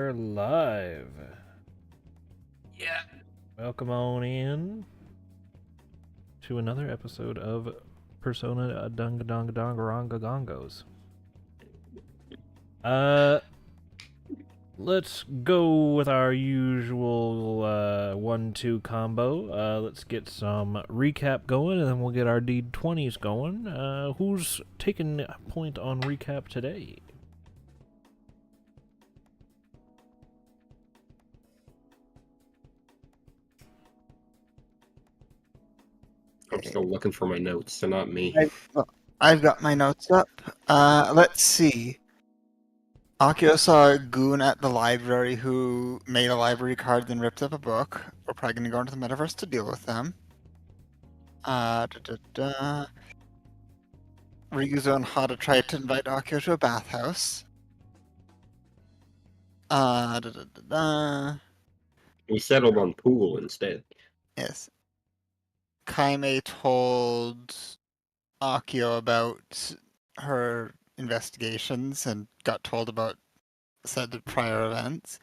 We're live. Yeah. Welcome on in to another episode of Persona Dungadongadongarongagongos. Let's go with our usual 1-2 combo. Let's get some recap going, and then we'll get our D20s going. Who's taking point on recap today? I'm still looking for my notes, so not me. I've got my notes up. Let's see. Akio saw a goon at the library who made a library card then ripped up a book. We're probably going to go into the metaverse to deal with them. Ryuzo and Hada tried to invite Akio to a bathhouse. We settled on pool instead. Yes. Kaime told Akio about her investigations and got told about said prior events.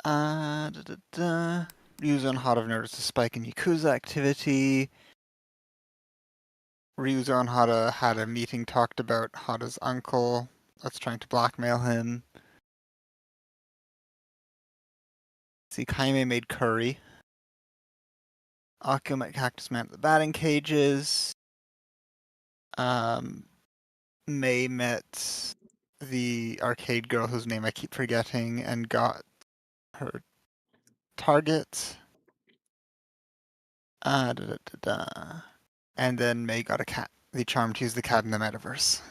Ryuzo and Hada have noticed a spike in Yakuza activity. Ryuzo and Hada had a meeting, talked about Hada's uncle that's trying to blackmail him. See, Kaime made curry. Akio met Cactus Man at the batting cages. May met the arcade girl whose name I keep forgetting and got her target. And then May got a cat. The charm to use the cat in the metaverse.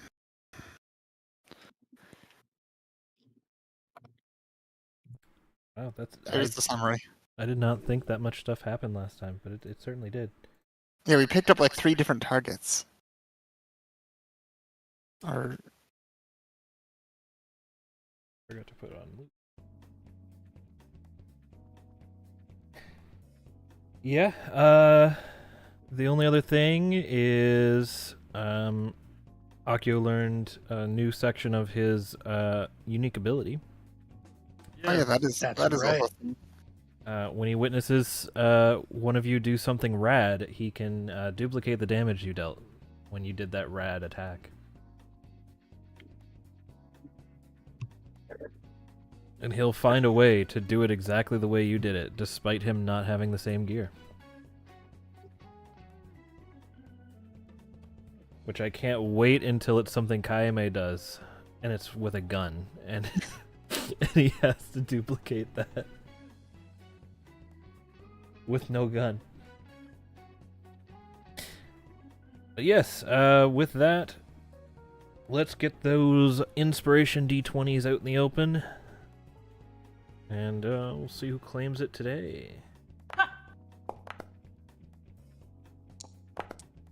Wow, There's the summary. I did not think that much stuff happened last time, but it certainly did. Yeah, we picked up like 3 different targets. Or Forgot to put it on loop. Yeah, the only other thing is Akio learned a new section of his unique ability. that is right. awesome. When he witnesses one of you do something rad, he can duplicate the damage you dealt when you did that rad attack. And he'll find a way to do it exactly the way you did it, despite him not having the same gear. Which I can't wait until it's something Kaime does, and it's with a gun, and, and he has to duplicate that. With no gun. But yes, with that, let's get those inspiration D20s out in the open. And we'll see who claims it today.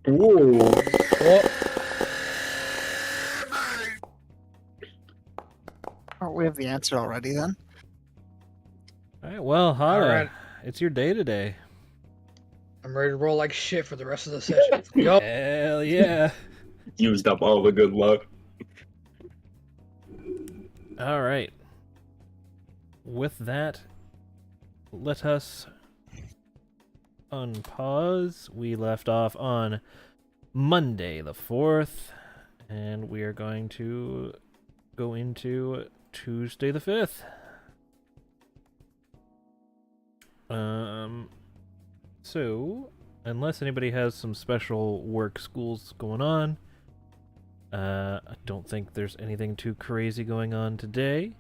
Whoa! Oh, we have the answer already then. Alright, well, Hada, Alright. it's your day today. I'm ready to roll like shit for the rest of the session. Yo. Hell yeah. Used up all the good luck. Alright. With that, let us unpause. We left off on Monday the 4th, and we are going to go into Tuesday the 5th. So, unless anybody has some special work schools going on, I don't think there's anything too crazy going on today.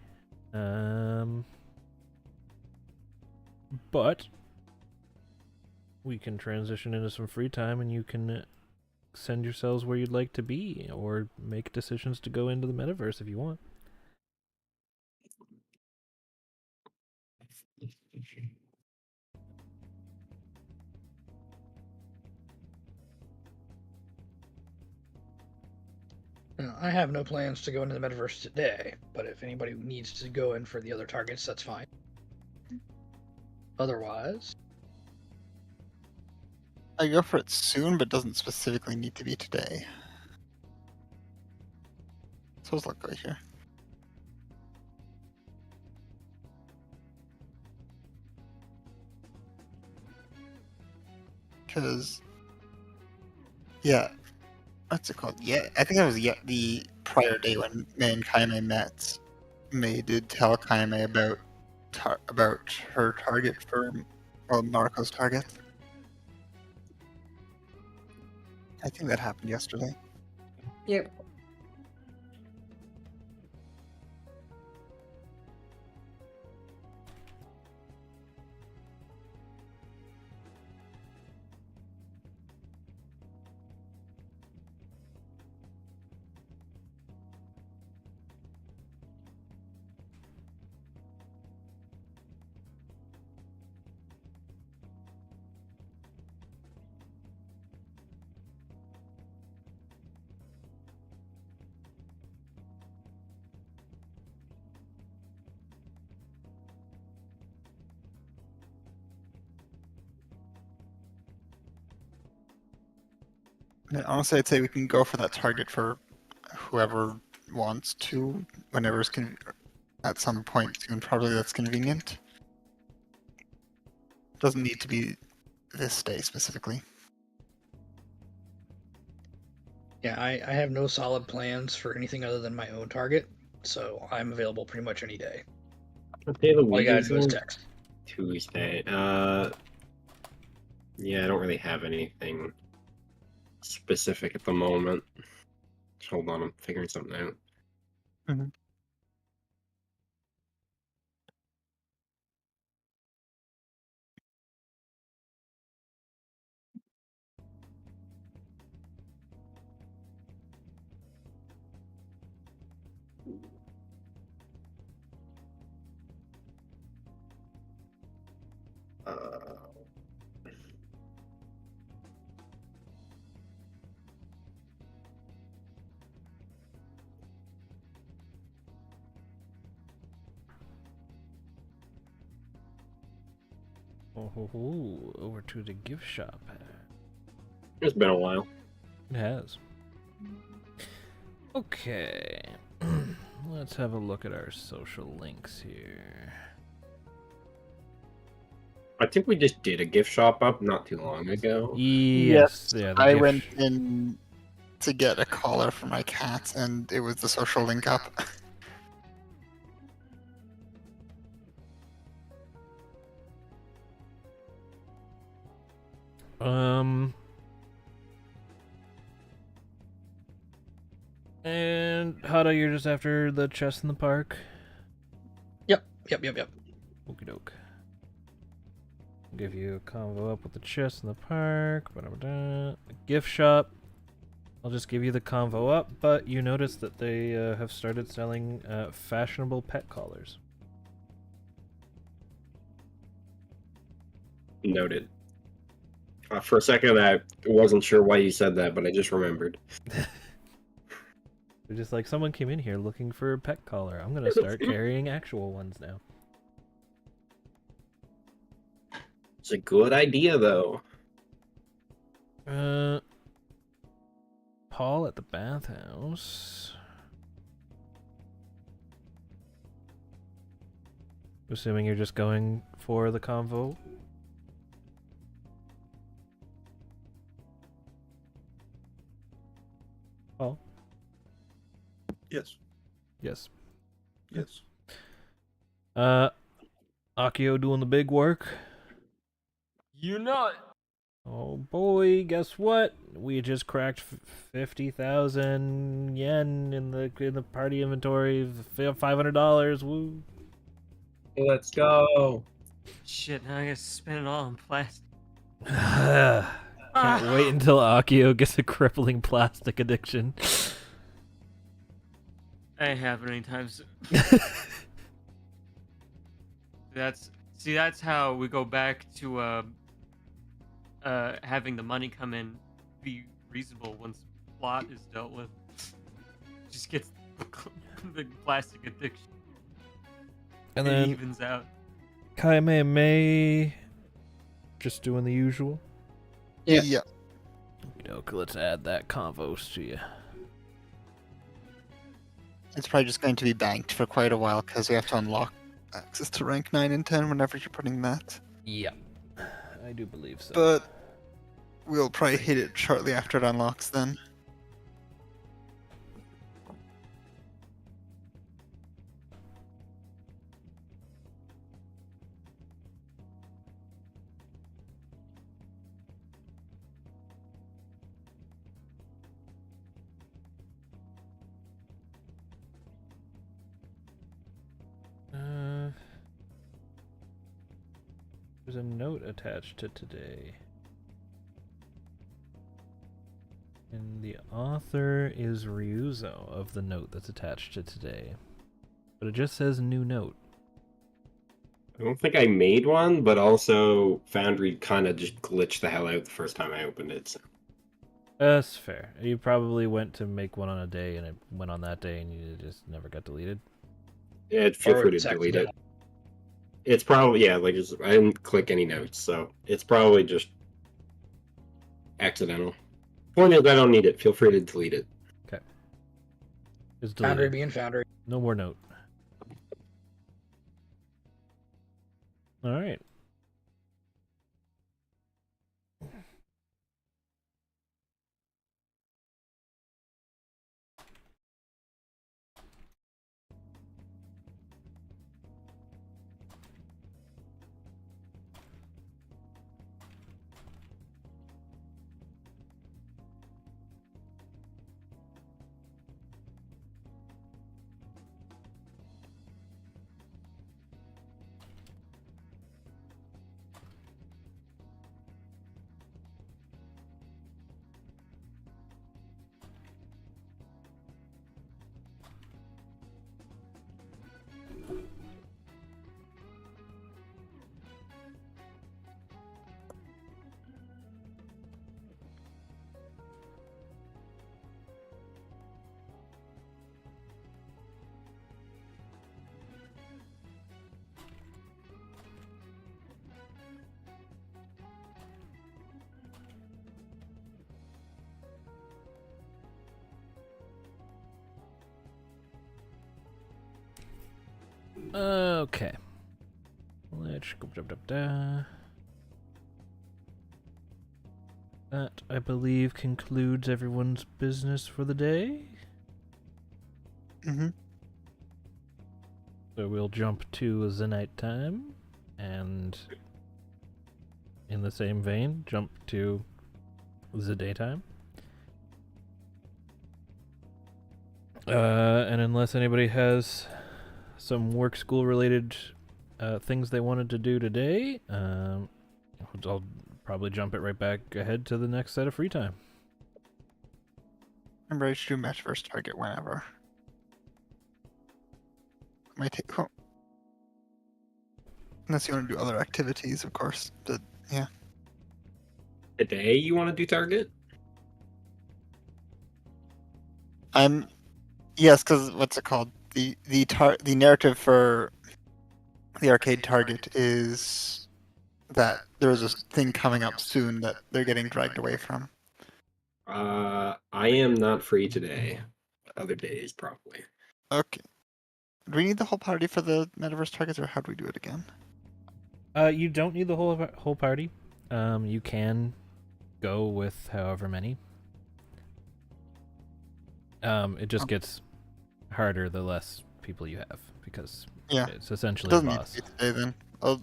But we can transition into some free time, and you can send yourselves where you'd like to be, or make decisions to go into the metaverse if you want. I have no plans to go into the metaverse today, but if anybody needs to go in for the other targets, that's fine. Otherwise, I go for it soon, but doesn't specifically need to be today. So let's look right here. because yeah, what's it called? Yeah, I think that was the prior day when May and Kaime met. May did tell Kaime about her target for Marco's target. I think that happened yesterday. Yep. And honestly, I'd say we can go for that target for whoever wants to, whenever's at some point soon. Probably that's convenient. Doesn't need to be this day specifically. Yeah, I have no solid plans for anything other than my own target, so I'm available pretty much any day. What day of the All you week gotta is do is it? text. Tuesday. Yeah, I don't really have anything specific at the moment. Hold on, I'm figuring something out. Oh, over to the gift shop. It's been a while. It has. Okay. Let's have a look at our social links here. I think we just did a gift shop up not too long ago. Yes. Yeah, the I gift went in to get a collar for my cat, and it was the social link up. And Hada, you're just after the chest in the park? Yep. Okie doke. Give you a convo up with the chest in the park. Ba-da-ba-da. Gift shop. I'll just give you the convo up, but you notice that they have started selling fashionable pet collars. Noted. For a second, I wasn't sure why you said that, but I just remembered. They're just like, someone came in here looking for a pet collar. I'm gonna start carrying actual ones now. It's a good idea, though. Paul at the bathhouse. Assuming you're just going for the convo. Paul? Yes. Yes. Yes. Akio doing the big work. You know it. Oh boy, guess what? We just cracked 50,000 yen in the party inventory. $500. Woo! Let's go. Shit, now I gotta spend it all on plastic. Can't wait until Akio gets a crippling plastic addiction. I ain't happening anytime soon. That's how we go back to having the money come in, be reasonable once plot is dealt with. Just gets the plastic addiction. And It then evens out. Kaime and May just doing the usual. Yeah. Okay, let's add that convos to you. It's probably just going to be banked for quite a while because we have to unlock access to rank 9 and 10 whenever you're putting that. Yeah, I do believe so. But we'll probably hit it shortly after it unlocks then. There's a note attached to today. And the author is Ryuzo of the note that's attached to today. But it just says new note. I don't think I made one, but also Foundry kind of just glitched the hell out the first time I opened it. So. That's fair. You probably went to make one on a day and it went on that day and you just never got deleted. Yeah, feel Or free to it's delete it. accidental. It's probably, yeah, like I didn't click any notes, so it's probably just accidental. Point is, I don't need it. Feel free to delete it. It's Foundry deleted. being Foundry. No more note. Alright. Okay. Let's go. That, I believe, concludes everyone's business for the day. Mm-hmm. So we'll jump to the night time, and in the same vein, jump to the daytime. And unless anybody has some work school related things they wanted to do today, I'll probably jump it right back ahead to the next set of free time. I'm ready to do Metaverse target whenever. Might take. Oh. Unless you want to do other activities, of course. But yeah. Today, you want to do target? Yes, because what's it called? The narrative for the arcade target is that there's a thing coming up soon that they're getting dragged away from. I am not free today. Other days, probably. Okay. Do we need the whole party for the Metaverse targets, or how do we do it again? You don't need the whole party. You can go with however many. It just gets harder the less people you have, because Yeah. it's It essentially a doesn't need boss. to be today then.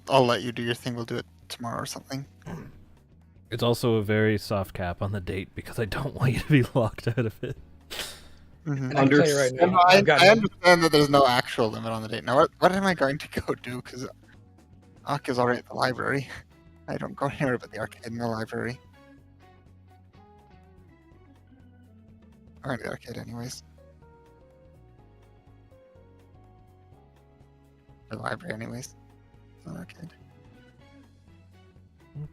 I'll let you do your thing. We'll do it tomorrow or something. It's also a very soft cap on the date because I don't want you to be locked out of it. Mm-hmm. And I can tell you right No, now, I I've got understand that there's no actual limit on the date. Now, what am I going to go do? Because Aki's already at the library. I don't go anywhere but the arcade and the library. I'm going to the arcade anyways. The library anyways. It's not arcade.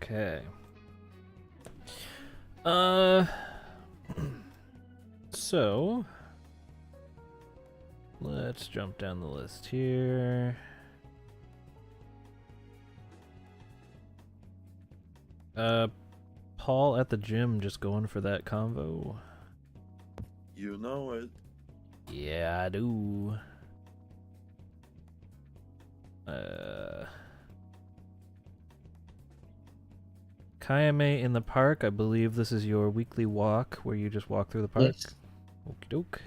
Okay. So let's jump down the list here. Paul at the gym just going for that convo. You know it. Yeah, I do. Kayame in the park. I believe this is your weekly walk where you just walk through the park. Yes. Okie doke.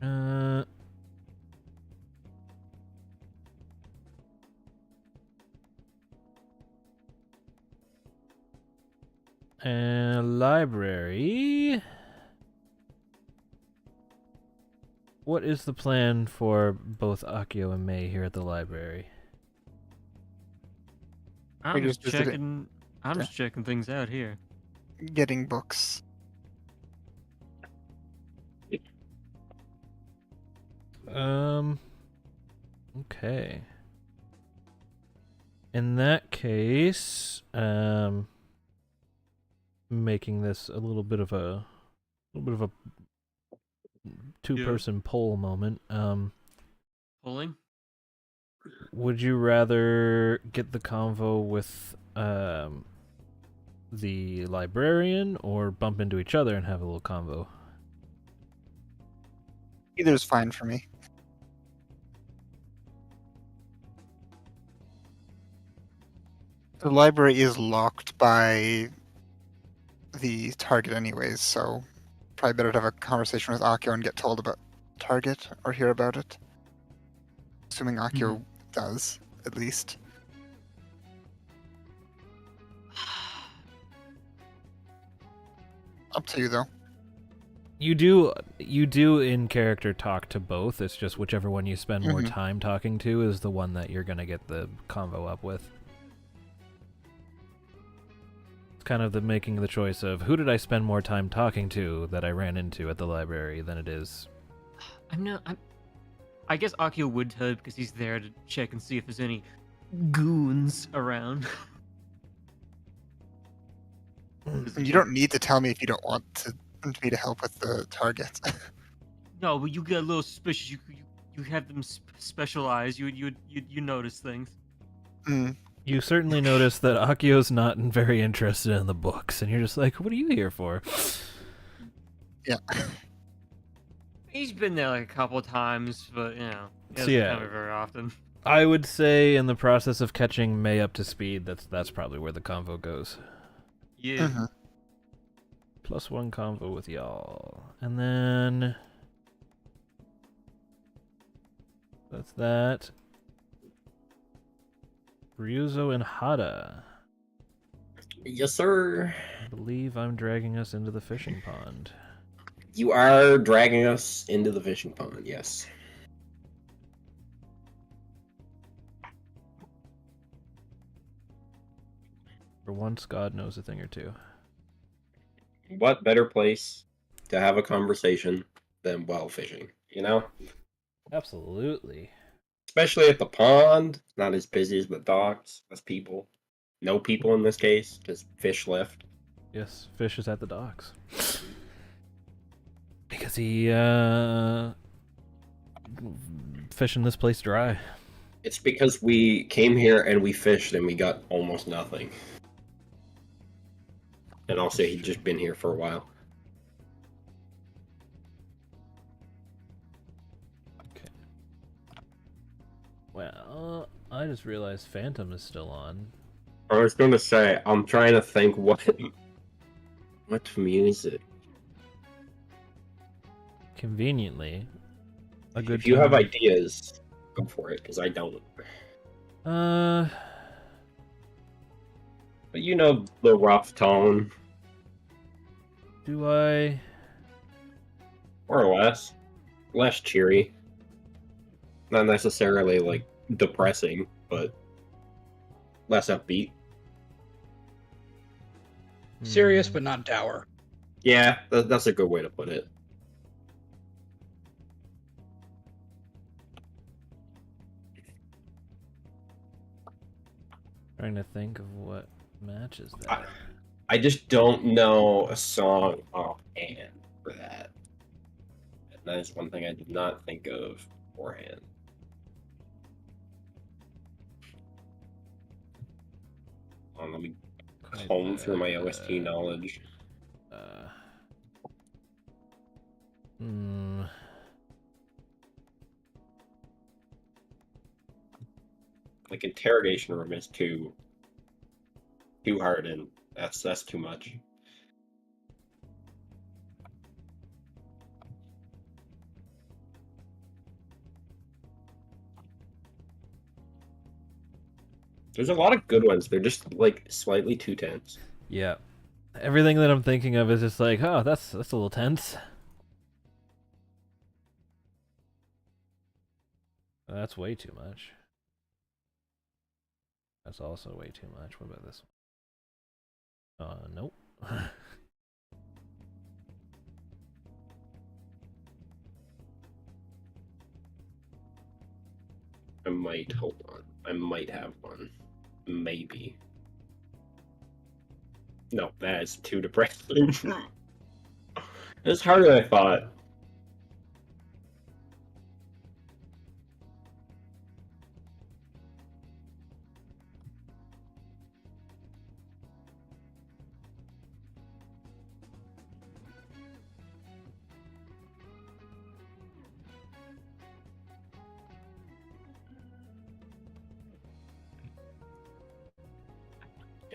Uh. And library. What is the plan for both Akio and May here at the library? We're I'm just just visiting. checking. I'm just checking things out here. Getting books. Okay. In that case, making this a little bit of a two-person poll moment. Pulling. Would you rather get the convo with the librarian or bump into each other and have a little convo? Either's fine for me. The library is locked by the target anyways, so probably better to have a conversation with Akio and get told about target or hear about it. Assuming Akio does, at least. Up to you though. You do in character talk to both. It's just whichever one you spend more Mhm. time talking to is the one that you're gonna get the convo up with. It's kind of the making the choice of who did I spend more time talking to that I ran into at the library than it is. I guess Akio would have because he's there to check and see if there's any goons around. You don't need to tell me if you don't want me to help with the targets. No, but you get a little suspicious. You have them specialize. You notice things. Mm. You certainly notice that Akio's not very interested in the books, and you're just like, what are you here for? Yeah. He's been there like a couple of times, but you know, he So doesn't yeah. come here very often. I would say in the process of catching May up to speed, that's probably where the convo goes. Yeah. Mhm. +1 convo with y'all. And then that's that. Ryuzo and Hada. Yes, sir. I believe I'm dragging us into the fishing pond. You are dragging us into the fishing pond, yes. For once, God knows a thing or two. What better place to have a conversation than while fishing, you know? Absolutely. Especially at the pond, not as busy as the docks, as people. No people in this case, because fish left. Yes, Fish is at the docks. Because he, fishing this place dry. It's because we came here and we fished and we got almost nothing. And also, he'd just been here for a while. Okay. Well, I just realized Phantom is still on. I was going to say, I'm trying to think what music. Conveniently, a good If you have time- ideas, go for it, because I don't. But you know the rough tone, do I? more or less. Less cheery. Not necessarily, like, depressing, but less upbeat. Serious, Hmm. but not dour. Yeah, that's a good way to put it. Trying to think of what matches that. I just don't know a song offhand for that. And that is one thing I did not think of beforehand. Let me Quite comb through my that, OST knowledge. Hmm. Like interrogation room is too hard, and that's too much. There's a lot of good ones. They're just like slightly too tense. Yeah. Everything that I'm thinking of is just like, oh, that's a little tense. That's way too much. That's also way too much. What about this one? Nope. Hold on. I might have one. Maybe. No, that is too depressing. It's harder than I thought.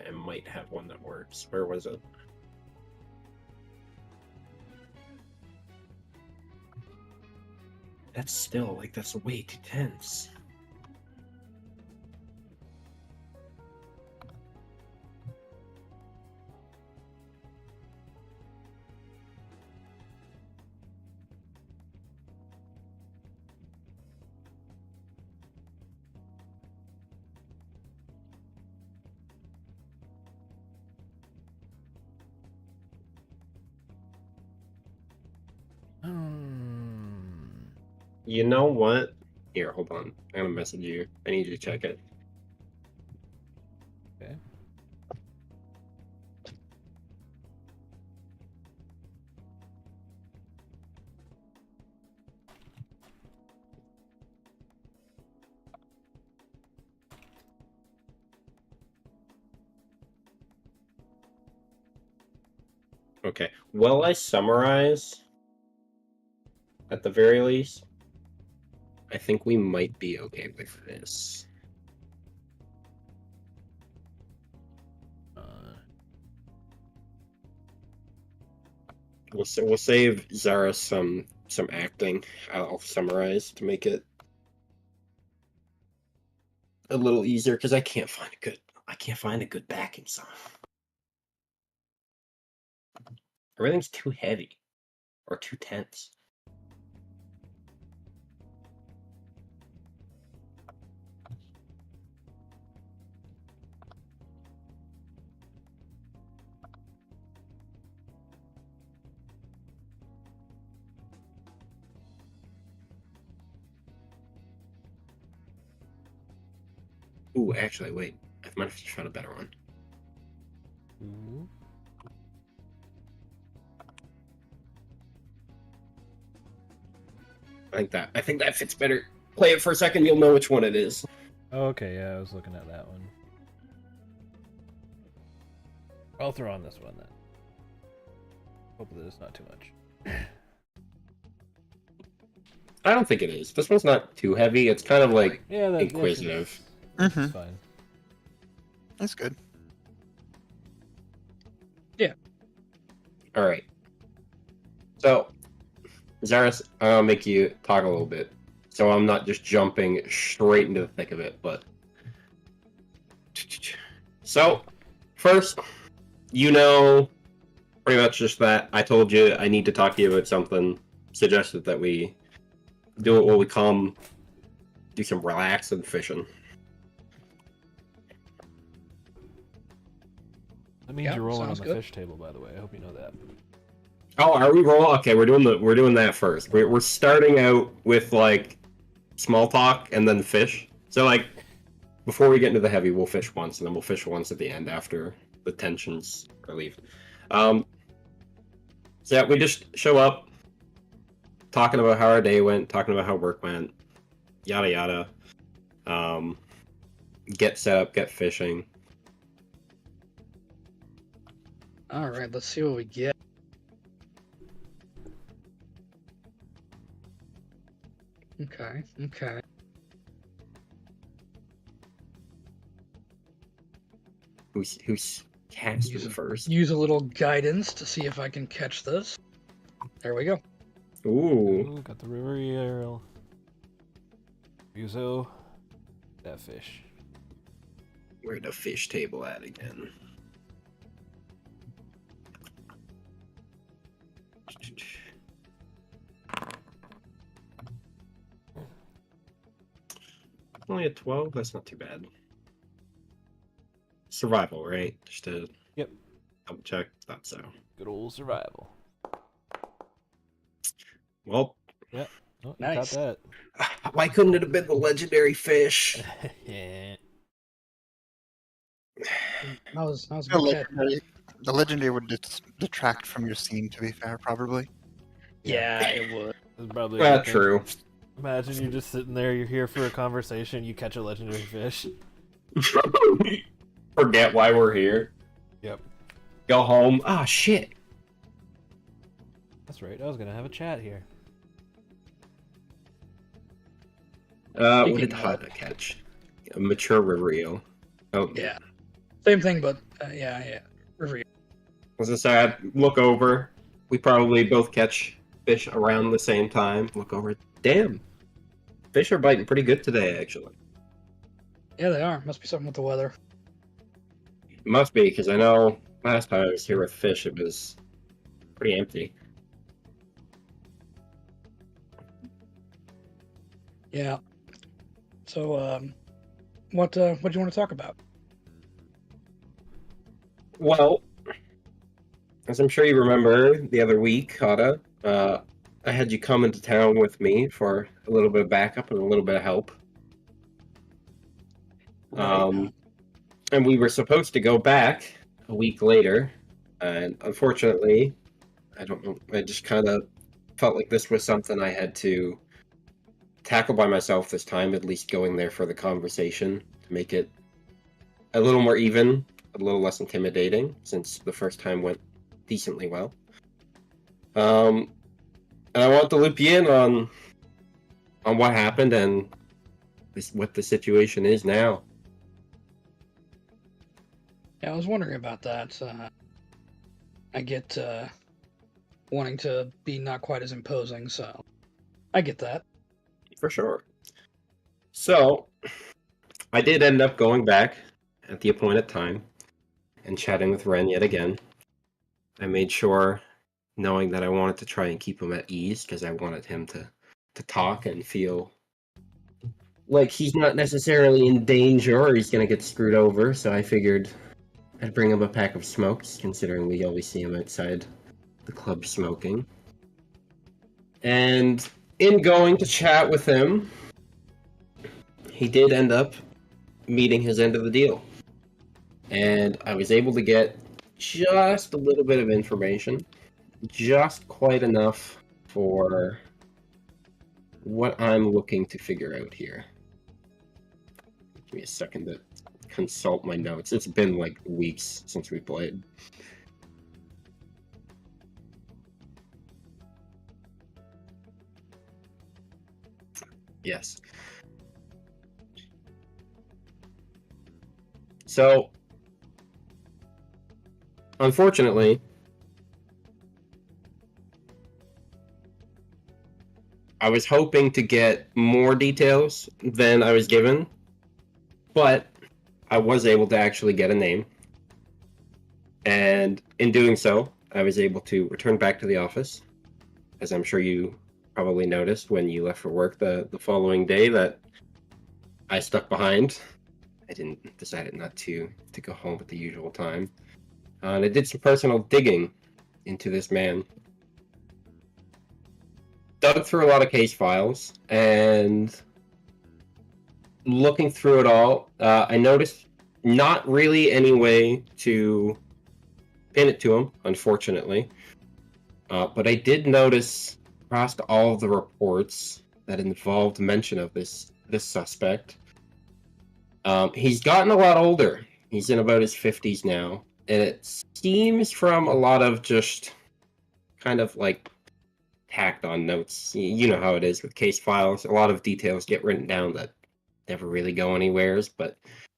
I might have one that works. Where was it? That's still like that's way too tense. You know what? Here, hold on. I'm gonna message you. I need you to check it. Okay. Okay. Will I summarize? At the very least, I think we might be okay with this. We'll save Zara some acting. I'll summarize to make it a little easier because I can't find a good backing song. Everything's too heavy or too tense. Ooh, actually, wait. I might have just found a better one. Ooh. I think that fits better. Play it for a second, you'll know which one it is. Okay, yeah, I was looking at that one. I'll throw on this one then. Hopefully it's not too much. I don't think it is. This one's not too heavy. It's kind of like Yeah, inquisitive. That's Mhm. fine. That's good. All right. So, Zaris, I'll make you talk a little bit, so I'm not just jumping straight into the thick of it. But so, first, you know, pretty much just that I told you I need to talk to you about something. Suggested that we do it while we come, do some relaxing fishing. That means Yeah, you're rolling on sounds the good. fish table, by the way. I hope you know that. Oh, are we rolling? Okay, we're doing that first. We're starting out with like small talk and then fish. So like before we get into the heavy, we'll fish once, and then we'll fish once at the end after the tensions relieve. So yeah, we just show up, talking about how our day went, talking about how work went, yada yada. Get set up, get fishing. All right, let's see what we get. Okay. Who's casting Use a- first? Use a little guidance to see if I can catch this. There we go. Ooh. Ooh, got the river arrow. Yuzo. That fish. Where the fish table at again? Only a 12? That's not too bad. Survival, right? Just to Yep. double check. Thought so. Good old survival. Well, Oh, you Nice. got why couldn't it have been the legendary fish? that. Yeah. That was a The good catch. legendary would detract from your scene, to be fair, probably. Yeah, it would. That's probably a good thing. True. Imagine you're just sitting there, you're here for a conversation, you catch a legendary fish. Forget why we're here. Yep. Go home. Ah, shit. That's right, I was gonna have a chat here. What Speaking did of- Hada catch? A mature river eel. Oh, Yeah. Same thing, but yeah. River. As I said, look over. We probably both catch fish around the same time. Look over. Damn. Fish are biting pretty good today, actually. Yeah, they are. Must be something with the weather. Must be, because I know last time I was here with fish, it was pretty empty. Yeah. So, what do you want to talk about? Well, as I'm sure you remember the other week, Hada, I had you come into town with me for a little bit of backup and a little bit of help. Right. And we were supposed to go back a week later, and unfortunately, I don't know, I just kind of felt like this was something I had to tackle by myself this time, at least going there for the conversation to make it a little more even, a little less intimidating, since the first time went decently well. And I want to loop you in on what happened and what the situation is now. Yeah, I was wondering about that. I get wanting to be not quite as imposing, so I get that. For sure. So, I did end up going back at the appointed time and chatting with Ren yet again. I made sure, knowing that I wanted to try and keep him at ease, because I wanted him to talk and feel like he's not necessarily in danger or he's going to get screwed over, so I figured I'd bring him a pack of smokes, considering we always see him outside the club smoking. And in going to chat with him, he did end up meeting his end of the deal. And I was able to get just a little bit of information, just quite enough for what I'm looking to figure out here. Give me a second to consult my notes. It's been like weeks since we played. Yes. So, unfortunately, I was hoping to get more details than I was given, but I was able to actually get a name. And in doing so, I was able to return back to the office, as I'm sure you probably noticed when you left for work the following day that I stuck behind. I decided not to go home at the usual time. And I did some personal digging into this man. Dug through a lot of case files, and looking through it all, I noticed not really any way to pin it to him, unfortunately. But I did notice across all of the reports that involved mention of this suspect. He's gotten a lot older. He's in about his 50s now, and it seems from a lot of just kind of like tacked on notes. You know how it is with case files. A lot of details get written down that never really go anywheres, but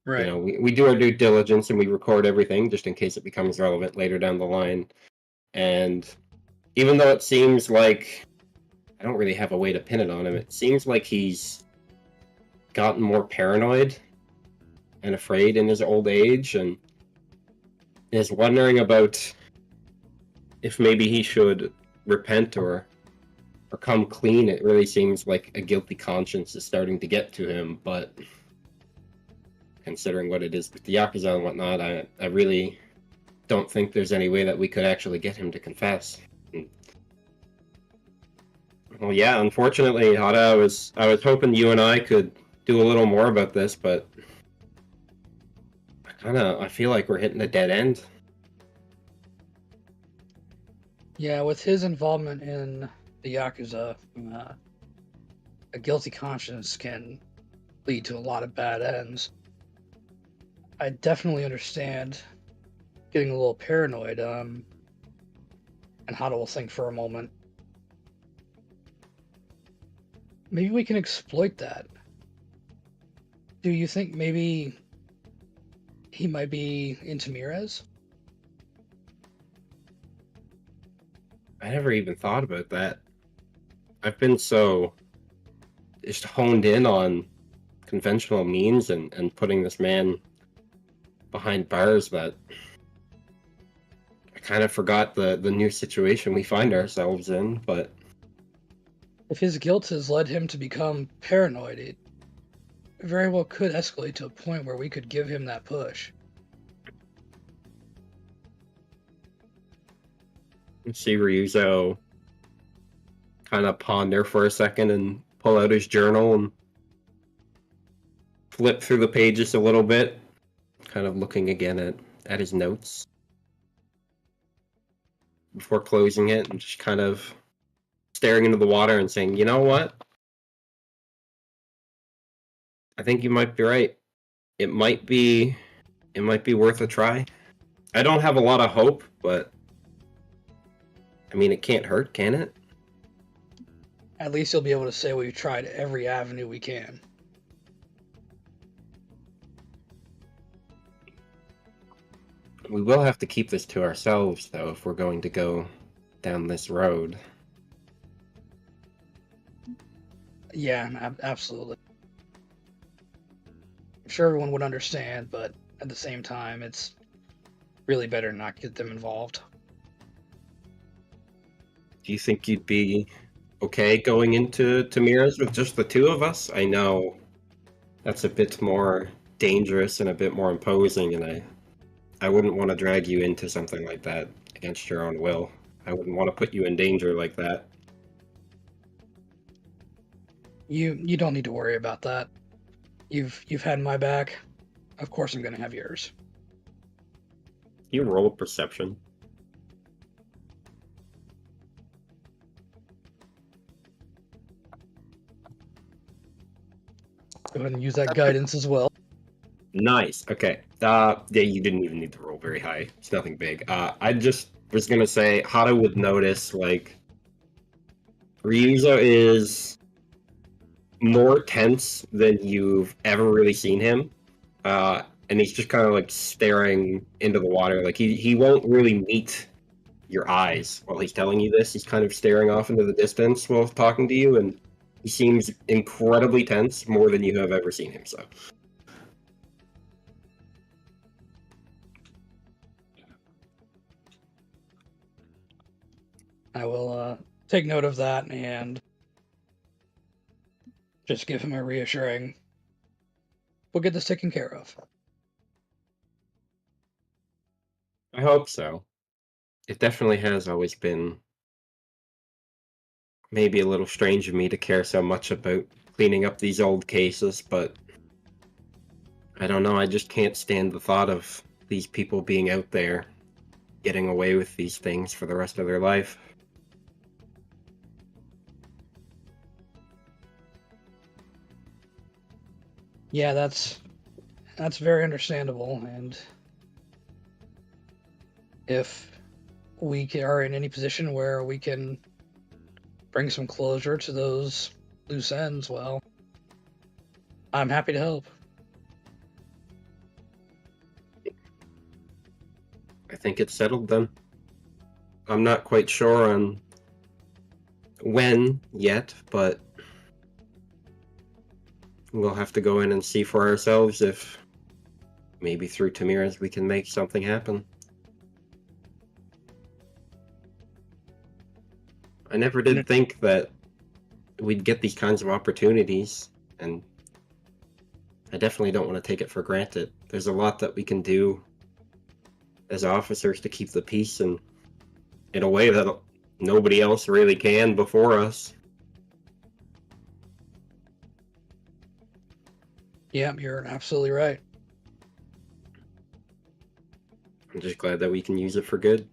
Right. You know, we do our due diligence and we record everything just in case it becomes relevant later down the line. And even though it seems like I don't really have a way to pin it on him, it seems like he's gotten more paranoid and afraid in his old age and is wondering about if maybe he should repent or come clean. It really seems like a guilty conscience is starting to get to him, but considering what it is with the Yakuza and whatnot, I really don't think there's any way that we could actually get him to confess. Well, yeah, unfortunately, Hada, I was hoping you and I could do a little more about this, but I feel like we're hitting a dead end. Yeah, with his involvement in the Yakuza, a guilty conscience can lead to a lot of bad ends. I definitely understand getting a little paranoid, and Hada will think for a moment. Maybe we can exploit that. Do you think maybe he might be into Mirez? I never even thought about that. I've been so just honed in on conventional means and putting this man behind bars that I kind of forgot the new situation we find ourselves in, but If his guilt has led him to become paranoid, it very well could escalate to a point where we could give him that push. see Ryuzo kind of ponder for a second and pull out his journal and flip through the pages a little bit, kind of looking again at his notes before closing it and just kind of staring into the water and saying, you know what? I think you might be right. It might be worth a try. I don't have a lot of hope, but I mean, it can't hurt, can it? At least he'll be able to say we've tried every avenue we can. We will have to keep this to ourselves, though, if we're going to go down this road. Yeah, absolutely. I'm sure everyone would understand, but at the same time, it's really better not get them involved. Do you think you'd be okay going into Tamira's with just the two of us? I know that's a bit more dangerous and a bit more imposing, and I wouldn't want to drag you into something like that against your own will. I wouldn't want to put you in danger like that. You don't need to worry about that. You've had my back. Of course I'm gonna have yours. You roll a perception. Go ahead and use that guidance as well. Nice. Okay. Yeah, you didn't even need to roll very high. It's nothing big. I just was gonna say Hada would notice like Ryuzo is more tense than you've ever really seen him. And he's just kind of like staring into the water. Like he won't really meet your eyes while he's telling you this. He's kind of staring off into the distance while talking to you, and he seems incredibly tense, more than you have ever seen him. So. I will take note of that and just give him a reassuring, we'll get this taken care of. I hope so. It definitely has always been maybe a little strange of me to care so much about cleaning up these old cases, but I don't know, I just can't stand the thought of these people being out there getting away with these things for the rest of their life. Yeah, that's very understandable, and if we are in any position where we can bring some closure to those loose ends, well, I'm happy to help. I think it's settled then. I'm not quite sure on when yet, but we'll have to go in and see for ourselves if maybe through Tamira's we can make something happen. I never did think that we'd get these kinds of opportunities, and I definitely don't want to take it for granted. There's a lot that we can do as officers to keep the peace, and in a way that nobody else really can before us. Yeah, you're absolutely right. I'm just glad that we can use it for good.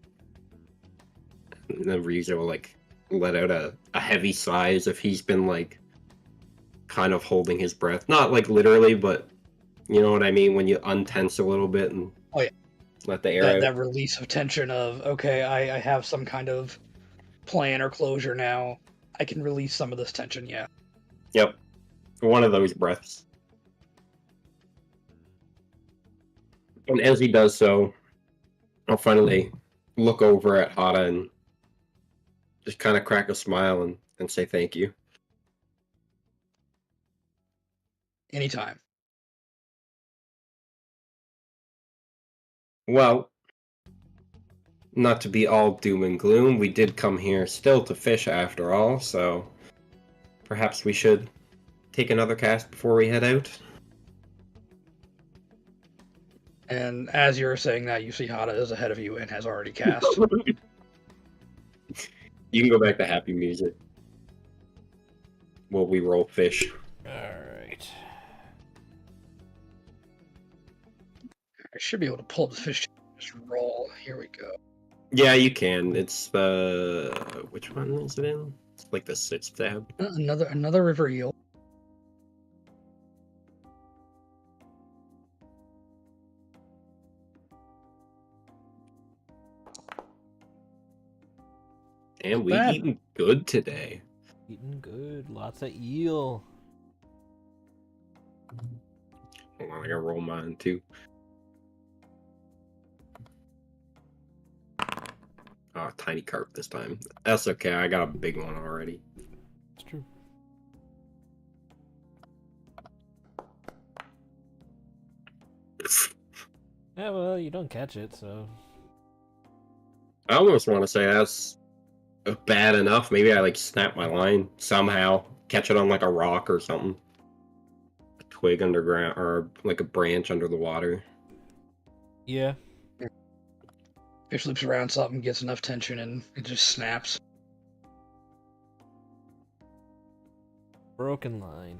And then Ryuzo will like let out a heavy sigh as if he's been like kind of holding his breath. Not like literally, but you know what I mean when you untense a little bit and Oh, yeah. let the air out. That release of tension of, okay, I have some kind of plan or closure now. I can release some of this tension, yeah. Yep. One of those breaths. And as he does so, I'll finally look over at Hada and just kind of crack a smile and say thank you. Anytime. Well, not to be all doom and gloom, we did come here still to fish after all, so perhaps we should take another cast before we head out. And as you're saying that, you see Hada is ahead of you and has already cast. You can go back to happy music while we roll fish. Alright. I should be able to pull up the fish. Just roll. Here we go. Yeah, you can. It's the... which one is it in? It's like the 6th tab. Another river eel. And we bad. eating good today. Eating good. Lots of eel. Hold on, I gotta roll mine too. Oh, tiny carp this time. That's okay, I got a big one already. It's true. Yeah, well, you don't catch it, so... I almost want to say that's bad enough. Maybe I like snap my line somehow, catch it on like a rock or something. A twig underground, or like a branch under the water. Yeah. Fish loops around something, gets enough tension, and it just snaps. Broken line.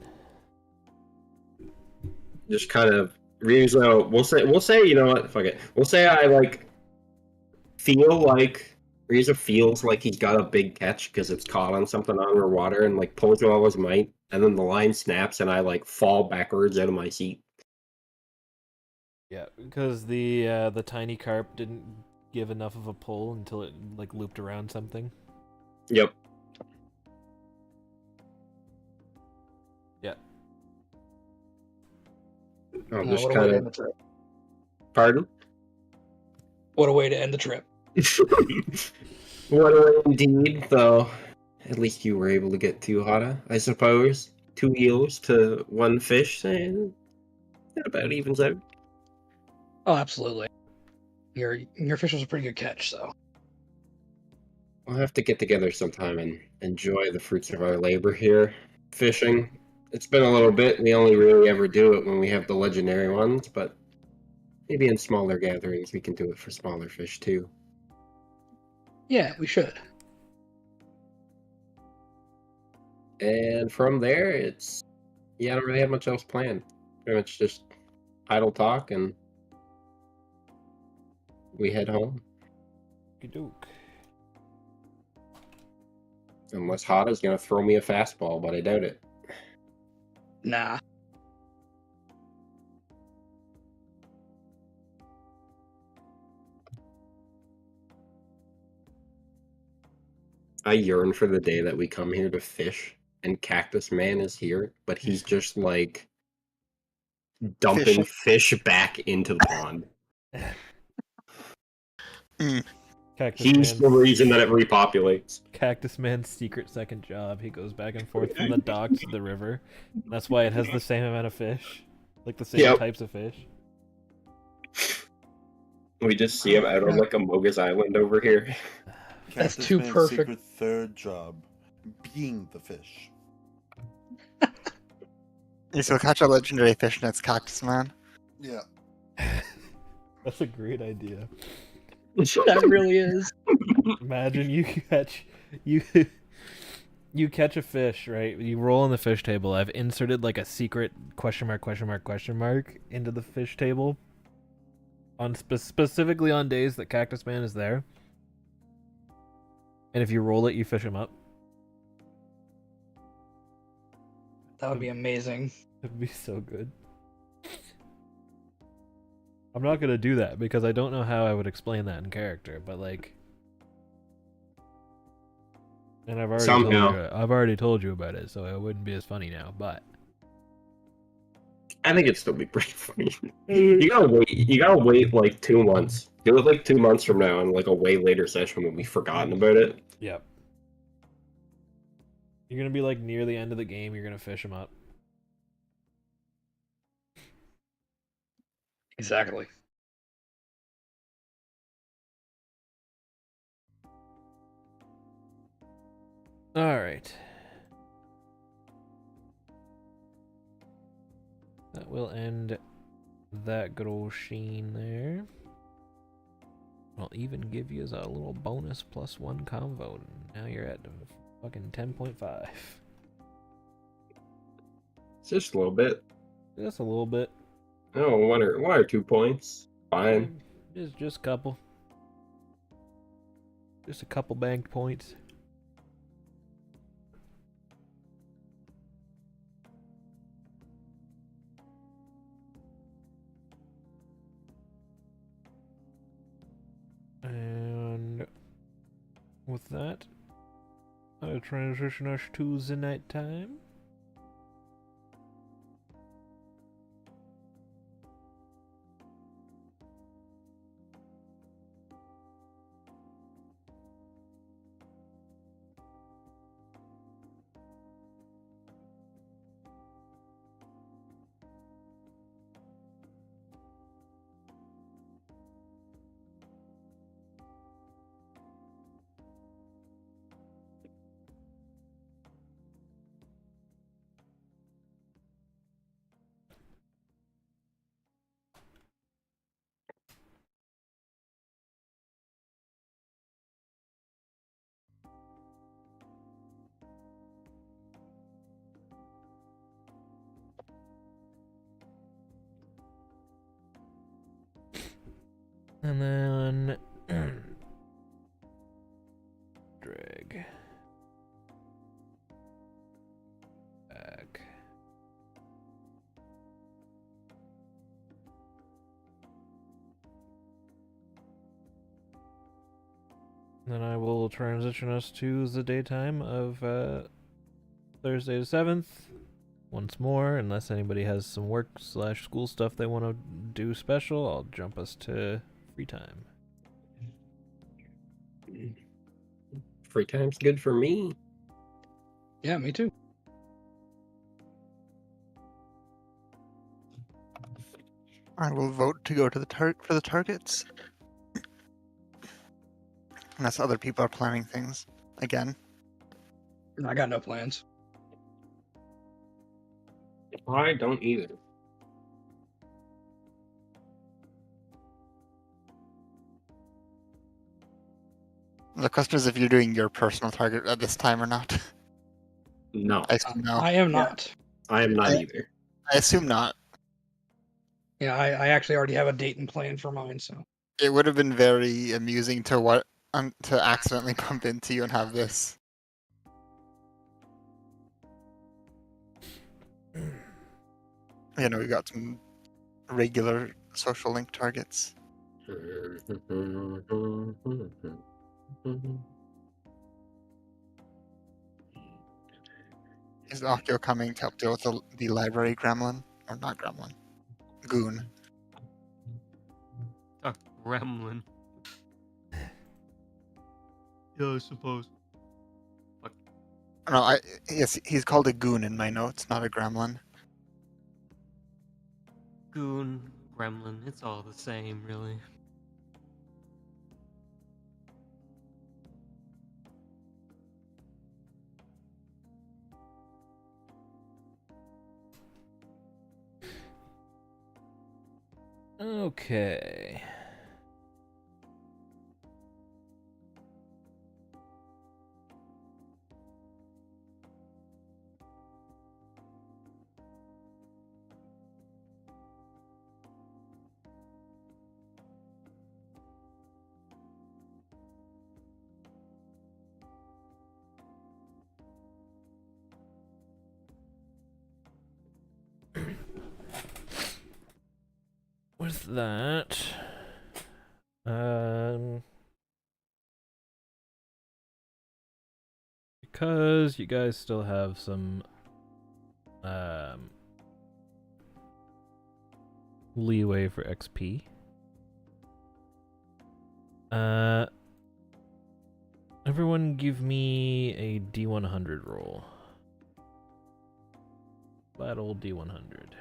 Just kind of Ryuzo, we'll say, you know what, fuck it. We'll say I like feel like Ryuzo feels like he's got a big catch because it's caught on something underwater and like pulls with all his might, and then the line snaps and I like fall backwards out of my seat. Yeah, because the tiny carp didn't give enough of a pull until it like looped around something. Yep. Yeah. I'm just what a way kind to end of... the trip. Pardon? What a way to end the trip. What a way indeed, though. At least you were able to get 2 Hada, I suppose. 2 eels to 1 fish, and that about evens out. Oh, absolutely. Your fish was a pretty good catch, so. We'll have to get together sometime and enjoy the fruits of our labor here. Fishing. It's been a little bit. We only really ever do it when we have the legendary ones, but maybe in smaller gatherings we can do it for smaller fish too. Yeah, we should. And from there, it's... yeah, I don't really have much else planned. Pretty much just idle talk and we head home. Doke. Unless Hada's gonna throw me a fastball, but I doubt it. Nah. I yearn for the day that we come here to fish and Cactus Man is here, but he's just like dumping Fishing. fish back into the pond. Cactus He's the Man's, reason that it repopulates. Cactus Man's secret second job. He goes back and forth from the docks to the river. That's why it has the same amount of fish, like the same Yep. types of fish. We just see him out on like a Mogus Island over here. That's Cactus too Man's perfect. secret third job, being the fish. You still catch a legendary fish and it's Cactus Man. Yeah. That's a great idea. That really is. Imagine you catch a fish, right? You roll on the fish table. I've inserted like a secret question mark into the fish table on specifically on days that Cactus Man is there. And if you roll it, you fish him up. That would be amazing. It'd be so good. I'm not gonna do that because I don't know how I would explain that in character, but like, and I've already told you about it, so it wouldn't be as funny now. But I think it'd still be pretty funny. You gotta wait like 2 months. Do it like 2 months from now in like a way later session when we've forgotten about it. yep, you're gonna be like near the end of the game. You're gonna fish him up. Exactly. All right. That will end that good old Sheen there. I'll even give you a little bonus +1 convo. Now you're at fucking 10.5. Just a little bit. Just a little bit. Oh, one or 2 points. Fine. Just a couple. Just a couple banked points. And with that, I'll transition us to the night time. And then drag back. Then I will transition us to the daytime of Thursday the 7th. Once more, unless anybody has some work/school stuff they want to do special, I'll jump us to free time. Free time's good for me. Yeah, me too. I will vote to go to the for the targets. Unless other people are planning things again. I got no plans. I don't either. The question is if you're doing your personal target at this time or not. No, I assume no. I am not. I am not either. I assume not. Yeah, I actually already have a date and plan for mine, so. It would have been very amusing to to accidentally bump into you and have this. You know, we got some regular social link targets. Is Akio coming to help deal with the library gremlin? Or not gremlin? Goon. A gremlin. Yeah, I suppose. No, yes, he's called a goon in my notes, not a gremlin. Goon, gremlin, it's all the same, really. Okay. With that, because you guys still have some leeway for XP, everyone give me a D100 roll. Flat old D100.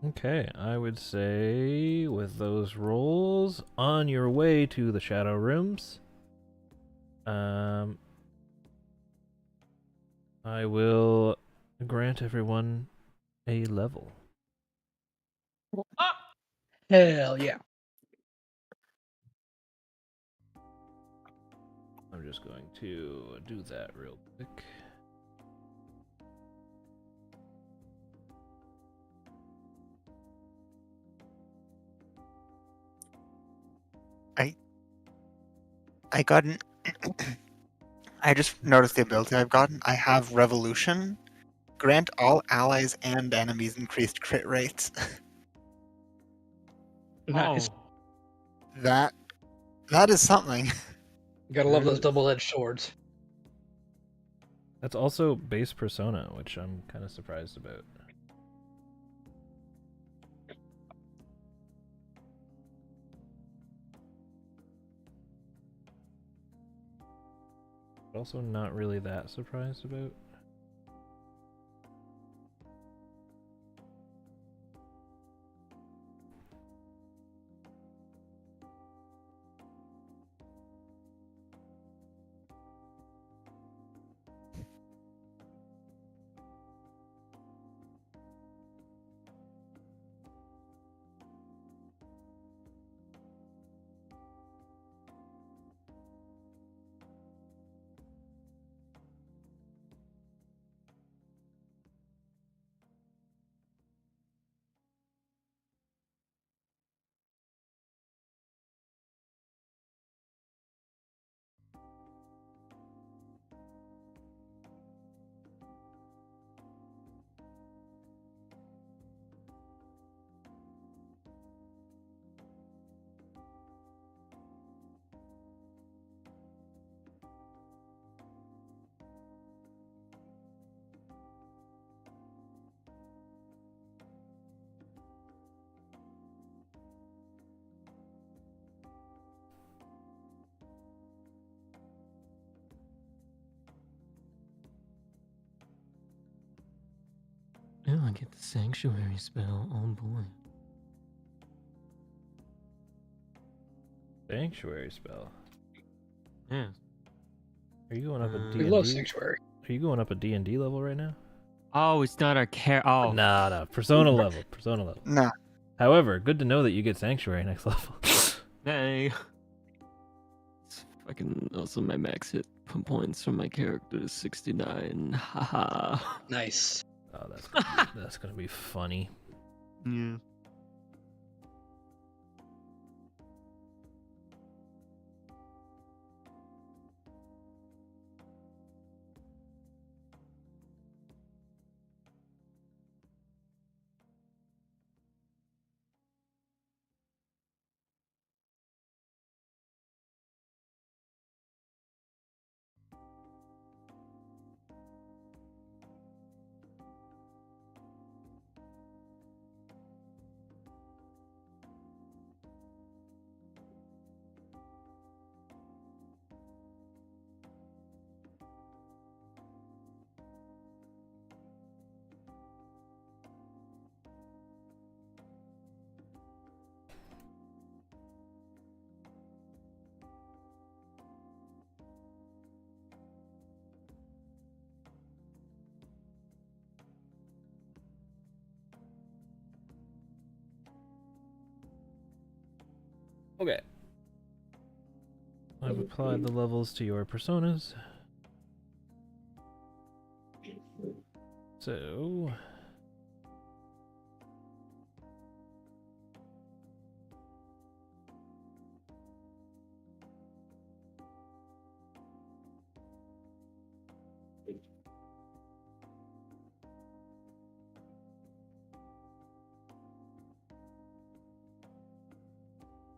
Okay, I would say with those rolls, on your way to the Shadow Rooms, I will grant everyone a level. Hell yeah. I'm just going to do that real quick. I gotten. I just noticed the ability I've gotten. I have Revolution. Grant all allies and enemies increased crit rates. Nice. Oh, that is something. You gotta love those double-edged swords. That's also base Persona, which I'm kind of surprised about. But also not really that surprised about. yeah, I get the sanctuary spell. Oh boy. Sanctuary spell. Yeah. Are you going up a We We D&D? love Sanctuary. Are you going up a D&D level right now? Oh, it's not our Oh. No, Persona level. Persona level. No. However, good to know that you get Sanctuary next level. Hey. Fucking also my max hit points from my character is 69. Haha. Nice. Oh, that's gonna be funny. Yeah. Okay. I've applied the levels to your personas. So...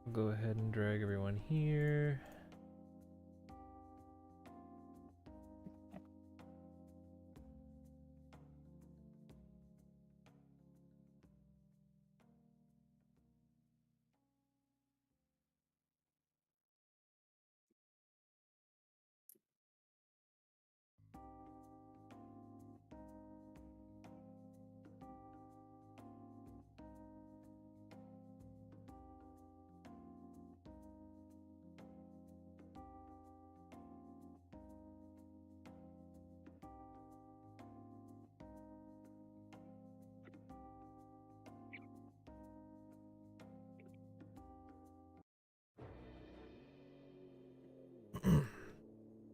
I'll go ahead and drag everyone here.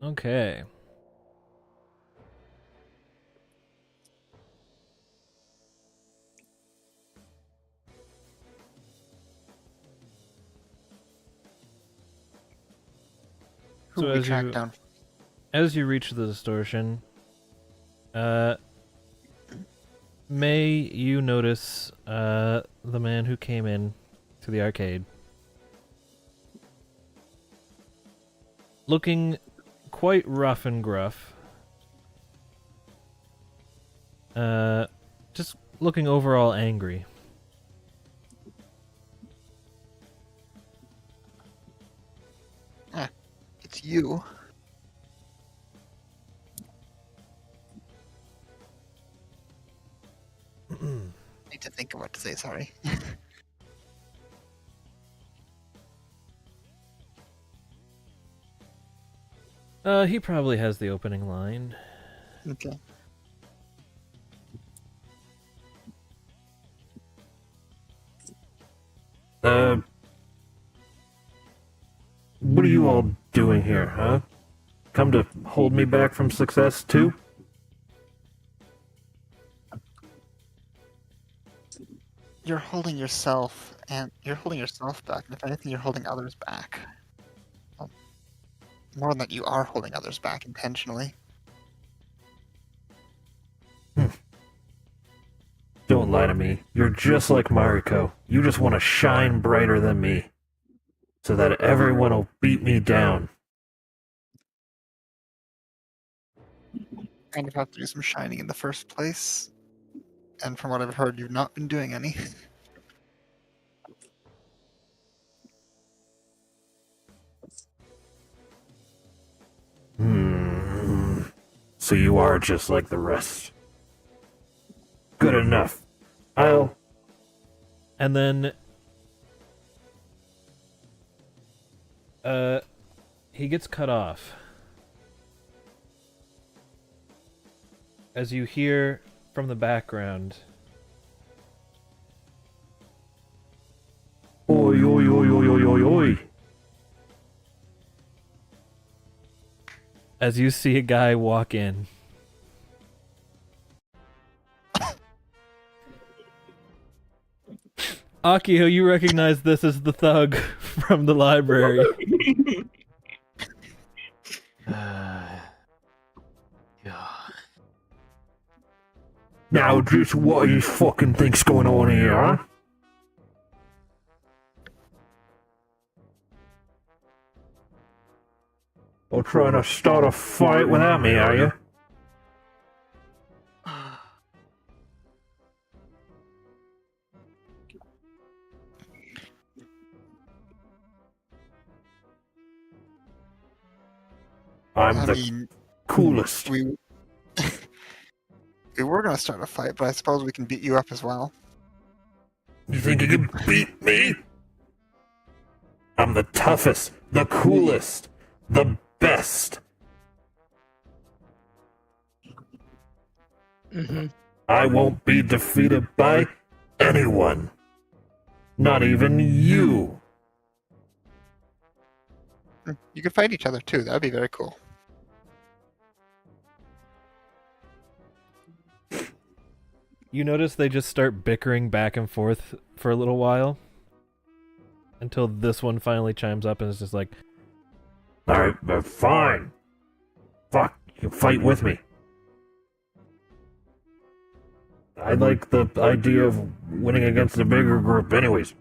Okay. Who So we as track you down? as you reach the distortion, May, you notice the man who came in to the arcade, looking quite rough and gruff. Just looking overall angry. It's you. Need to think of what to say. Sorry. He probably has the opening line. Okay. What are you all doing here, huh? Come to hold me back from success, too? You're holding yourself, and you're holding yourself back. And if anything, you're holding others back. Well, more than that, you are holding others back intentionally. Don't lie to me. You're just like Mariko. You just want to shine brighter than me. So that everyone will beat me down. Kind of have to do some shining in the first place. And from what I've heard, you've not been doing any. So you are just like the rest. Good enough. I'll... And then... he gets cut off. As you hear from the background... as you see a guy walk in. Akio, you recognize this as the thug from the library. Yeah. Now, just what do you fucking think's going on here, huh? Or trying to start a fight without me, are you? I'm I the mean, coolest. we we were gonna start a fight, but I suppose we can beat you up as well. You think you can beat me? I'm the toughest, the coolest, the best. Mm-hmm. I won't be defeated by anyone. Not even you. You could fight each other too. That'd be very cool. You notice they just start bickering back and forth for a little while. Until this one finally chimes up and is just like, Alright, fine. Fuck, you fight with me. I like the idea of winning against a bigger group anyways.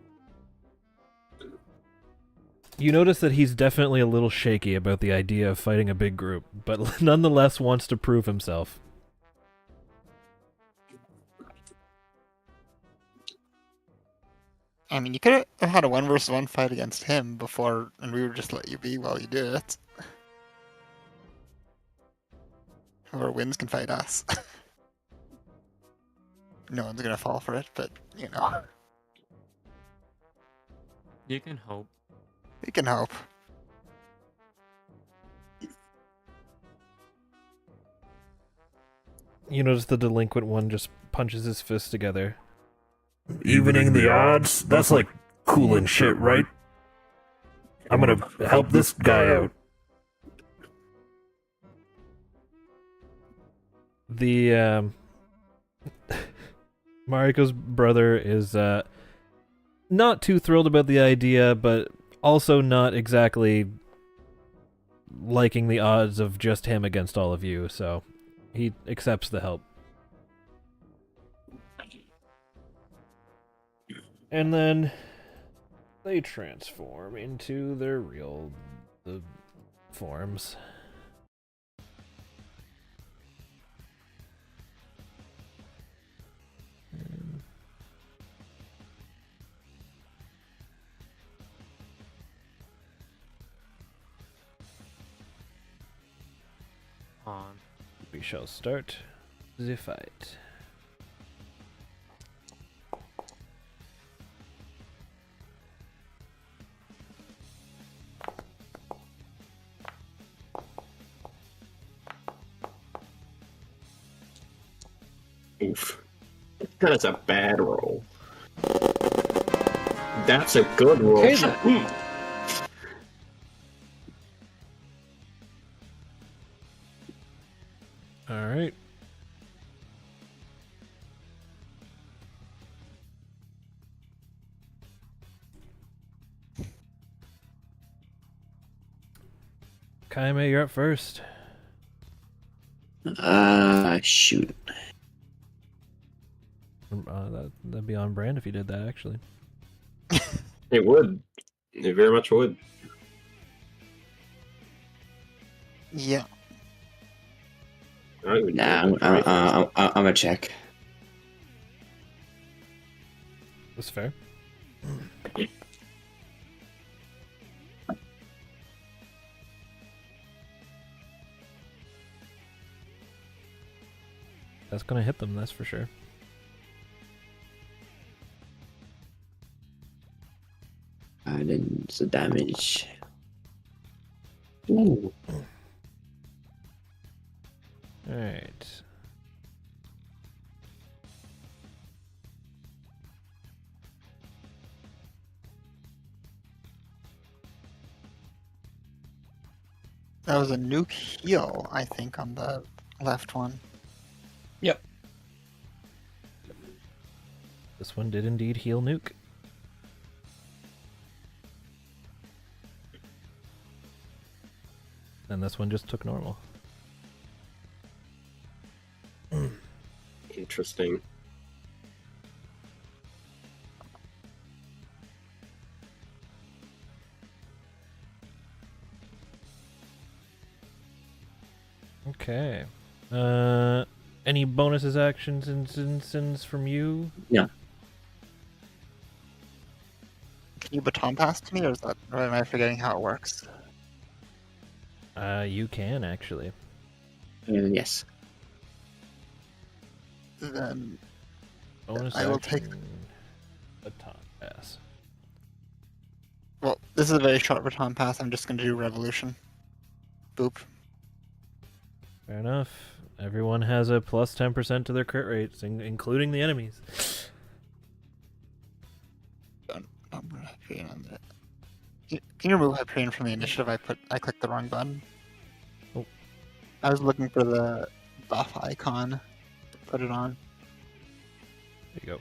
you notice that he's definitely a little shaky about the idea of fighting a big group, but nonetheless wants to prove himself. I mean, you could have had a 1-versus-1 fight against him before, and we would just let you be while you did it. Whoever wins can fight us. No one's gonna fall for it, but, you know, You can hope. we can hope. You notice the delinquent one just punches his fists together. Evening the odds? That's like cool and shit, right? I'm gonna help this guy out. The, Mariko's brother is, not too thrilled about the idea, but also not exactly liking the odds of just him against all of you, so he accepts the help. And then they transform into their real forms. On. We shall start the fight. Oof. That's a bad roll. That's a good roll. Okay, then. Mm. All right. Kaime, you're up first. Shoot. That'd be on brand if you did that, actually. It would. It very much would. Yeah. I would Nah, do it. I'm gonna check. That's fair. That's gonna hit them, that's for sure. Then it's the damage. Ooh. Alright. That was a nuke heal, I think, on the left one. Yep. This one did indeed heal nuke. And this one just took normal. Interesting. Okay. Any bonuses, actions, and sins from you? No. Can you baton pass to me, or am I forgetting how it works? You can actually. Yes. Then Bonus I will take- action, baton pass. Well, this is a very short baton pass. I'm just going to do revolution. Boop. Fair enough. Everyone has a plus 10% to their crit rates, including the enemies. I'm gonna Hyperion on that. Can you remove Hyperion from the initiative? I clicked the wrong button. Oh. I was looking for the buff icon. Put it on. There you go.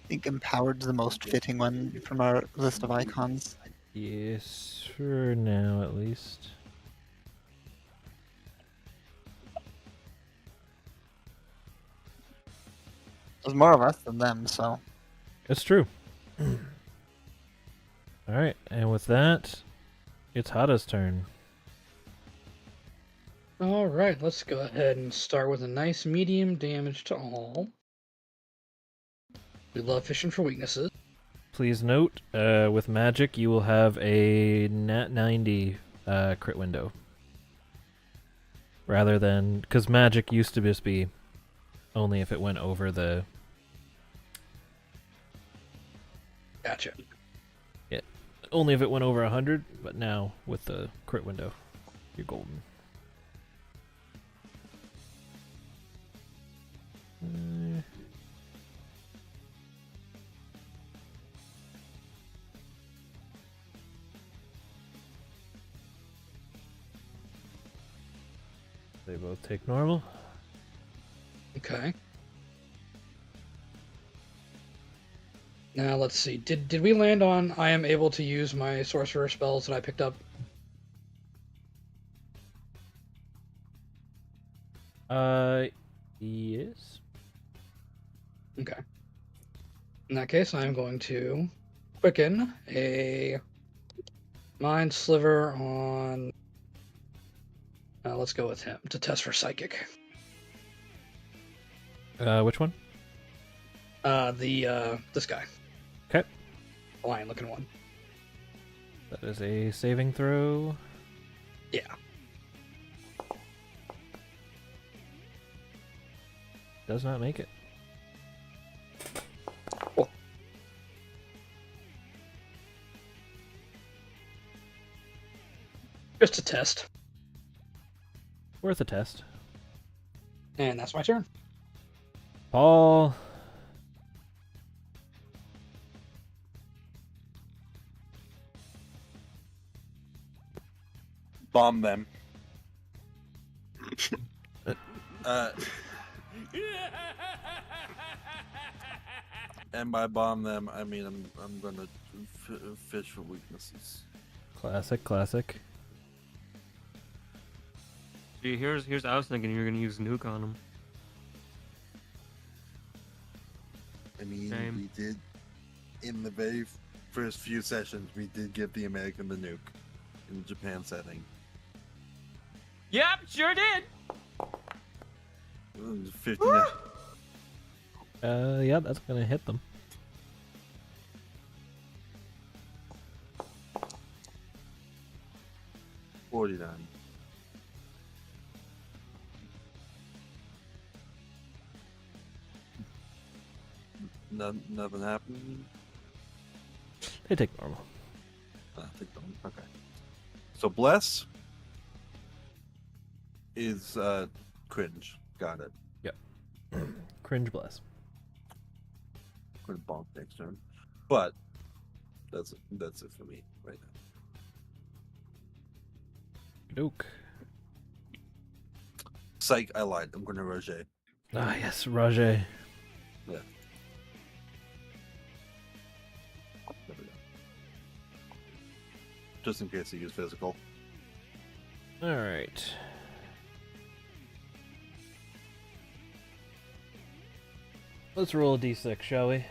I think empowered's the most fitting one from our list of icons. Yes, for now at least. There's more of us than them, so It's true. Alright, and with that, it's Hada's turn. All right, let's go ahead and start with a nice medium damage to all. We love fishing for weaknesses. Please note, with magic, you will have a nat 90 crit window. Rather than... Because magic used to just be only if it went over the... Gotcha. Only if it went over 100, but now with the crit window, you're golden. They both take normal. Okay. Now let's see. Did we land on I am able to use my sorcerer spells that I picked up? Yes. Okay. In that case, I'm going to quicken a mind sliver on. Let's go with him to test for psychic. Which one? This guy. Okay. Lion looking one. That is a saving throw. Yeah. Does not make it. Cool. Just a test. Worth a test. And that's my turn. Paul. Bomb them. And by bomb them, I mean I'm gonna fish for weaknesses. Classic, classic. See, here's I was thinking you're gonna use nuke on him. I mean, Same. we did in the very first few sessions we did give the American the nuke in the Japan setting. Yep, sure did. 59. Yeah, that's gonna hit them. $49. Nothing happened. They take normal. Take Okay. So bless is cringe. Got it. Cringe bless. I'm gonna bonk next turn. But that's it for me right now. Doke. Psych, I lied. I'm gonna Roger. Ah, yes, Rajay. Yeah. There we go. Just in case he gets physical. All right. Let's roll a d6, shall we?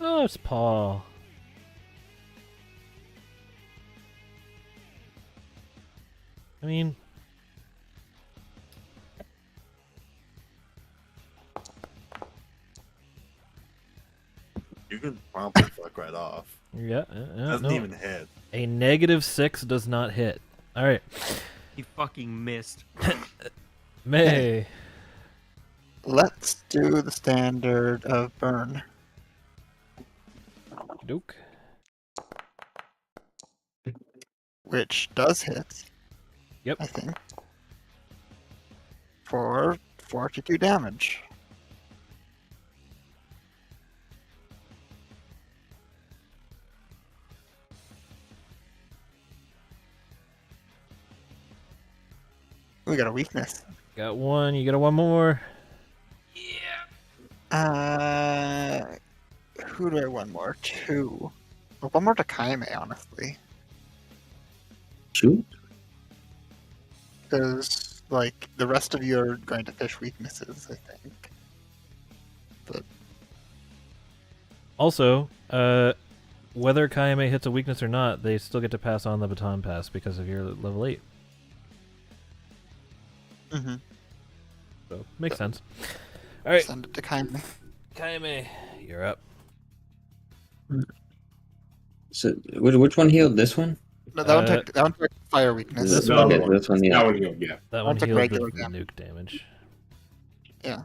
Oh, it's Paul. I mean, You can probably fuck right off. yeah, Doesn't no. even hit. A -6 does not hit. All right, He fucking missed. May. Let's do the standard of burn. Doke. Which does hit. Yep. I think. For 42 damage. We got a weakness. Got one. You got one more. Who do I one more? Two. Well, one more to Kaime, honestly. Shoot. Because, like, the rest of you are going to fish weaknesses, I think. But Also, whether Kayame hits a weakness or not, they still get to pass on the baton pass because of your level 8. mm-hmm. So, makes sense. All right, Send it to Kaime. Kayame, you're up. So which one healed? This one? No, that one took fire weakness. This No, one- no, This one, yeah. That one, yeah. That I'll one take healed regular with the damage. nuke damage. Yeah.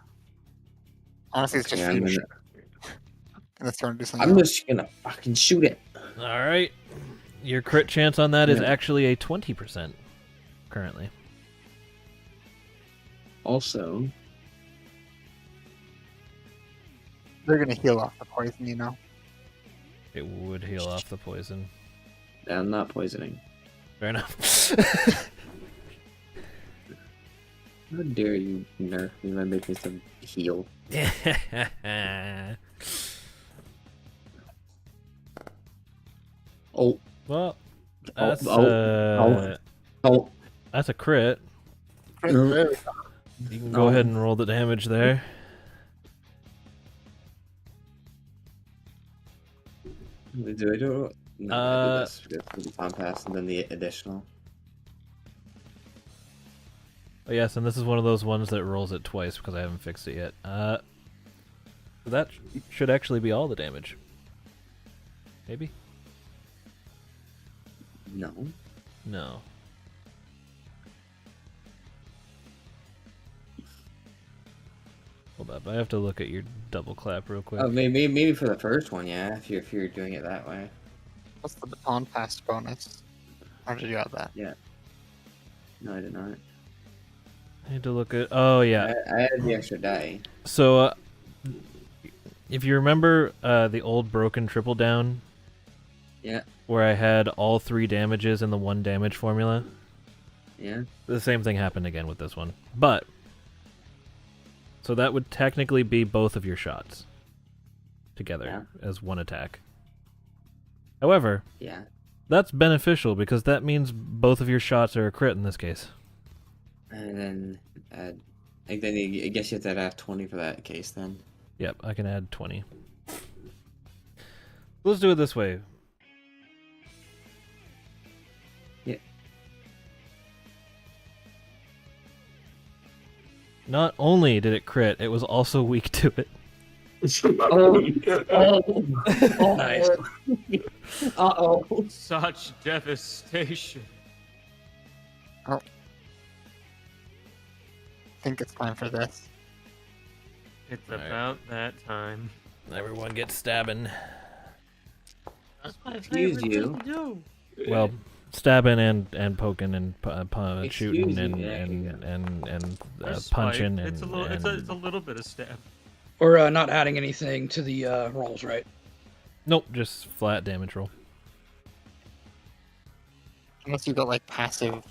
Honestly, it's just Okay, I'm huge. gonna- Unless you want to do something I'm else. just gonna fucking shoot it. All right, your crit chance on that is Yeah. actually a 20% currently. Also, They're going to heal off the poison, you know? It would heal off the poison. I'm not poisoning. Fair enough. How dare you nerf me by making some heal? Oh, Well, Oh, that's oh, oh. that's a crit. There You can go ahead and roll the damage there. Do I do it? No, I do this. For the time pass and then the additional. Oh, yes, and this is one of those ones that rolls it twice because I haven't fixed it yet. That should actually be all the damage. Maybe? No. No. Hold up, I have to look at your double clap real quick. Oh, maybe for the first one, yeah. If you're doing it that way. What's the baton pass bonus? How did you have that? No, I did not. I had to look at. Oh yeah. I had the extra die. So, if you remember the old broken triple down, Yeah. where I had all 3 damages in the 1 damage formula, Yeah. the same thing happened again with this one. But so that would technically be both of your shots together as one attack. However, Yeah. that's beneficial because that means both of your shots are a crit in this case. And then I guess you have to have 20 for that case then. Yep, I can add 20. Let's do it this way. Yeah. Not only did it crit, it was also weak to it. Nice. Uh-oh. Such devastation. I think it's time for this. It's Alright. about that time. Everyone gets stabbing. That's my Excuse favorite you. thing to do. Well, stabbing and poking and Excuse shooting you, and yeah, There's punching spike. It's a little. and It's a little bit of stab. We're not adding anything to the rolls, right? nope, just flat damage roll. Unless you got like passive,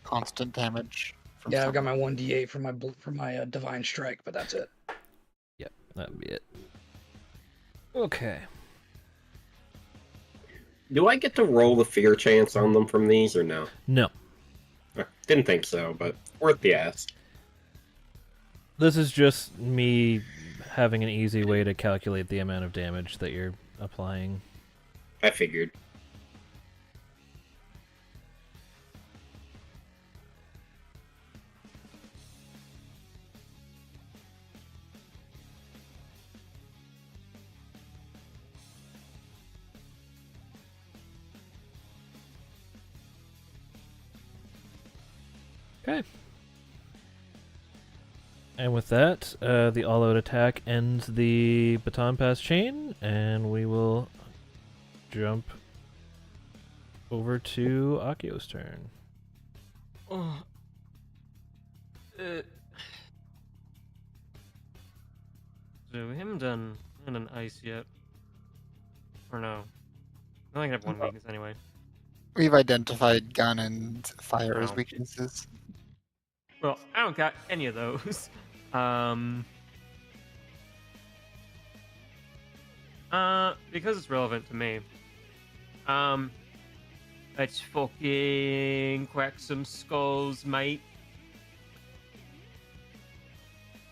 constant damage. From Yeah, I've got something. my 1d8 for my divine strike, but that's it. Yep, that'd be it. Okay. Do I get to roll the fear chance on them from these or no? No, Didn't think so, but worth the ask. this is just me having an easy way to calculate the amount of damage that you're applying. I figured. Okay. And with that, the all-out attack ends the baton pass chain, and we will jump over to Akio's turn. Oh. So we haven't done an ice yet. Or no. I only have one weakness anyway. We've identified gun and fire as Oh. weaknesses. Well, I don't got any of those. Because it's relevant to me. Let's fucking crack some skulls, mate.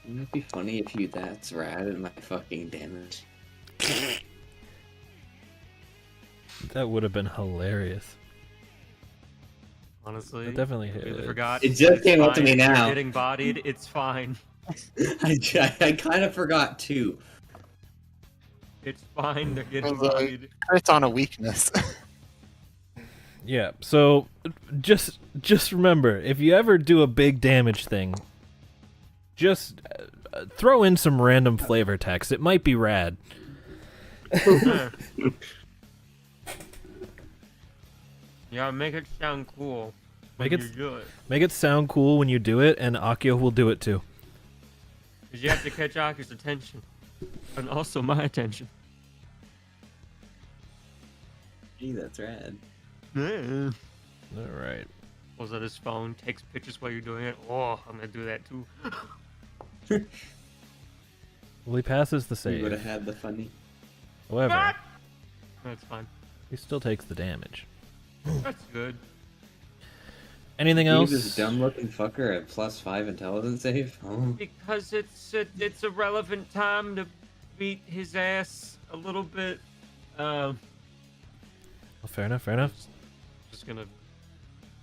Wouldn't it be funny if you that's rad and my fucking damage? That would have been hilarious. Honestly, It definitely I hit. really forgot. It just It's came up to fine. me You're now. getting bodied, it's fine. I kind of forgot too. It's fine, they're getting Well, bodied. It's on a weakness. Yeah, so just remember, if you ever do a big damage thing, just throw in some random flavor text. It might be rad. Yeah. Yeah, make it sound cool. Make when it- you do it. Make it sound cool when you do it, and Akio will do it too. Because you have to catch Aki's attention. And also my attention. Gee, that's rad. Yeah. All right. Was that his phone? Takes pictures while you're doing it. Oh, I'm gonna do that too. Well, he passes the We would save. have had the funny. However, Ah! That's fine. he still takes the damage. That's good. Anything Give else? this dumb-looking fucker a +5 intelligence save. Oh. Because it's a relevant time to beat his ass a little bit. Well, fair enough. Fair enough. Just gonna.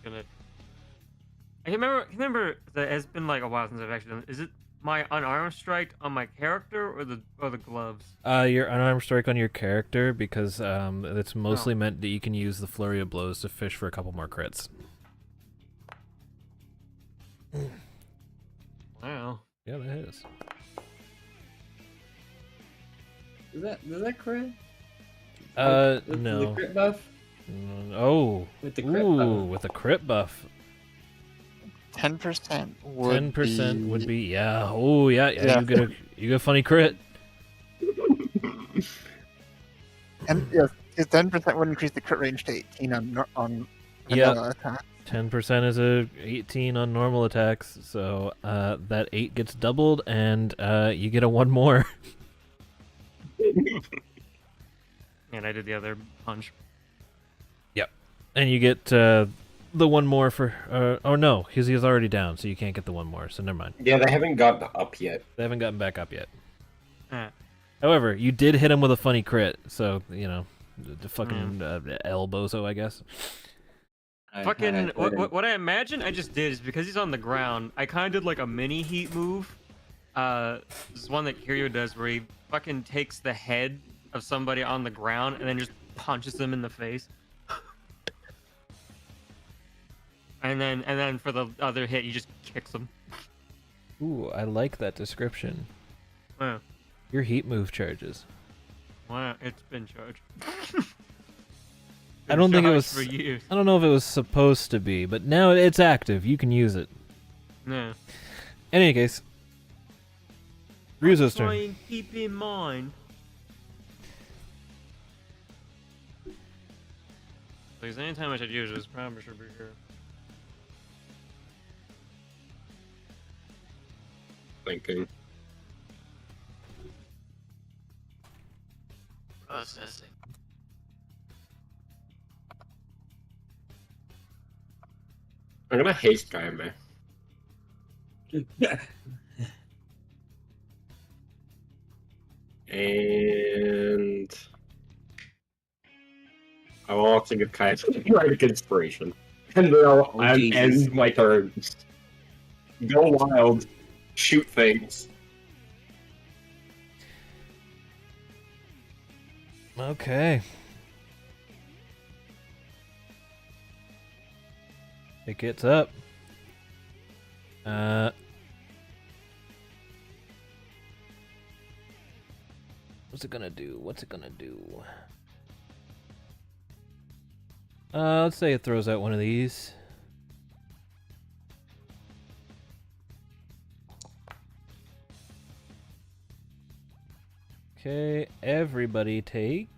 I can remember that it's been like a while since I've actually done. Is it my unarmed strike on my character or the gloves? Your unarmed strike on your character because it's mostly Oh. meant that you can use the flurry of blows to fish for a couple more crits. Wow. Yeah, that is. Is that crit? With No. The crit buff? Oh. With the crit Ooh, buff. with a crit buff. 10% would 10% be... would be yeah. Oh yeah. Yeah. You get a funny crit. And yes, 10% would increase the crit range to 18 on Yeah. vanilla attack. 10% is a 18 on normal attacks, so that 8 gets doubled, and you get a 1 more. And I did the other punch. And you get the 1 more for... oh no, because he's already down, so you can't get the 1 more, so never mind. Yeah, they haven't gotten up yet. They haven't gotten back up yet. Ah. However, you did hit him with a funny crit, so, you know, the fucking elbozo, I guess. Fucking what I imagine I just did is because he's on the ground, I kind of did like a mini heat move. This is one that Kiryu does where he fucking takes the head of somebody on the ground and then just punches them in the face. And then for the other hit, he just kicks them. Ooh, I like that description. Wow, Your heat move charges. wow, it's been charged. I don't think it Charged was. for use. I don't know if it was supposed to be, but now it's active. You can use it. No. In any case, Ryuzo's Try turn. and keep in mind. Because anytime I should use this, probably should be here. Thinking. Processing. I'm gonna haste Kaime. And I will also give Kaime Bardic Inspiration. And then I'll end my turn. Go wild. Shoot things. Okay. It gets up. What's it gonna do? What's it gonna do? Let's say it throws out one of these. Okay, everybody take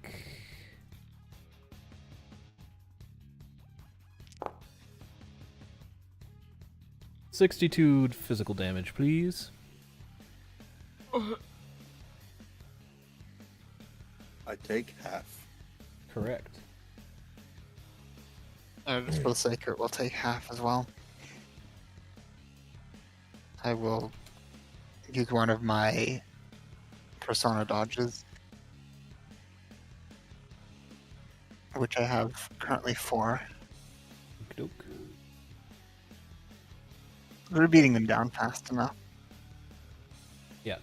62 physical damage, please. I take half. Correct. Just for the sake of it, we'll take half as well. I will use one of my persona dodges, which I have currently 4. Okey-doke. We're beating them down fast enough. Yeah.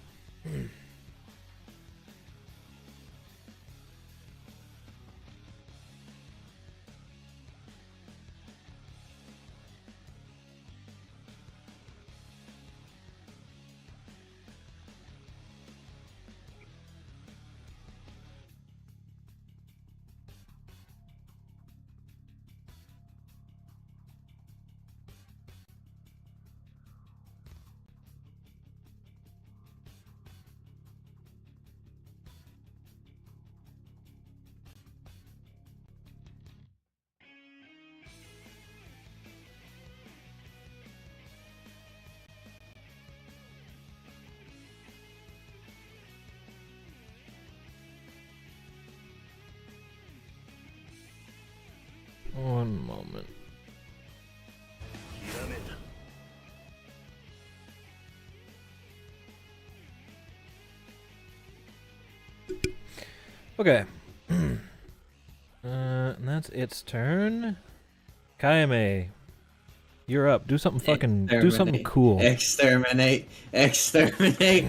One moment. Okay. And that's its turn. Kaime, you're up. Do something fucking. Do something Exterminate. cool. Exterminate. Exterminate.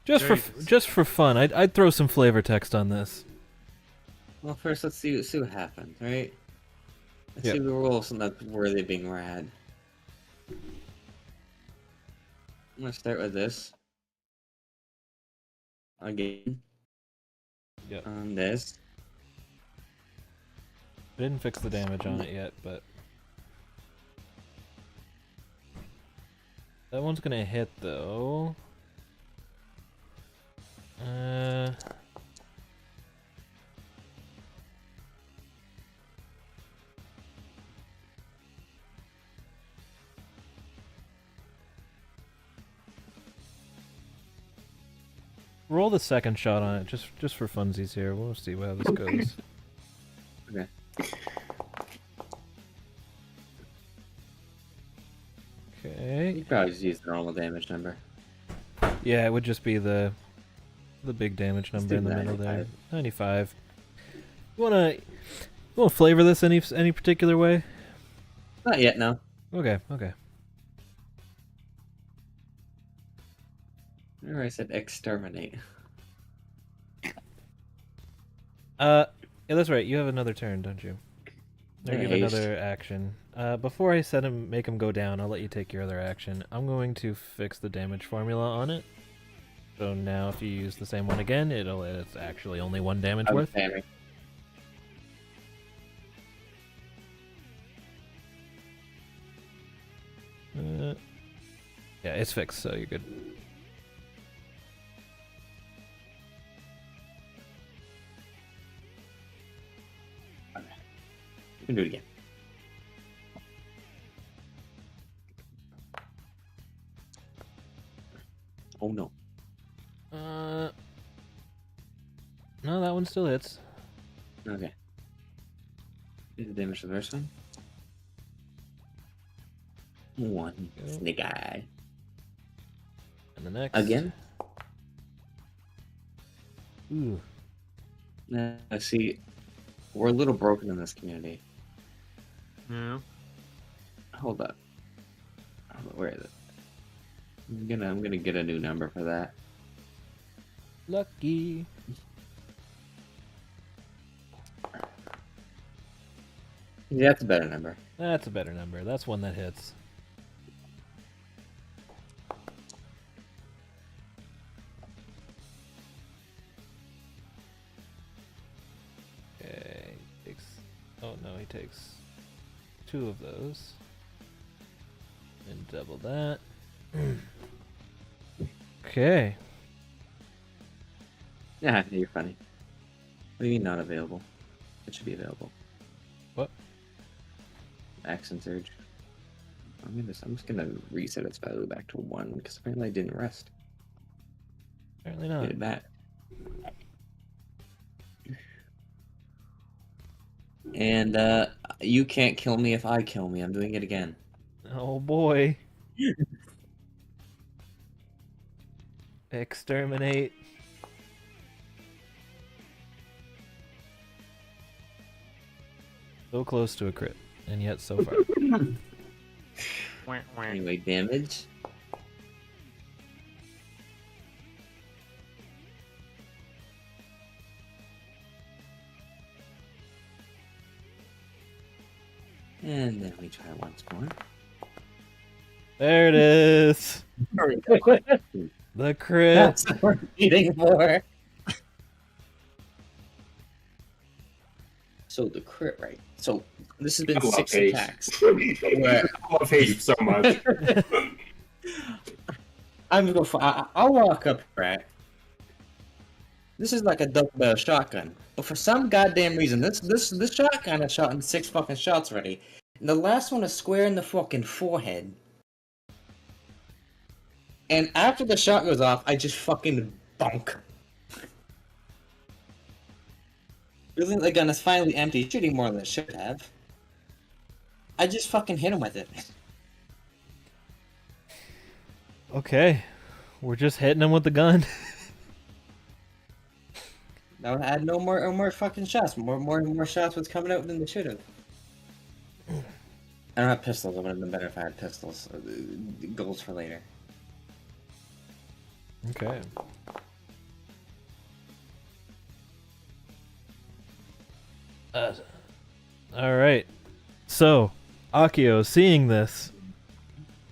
Just for fun, I'd throw some flavor text on this. Well, first let's see what happens, right? Let's Yep. see if we roll something that's worthy of being rad. I'm gonna start with this. Again. Yep. On this. I didn't fix the damage on it yet, but that one's gonna hit though. Roll the second shot on it, just for funsies here. We'll see how this goes. Okay. Okay. You probably just use the normal damage number. Yeah, it would just be the big damage Let's number do in the middle there. 95. 95. You wanna flavor this any particular way? Not yet, no. Okay, okay. Remember I said exterminate. Yeah, that's right. You have another turn, don't you? Or Yeah, you have haste. another action. Before I make him go down, I'll let you take your other action. I'm going to fix the damage formula on it. So now if you use the same one again, it's actually only 1 damage worth. Damage. Yeah, it's fixed, so you're good. You can do it again. Oh no. No, that one still hits. Okay. Do the damage to the first one. One. Snake eye. And the next. Again? Ooh. See, we're a little broken in this community. Yeah. Hold up. Where is it? I'm gonna get a new number for that. Lucky. Yeah, that's a better number. That's a better number. That's one that hits. Okay, he takes. Oh no, he takes 2 of those. And double that. Okay. Yeah, you're funny. What do you mean not available? It should be available. What? Accent surge. I'm just gonna reset its value back to 1 because apparently I didn't rest. Apparently not. Get it back. And you can't kill me if I kill me. I'm doing it again. Oh boy. Exterminate. So close to a crit, and yet so far. Anyway, damage. And then we try once more. There it is. The crit. That's what we're eating for. So the crit, right? So this has been I love 6 Haze. attacks. I love Haze so much. I'm gonna go. I'll walk up, right? This is like a double barrel shotgun, but for some goddamn reason, this shotgun has shot in 6 fucking shots already. And the last one is square in the fucking forehead. And after the shot goes off, I just fucking bonk. Really, the gun is finally empty, shooting more than it should have. I just fucking hit him with it. Okay. We're just hitting him with the gun. That would add no more fucking shots. More shots was coming out than they should have. I don't have pistols. It would have been better if I had pistols. Goals for later. Okay. All right. So, Akio, seeing this,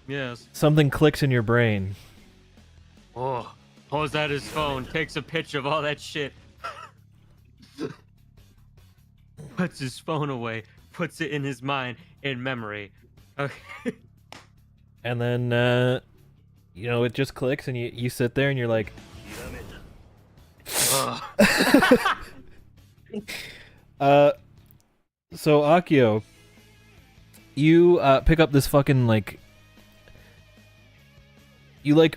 Yes. something clicks in your brain. Oh, pulls out his phone, takes a picture of all that shit. Puts his phone away, puts it in his mind, in memory. Okay. And then, it just clicks, and you sit there, and you're like, Ugh. So Akio, you pick up this fucking you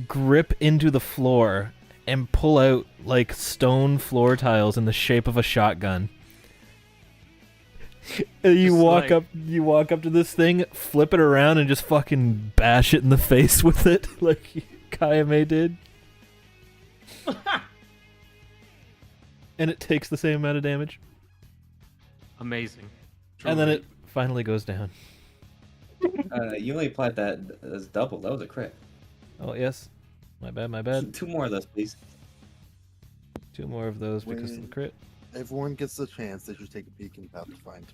grip into the floor and pull out stone floor tiles in the shape of a shotgun. And you walk up to this thing, flip it around, and just fucking bash it in the face with it like Kayame did. And it takes the same amount of damage. Amazing. And then Truly. it finally goes down. You only applied that as double. That was a crit. Oh, yes. My bad. 2 more of those, please. 2 more of those because of the crit. Everyone gets the chance. They should take a peek in Pathfind.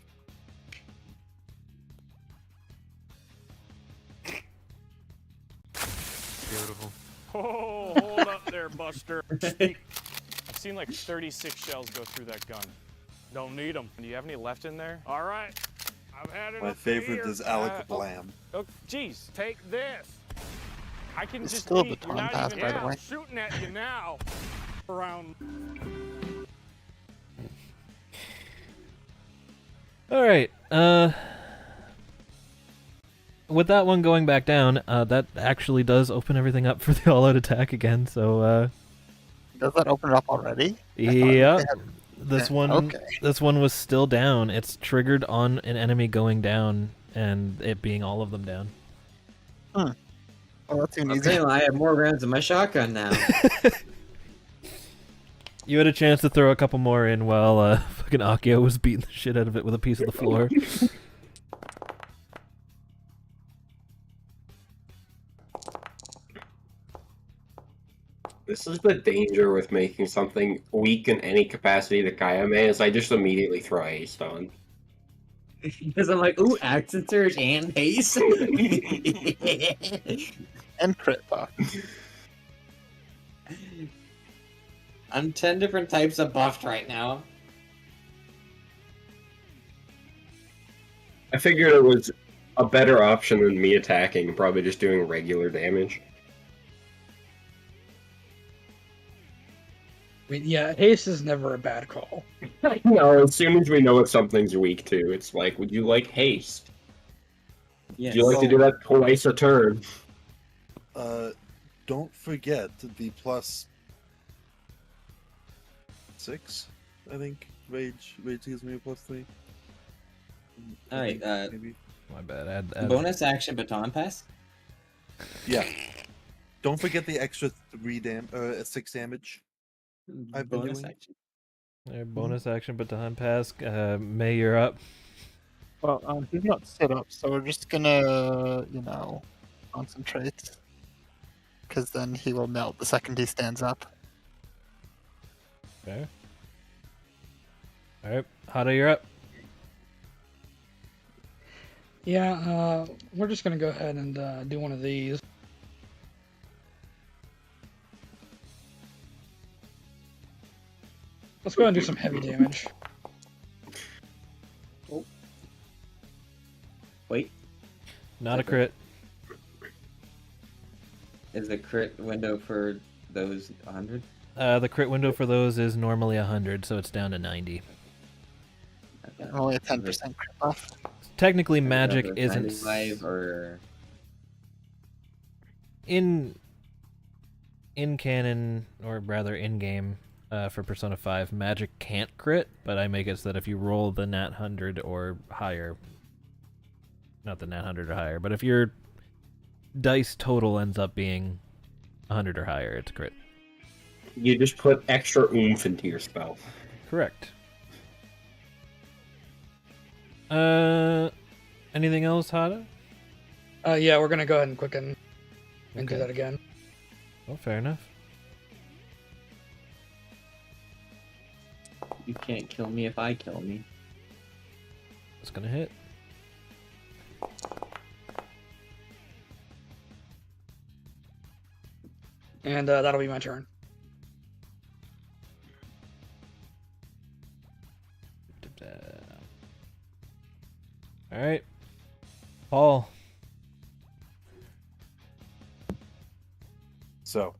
Beautiful. Oh, hold up there, Buster. I've seen like 36 shells go through that gun. Don't need them. Do you have any left in there? All right. I've had My enough favorite here. is Alec Blam. Oh, jeez, take this. I can It's just still a eat. You're baton not pass, even by the out. way. Shooting at you now. Around. All right. With that one going back down, that actually does open everything up for the all-out attack again. So, Does that open it up already? yeah, this one, Okay. this one was still down. It's triggered on an enemy going down, and it being all of them down. Well, that's an I'll easy. tell you, I have more rounds in my shotgun now. You had a chance to throw a couple more in while fucking Akio was beating the shit out of it with a piece of the floor. This is the danger with making something weak in any capacity to Kayame, is I just immediately throw haste on. Because I'm like, ooh, accent surge and haste. And crit buff. I'm 10 different types of buffed right now. I figured it was a better option than me attacking and probably just doing regular damage. I mean, yeah, haste is never a bad call. No, as soon as we know if something's weak to, it's like, would you like haste? Yes. Would you like to do that twice a turn? Don't forget the +6, I think. Rage gives me a +3. I Alright, think, maybe. My bad. Add bonus action baton pass? Yeah. Don't forget the extra 6 damage. I've been Bonus doing. action. bonus action, but to pass. May, you're up. Well, he's not set up, so we're just gonna, concentrate. Because then he will melt the second he stands up. Okay. All right, Hada, you're up. Yeah, we're just gonna go ahead and do one of these. Let's go ahead and do some heavy damage. Oh. Wait, Not a crit. is the crit window for those 100? The crit window for those is normally 100, so it's down to 90. Okay. Only a 10% crit buff. Technically, Is it magic over isn't 95 or in canon, or rather in game. For Persona 5, magic can't crit, but I make it so that if you roll the nat 100 or higher, not the nat 100 or higher, but if your dice total ends up being 100 or higher, it's a crit. You just put extra oomph into your spell. Correct. Anything else, Hada? Yeah, we're gonna go ahead and quicken and do Okay. that again. Well, fair enough. you can't kill me if I kill me. It's gonna hit. And that'll be my turn. All right, Paul. So,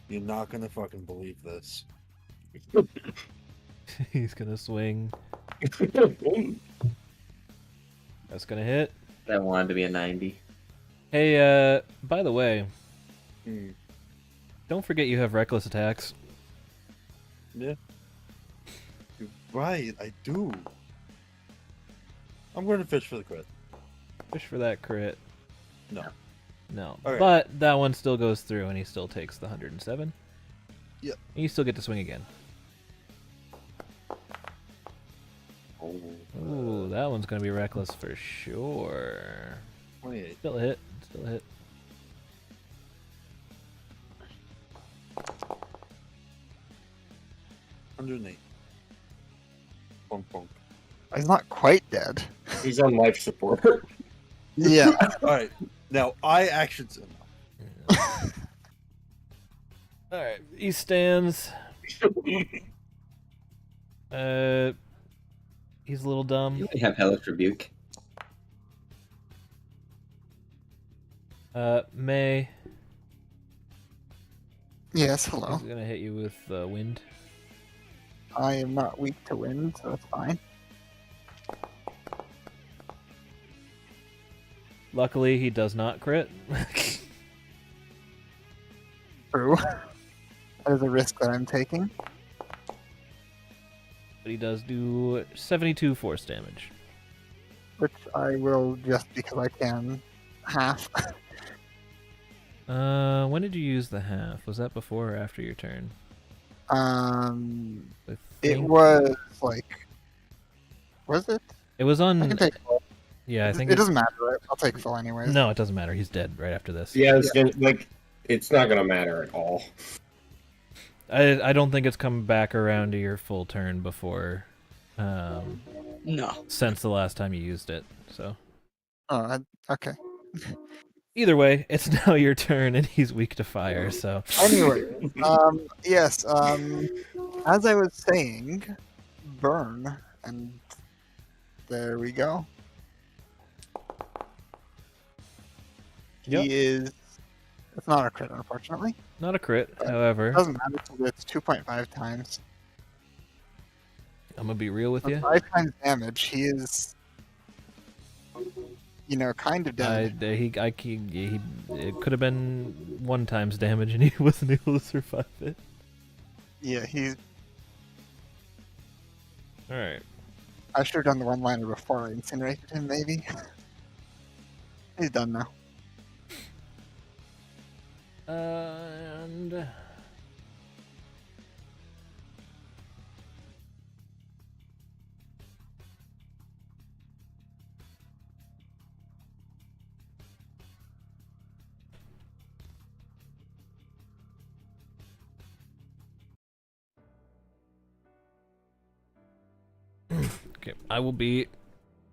you're not gonna fucking believe this. He's gonna swing. That's gonna hit. That wanted to be a 90. Hey, by the way, Hmm. don't forget you have reckless attacks. Yeah. You're right, I do. I'm going to fish for the crit. Fish for that crit. No. No. All right. But that one still goes through, and he still takes the 107. Yep. And you still get to swing again. Oh. Ooh, that one's gonna be reckless for sure. 28. Still a hit. Still a hit. $108. Bonk bonk. He's not quite dead. He's on life support. Yeah. Alright, now I action. Alright, he stands. He He's a little dumb. You only have Hellish Rebuke. May. Yes, hello. He's gonna hit you with wind. I am not weak to wind, so that's fine. Luckily, he does not crit. True. That is a risk that I'm taking. But he does do 72 force damage. Which I will, just because I can, half. When did you use the half? Was that before or after your turn? It think- was like... Was it? It was on. I can take full. Yeah, I think It doesn't matter, right? I'll take full anyways. No, it doesn't matter. He's dead right after this. Yeah, it's not gonna matter at all. I don't think it's come back around to your full turn before. No. Since the last time you used it, so. Oh, okay. Either way, it's now your turn, and he's weak to fire. So. Anyway, yes. As I was saying, burn, and there we go. Yep. He is. It's not a crit, unfortunately. Not a crit, It however. doesn't matter because it's 2.5 times. I'm gonna be real with That's you. 5 times damage. He is, kind of dead. It could have been 1 times damage, and he wasn't able to survive it. Yeah, he's. All right. I should have done the one-liner before I incinerated him. Maybe. He's done now. And okay, I will be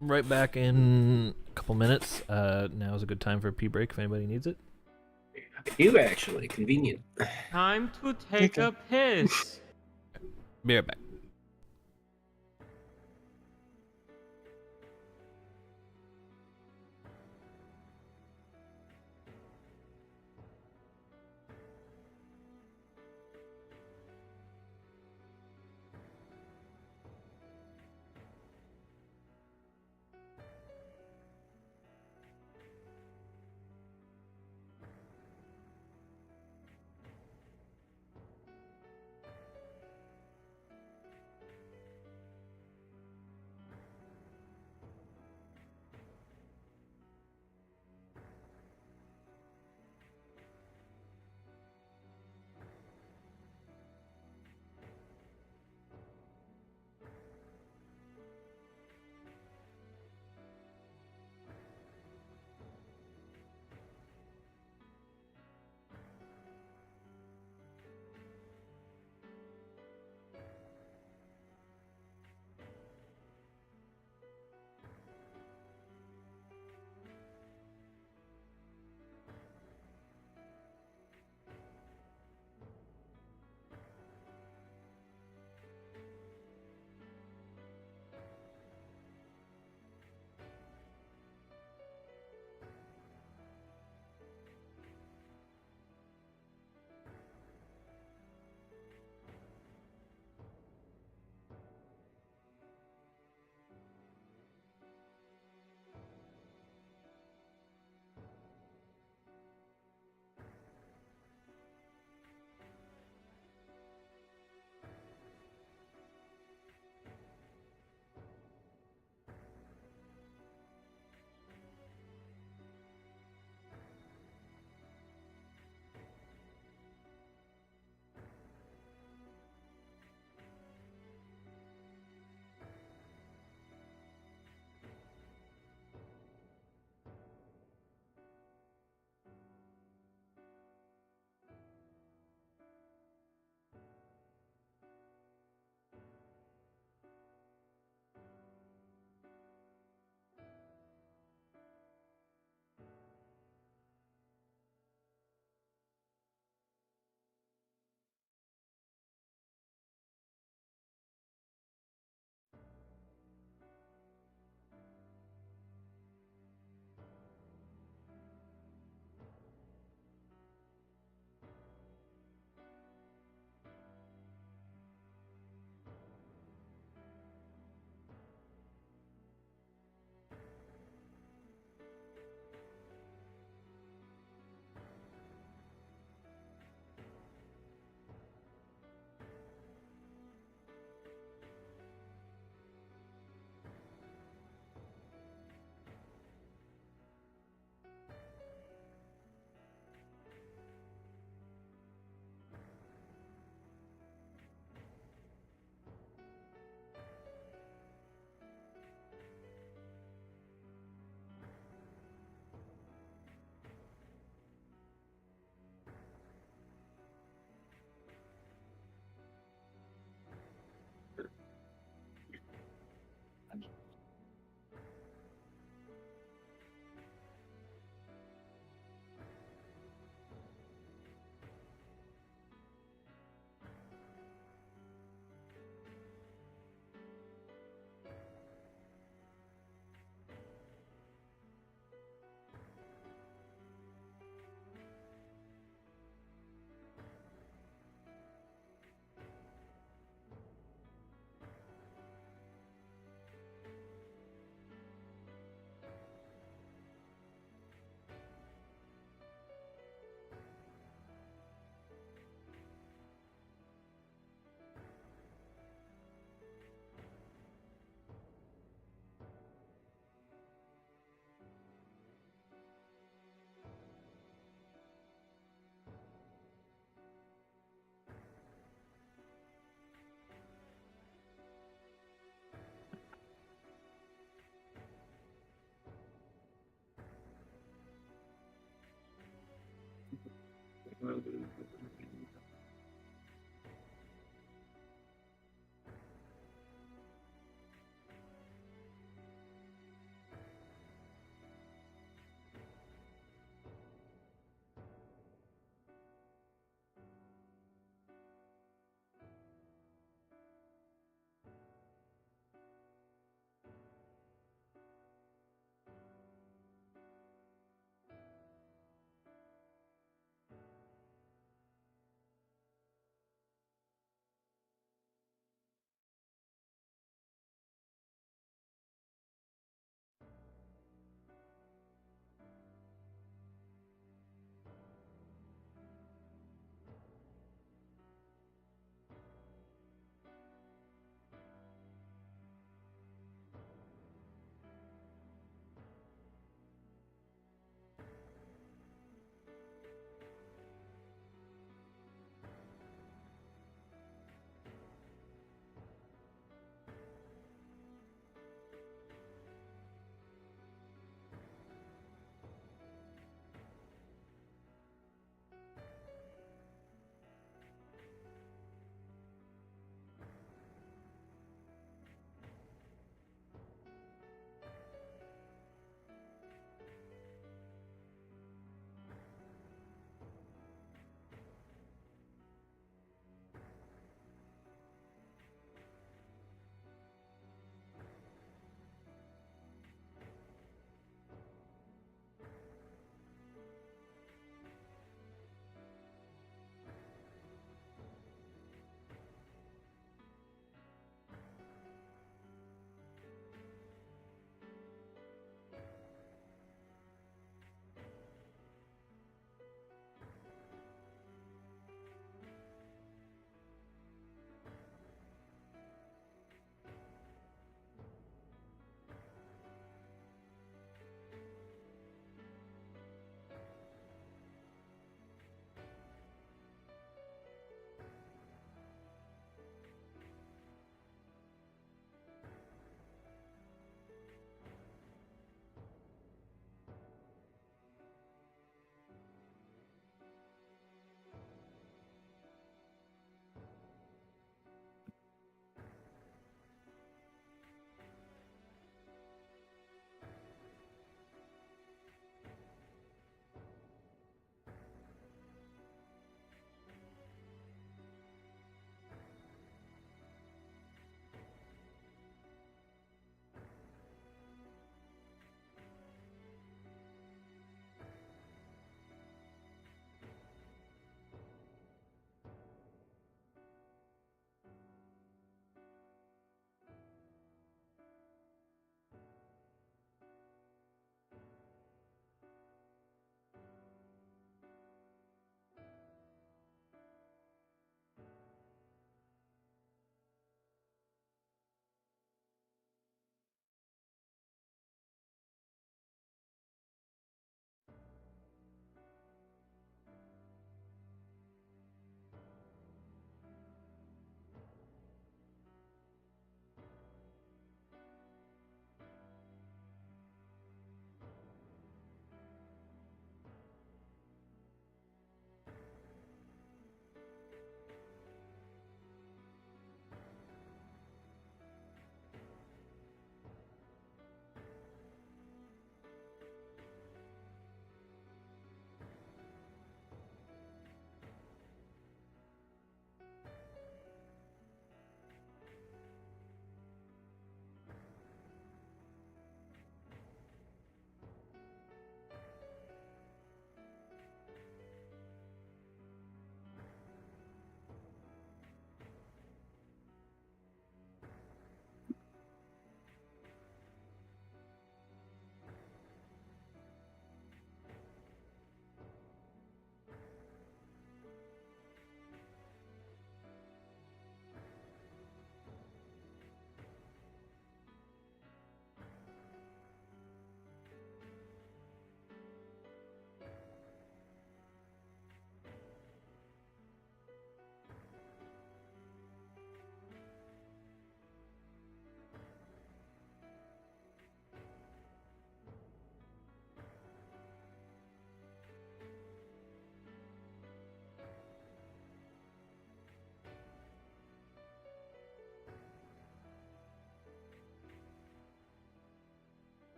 right back in a couple minutes. Now is a good time for a pee break if anybody needs it. I do actually. Convenient. Time to take a piss. Be right back.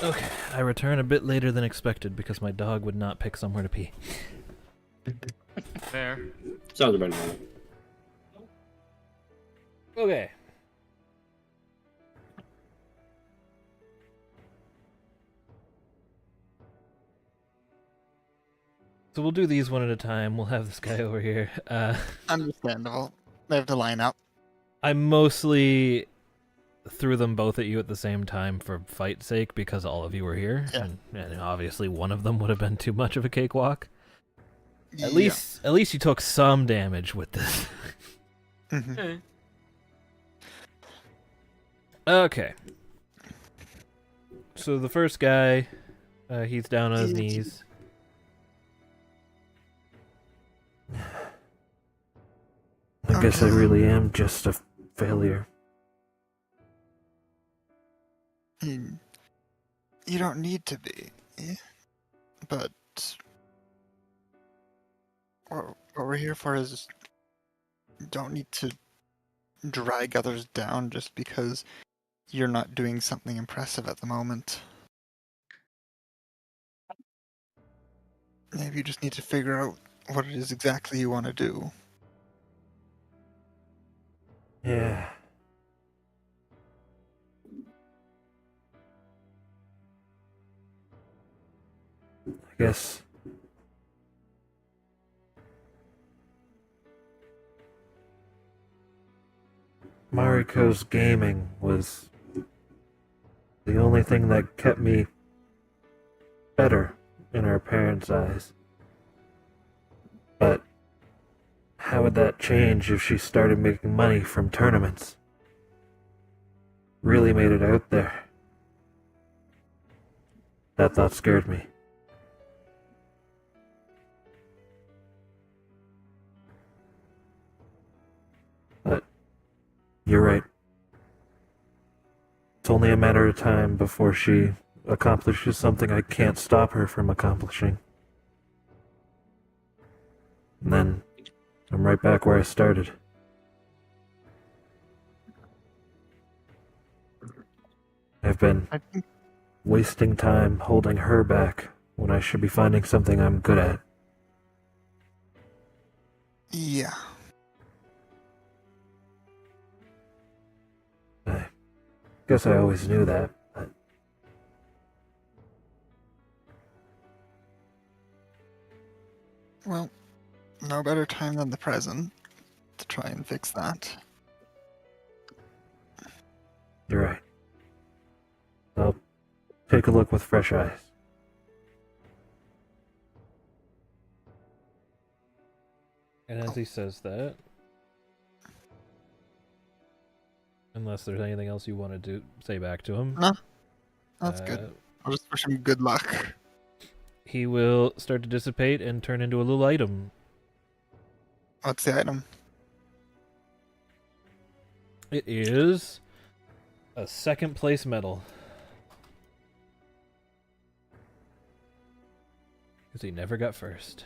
Okay, I return a bit later than expected because my dog would not pick somewhere to pee. Fair. Sounds about normal. Okay. So we'll do these one at a time. We'll have this guy over here. Understandable. They have to line up. I mostly threw them both at you at the same time for fight's sake because all of you were here, Yeah. and obviously one of them would have been too much of a cakewalk. At Yeah. least you took some damage with this. Mhm. Okay. Okay. So the first guy, he's down on his Easy. knees. I guess I really am just a failure. You don't need to be, but what we're here for is you don't need to drag others down just because you're not doing something impressive at the moment. Maybe you just need to figure out what it is exactly you want to do. Yeah. I guess Mariko's gaming was the only thing that kept me better in our parents' eyes. But how would that change if she started making money from tournaments? Really made it out there. That thought scared me. But you're right. It's only a matter of time before she accomplishes something I can't stop her from accomplishing. And then I'm right back where I started. I've been I think wasting time holding her back when I should be finding something I'm good at. yeah. I guess I always knew that, but Well, no better time than the present to try and fix that. you're right. I'll take a look with fresh eyes. And as he says that, unless there's anything else you want to say back to him, No, that's good. I'll just wish him good luck. he will start to dissipate and turn into a little item. What's the item? It is a second place medal. Because he never got first.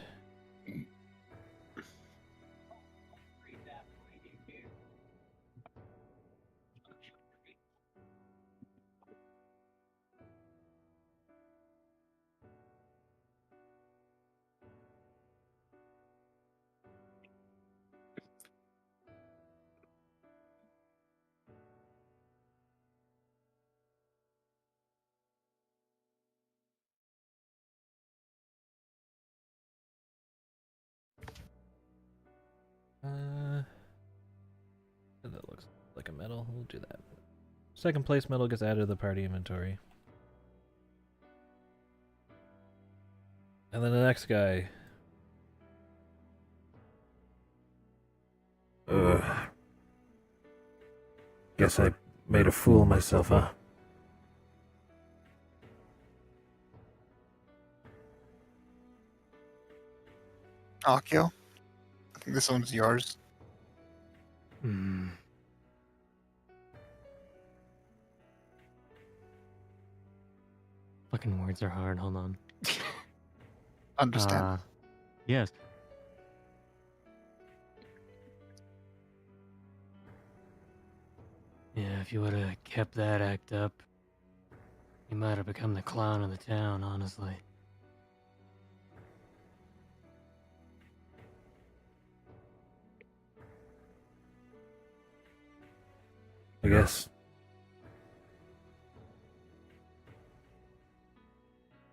That looks like a medal. We'll do that. Second place medal gets added to the party inventory. And then the next guy. Guess I made a fool of myself, huh? Akio? I think this one's yours. Hmm. Fucking words are hard. Hold on. Understand. Yes. Yeah, if you would have kept that act up, He might have become the clown of the town, honestly. I guess.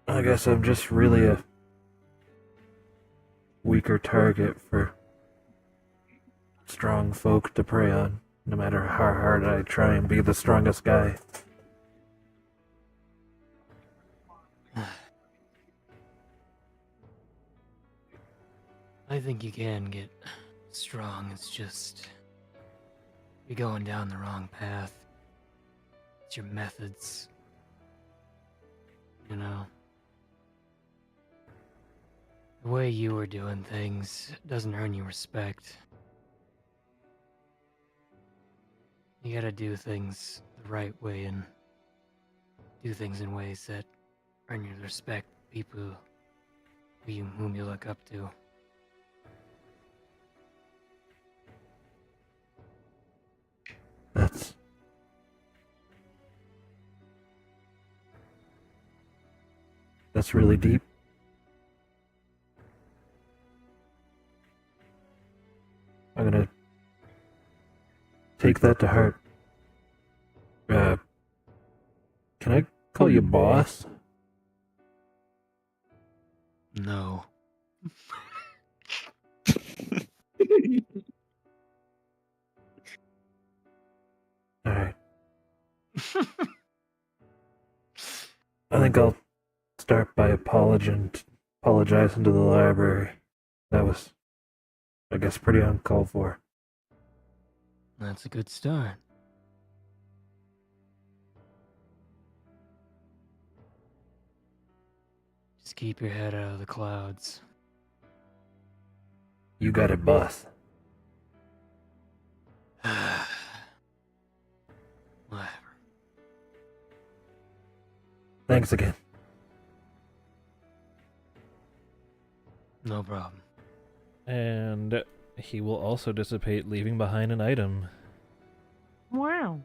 I guess I'm just really a weaker target for strong folk to prey on, no matter how hard I try and be the strongest guy. I think you can get strong. It's just you're going down the wrong path. It's your methods. You know? The way you were doing things doesn't earn you respect. You gotta do things the right way and do things in ways that earn you the respect of people whom you look up to. That's really deep. I'm gonna take that to heart. Can I call you boss? No. Alright. I think I'll start by apologizing to the library. That was, I guess, pretty uncalled for. That's a good start. Just keep your head out of the clouds. You got it, boss. Whatever. Thanks again. No problem. And he will also dissipate, leaving behind an item. Wow.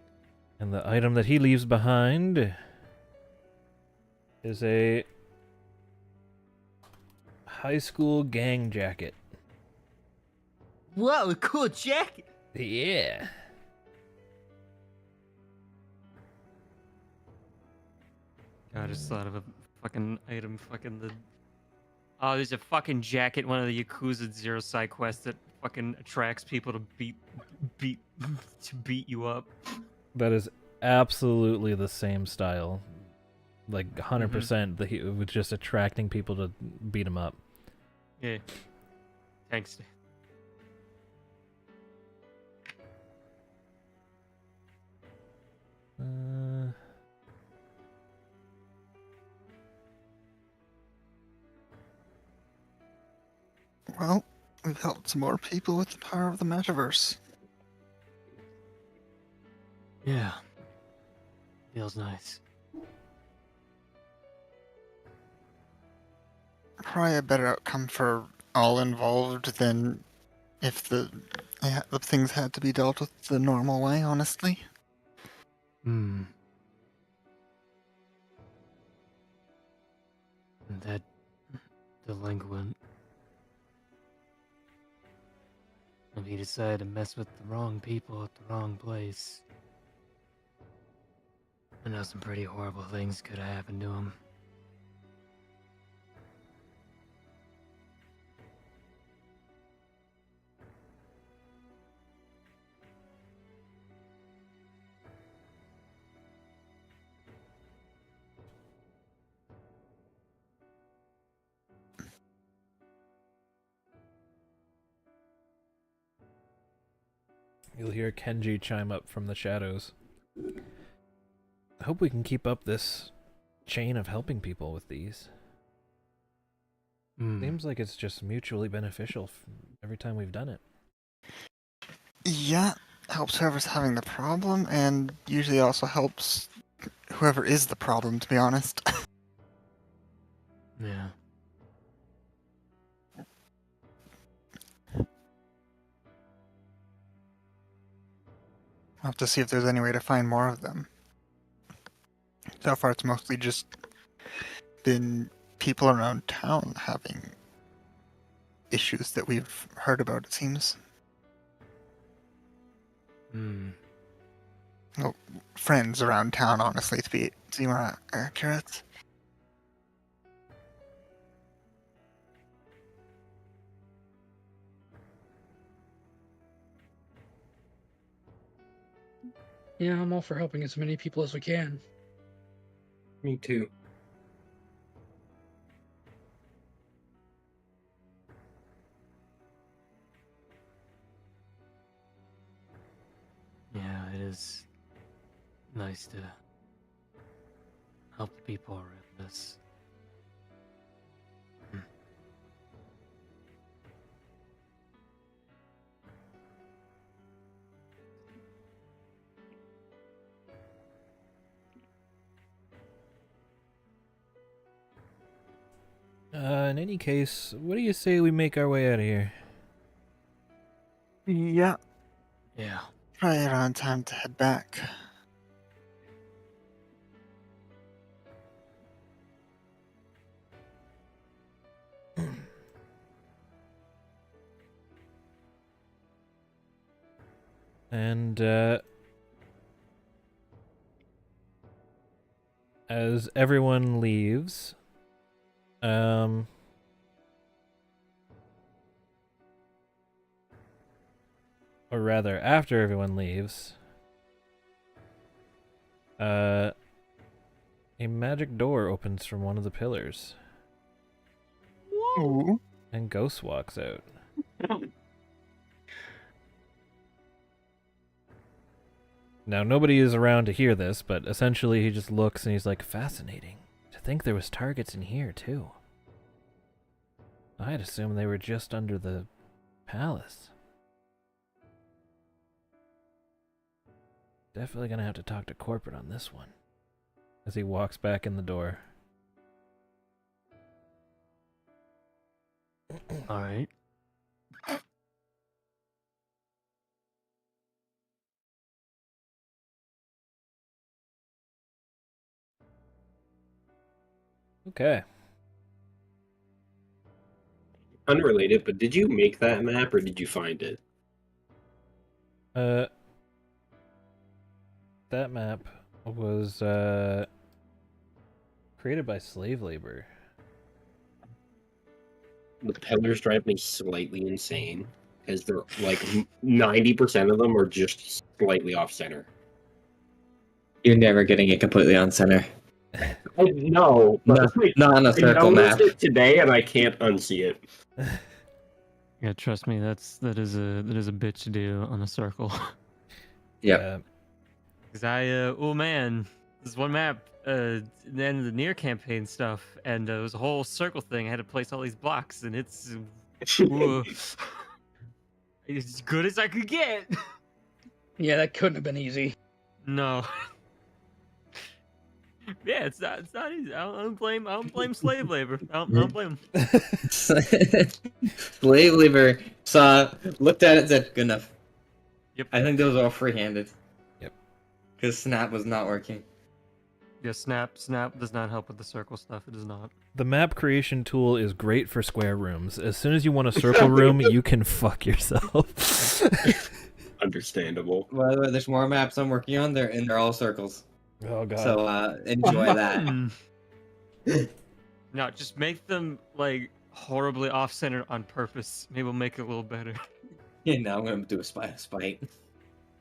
And the item that he leaves behind is a high school gang jacket. Whoa, a cool jacket. Yeah. God, I just thought of a fucking item, Oh, there's a fucking jacket, one of the Yakuza Zero side quests that fucking attracts people to beat you up. That is absolutely the same style. Like 100%. It was just attracting people to beat him up. Yeah. Thanks. Well, we've helped some more people with the power of the metaverse. Yeah. Feels nice. Probably a better outcome for all involved than if the things had to be dealt with the normal way, honestly. And that delinquent. If he decided to mess with the wrong people at the wrong place, I know some pretty horrible things could have happened to him. You'll hear Kenji chime up from the shadows. I hope we can keep up this chain of helping people with these. Seems like it's just mutually beneficial every time we've done it. Yeah, helps whoever's having the problem, and usually also helps whoever is the problem, to be honest. Yeah. I'll have to see if there's any way to find more of them. So far, it's mostly just been people around town having issues that we've heard about, it seems. Hmm. Well, friends around town, honestly, to be more accurate. Yeah, I'm all for helping as many people as we can. Me too. Yeah, it is nice to help the people around us. In any case, what do you say we make our way out of here? Yeah, Yeah. probably around time to head back. And, as everyone leaves, or rather, after everyone leaves, a magic door opens from one of the pillars, Ooh. and Ghost walks out. Now, nobody is around to hear this, but essentially he just looks and he's like, fascinating. To think there was targets in here, too. I'd assume they were just under the palace. Definitely gonna have to talk to corporate on this one. As he walks back in the door. All right. Okay. Unrelated, but did you make that map or did you find it? That map was, created by slave labor. The pillars drive me slightly insane, because they're like 90% of them are just slightly off center. You're never getting it completely on center. I know, but Not on a I circle noticed map. it today and I can't unsee it. Yeah, trust me, that is a bitch to do on a circle. Yep. Cause oh man, this one map, then the near campaign stuff, and it was a whole circle thing. I had to place all these blocks, and it's as good as I could get. Yeah, that couldn't have been easy. No. Yeah, it's not easy. I don't blame slave labor. I don't blame them. Slave labor looked at it and said, good enough. Yep. I think those are all free-handed. Yep. Because Snap was not working. Yeah, snap does not help with the circle stuff. It does not. The map creation tool is great for square rooms. As soon as you want a circle room, you can fuck yourself. Understandable. By the way, there's more maps I'm working on, they're all circles. Oh god. So enjoy that. No, just make them like horribly off-center on purpose. Maybe we'll make it a little better. You know, I'm gonna do a spite.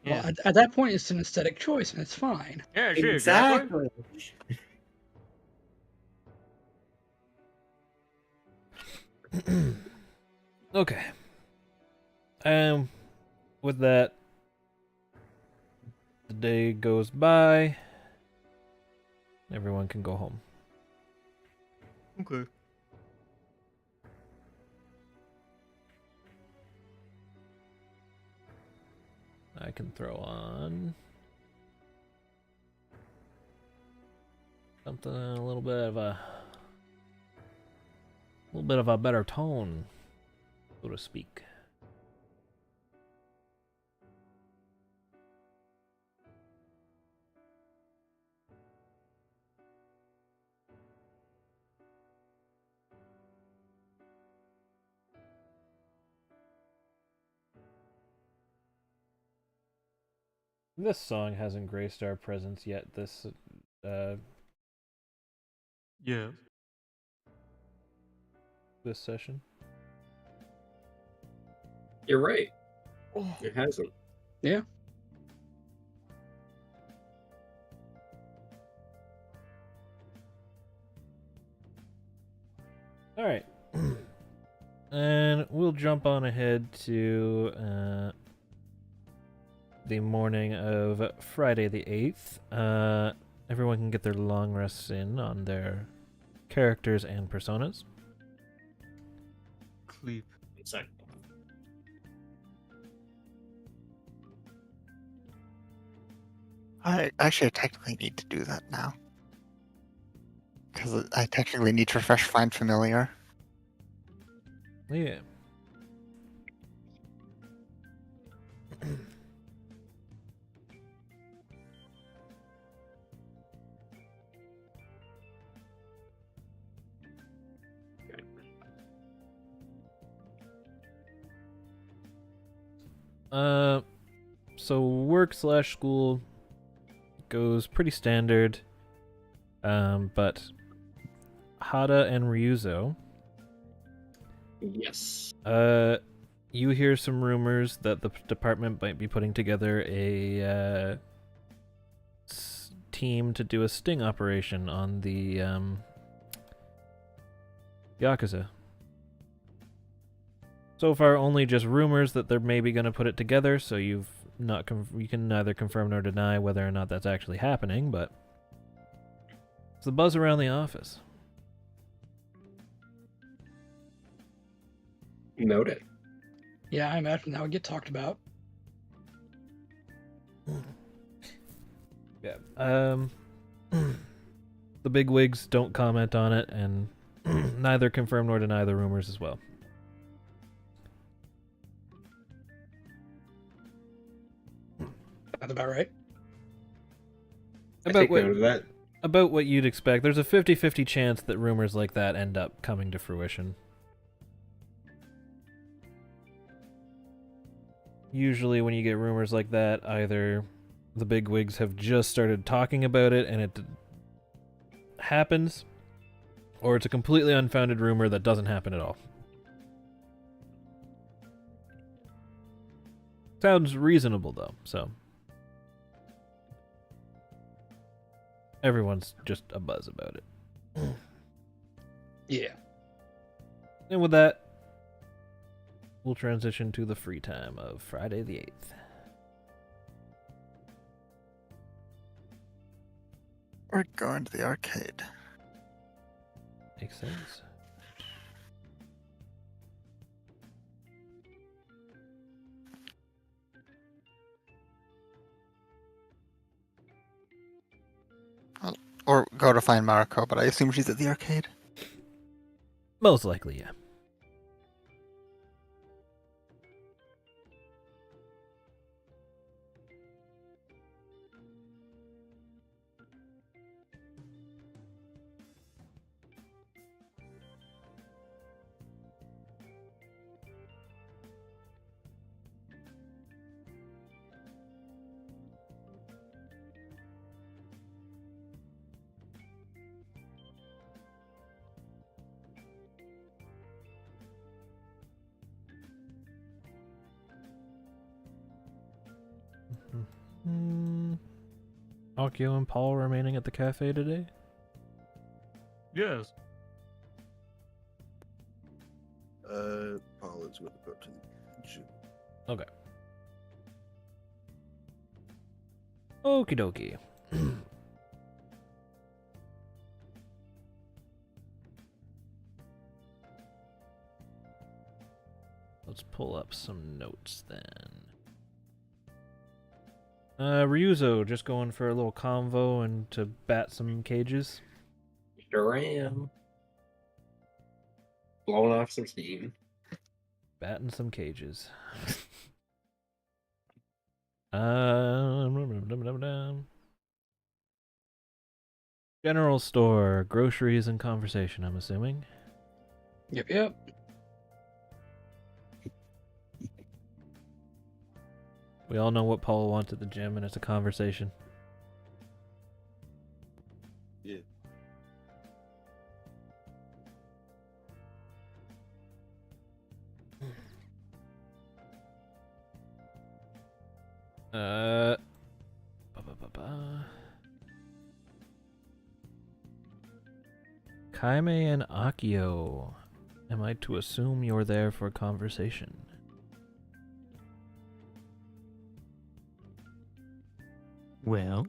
Yeah. Well, at that point, it's an aesthetic choice, and it's fine. Yeah, sure. Exactly. Okay. With that, the day goes by. Everyone can go home. Okay. I can throw on something a little bit of a better tone, so to speak. This song hasn't graced our presence yet. This Yeah. this session. You're right. It hasn't. Yeah. All right. And we'll jump on ahead to the morning of Friday the 8th. Everyone can get their long rests in on their characters and personas. Cleep. Exactly. I actually technically need to do that now. Because I technically need to refresh Find Familiar. Yeah. So work/school goes pretty standard. But Hada and Ryuzo, Yes. you hear some rumors that the department might be putting together a team to do a sting operation on the Yakuza. So far, only just rumors that they're maybe going to put it together, so you can neither confirm nor deny whether or not that's actually happening, but it's the buzz around the office. Noted. Yeah, I imagine that would get talked about. Yeah. The big wigs don't comment on it, and neither confirm nor deny the rumors as well. That's about right. I take note of that. About what you'd expect. There's a 50-50 chance that rumors like that end up coming to fruition. Usually when you get rumors like that, either the bigwigs have just started talking about it and it happens, or it's a completely unfounded rumor that doesn't happen at all. Sounds reasonable though, so everyone's just abuzz about it. Yeah. And with that, we'll transition to the free time of Friday the 8th. We're going to the arcade. Makes sense. Or go to find Mariko, but I assume she's at the arcade. Most likely, yeah. Akio and Paul remaining at the cafe today? Yes. Paul is with the go to the gym. Okay. Okie dokie. Let's pull up some notes then. Ryuzo just going for a little convo and to bat some cages. Sure am. Blowing off some steam. Batting some cages. General store, groceries, and conversation, I'm assuming. Yep. We all know what Paul wants at the gym, and it's a conversation. Yeah. Ba, ba, ba, ba. Kaime and Akio. Am I to assume you're there for conversation? Well,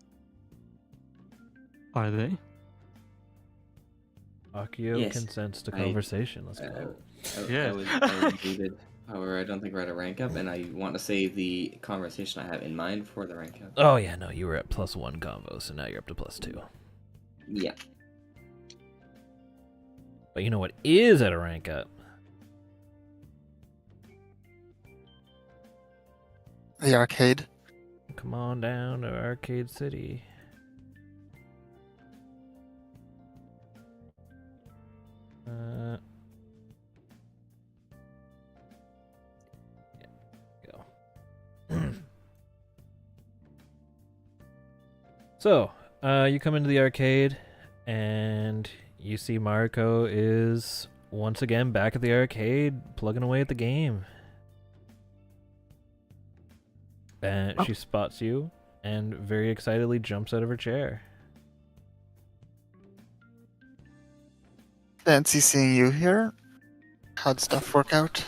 are they? Akio Yes, consents to I- conversation. Let's go. Yeah. I was muted. However, I don't think we're at a rank up, and I want to say the conversation I have in mind for the rank up. Oh yeah, no, you were at +1 combo, so now you're up to +2. Yeah. But you know what is at a rank up? The arcade. Come on down to Arcade City. Go. So, you come into the arcade, and you see Mariko is once again back at the arcade, plugging away at the game. And she spots you, and very excitedly jumps out of her chair. Fancy seeing you here. How'd stuff work out?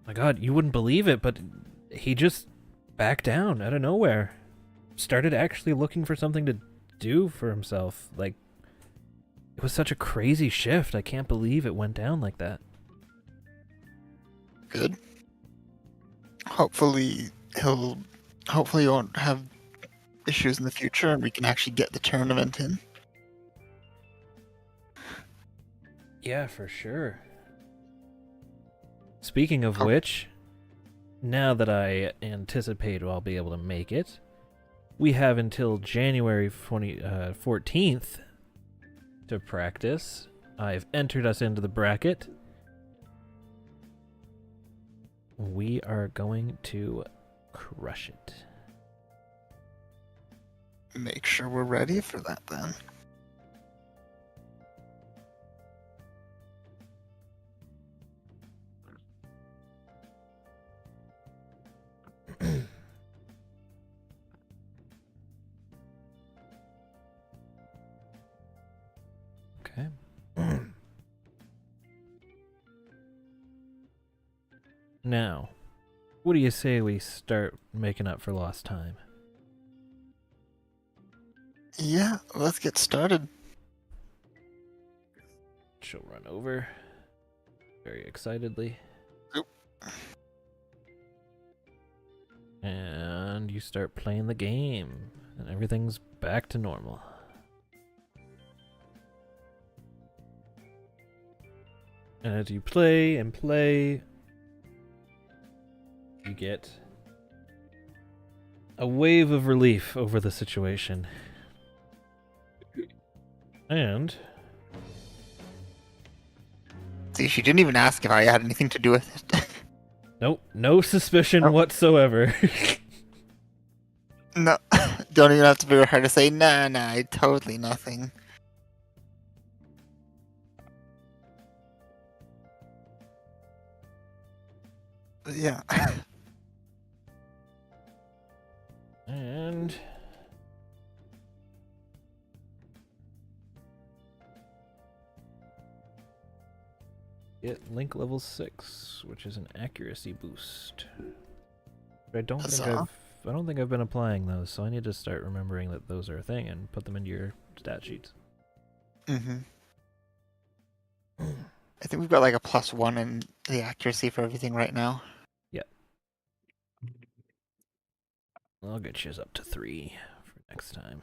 My god, you wouldn't believe it, but he just backed down out of nowhere. Started actually looking for something to do for himself. Like, it was such a crazy shift. I can't believe it went down like that. Good. Hopefully you won't have issues in the future and we can actually get the tournament in. Yeah, for sure. Speaking of which, now that I anticipate I'll be able to make it, we have until January 14th to practice. I've entered us into the bracket. We are going to crush it. Make sure we're ready for that then. Okay. Now, what do you say we start making up for lost time? Yeah, let's get started. She'll run over very excitedly. Oop. And you start playing the game, and everything's back to normal. And as you play and play, you get a wave of relief over the situation. And See, she didn't even ask if I had anything to do with it. nope, no suspicion whatsoever. No, don't even have to be hard to say, nah, totally nothing. But yeah. And get link level 6, which is an accuracy boost. But I don't think I've been applying those, so I need to start remembering that those are a thing and put them into your stat sheets. Mm-hmm. I think we've got like a +1 in the accuracy for everything right now. Yep. I'll get yours up to 3 for next time.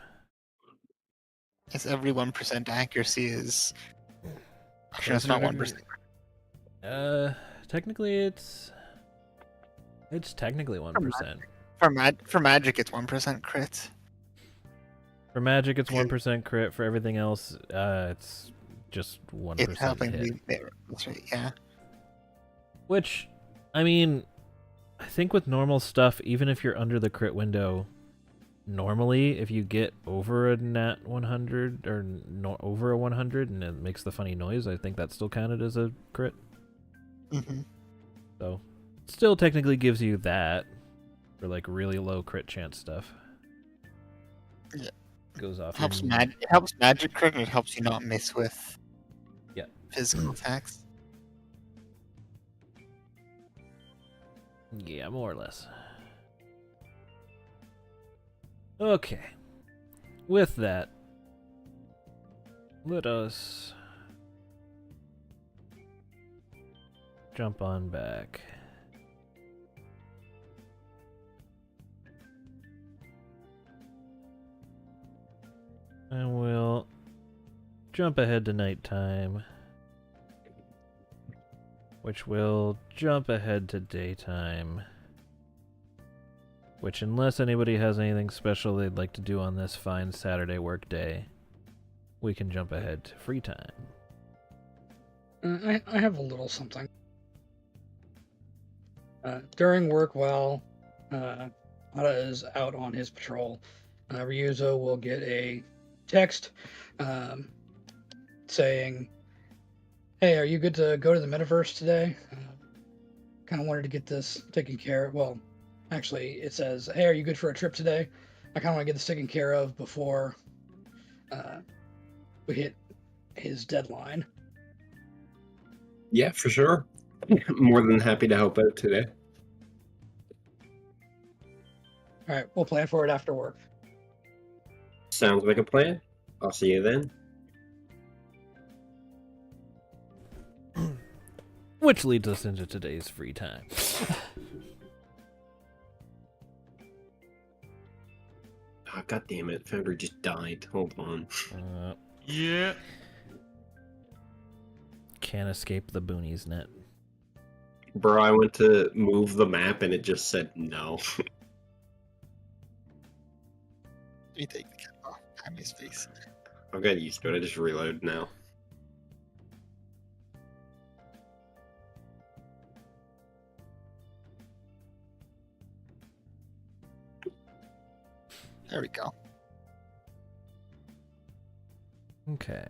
Yes, every 1% accuracy is. Actually, it's not 1%. Technically it's technically 1%. For magic, it's 1% crit. For magic, it's 1% crit. For everything else, it's just 1% It's helping hit. me there. That's right, yeah. Which, I mean, I think with normal stuff, even if you're under the crit window, normally if you get over a nat 100 or over a 100 and it makes the funny noise, I think that's still counted as a crit. Mm-hmm. So, still technically gives you that for like really low crit chance stuff. Yeah. Goes off. Helps it helps magic crit, and it helps you not miss with physical attacks. Yeah, more or less. Okay. With that, let us jump on back. And we'll jump ahead to nighttime, which will jump ahead to daytime. Which, unless anybody has anything special they'd like to do on this fine Saturday work day, we can jump ahead to free time. I have a little something. During work, while Ada is out on his patrol, Ryuzo will get a text saying, "Hey, are you good to go to the metaverse today? Kind of wanted to get this taken care of." Well, actually, it says, "Hey, are you good for a trip today? I kind of want to get this taken care of before we hit his deadline." Yeah, for sure. More than happy to help out today. All right, we'll plan for it after work. Sounds like a plan. I'll see you then. Which leads us into today's free time. Oh, God damn it. Foundry just died. Hold on. Yeah. Can't escape the boonies net. Bro, I went to move the map and it just said no. You take the cap off. I'm his face. I've got used to it. I just reload now. There we go. Okay.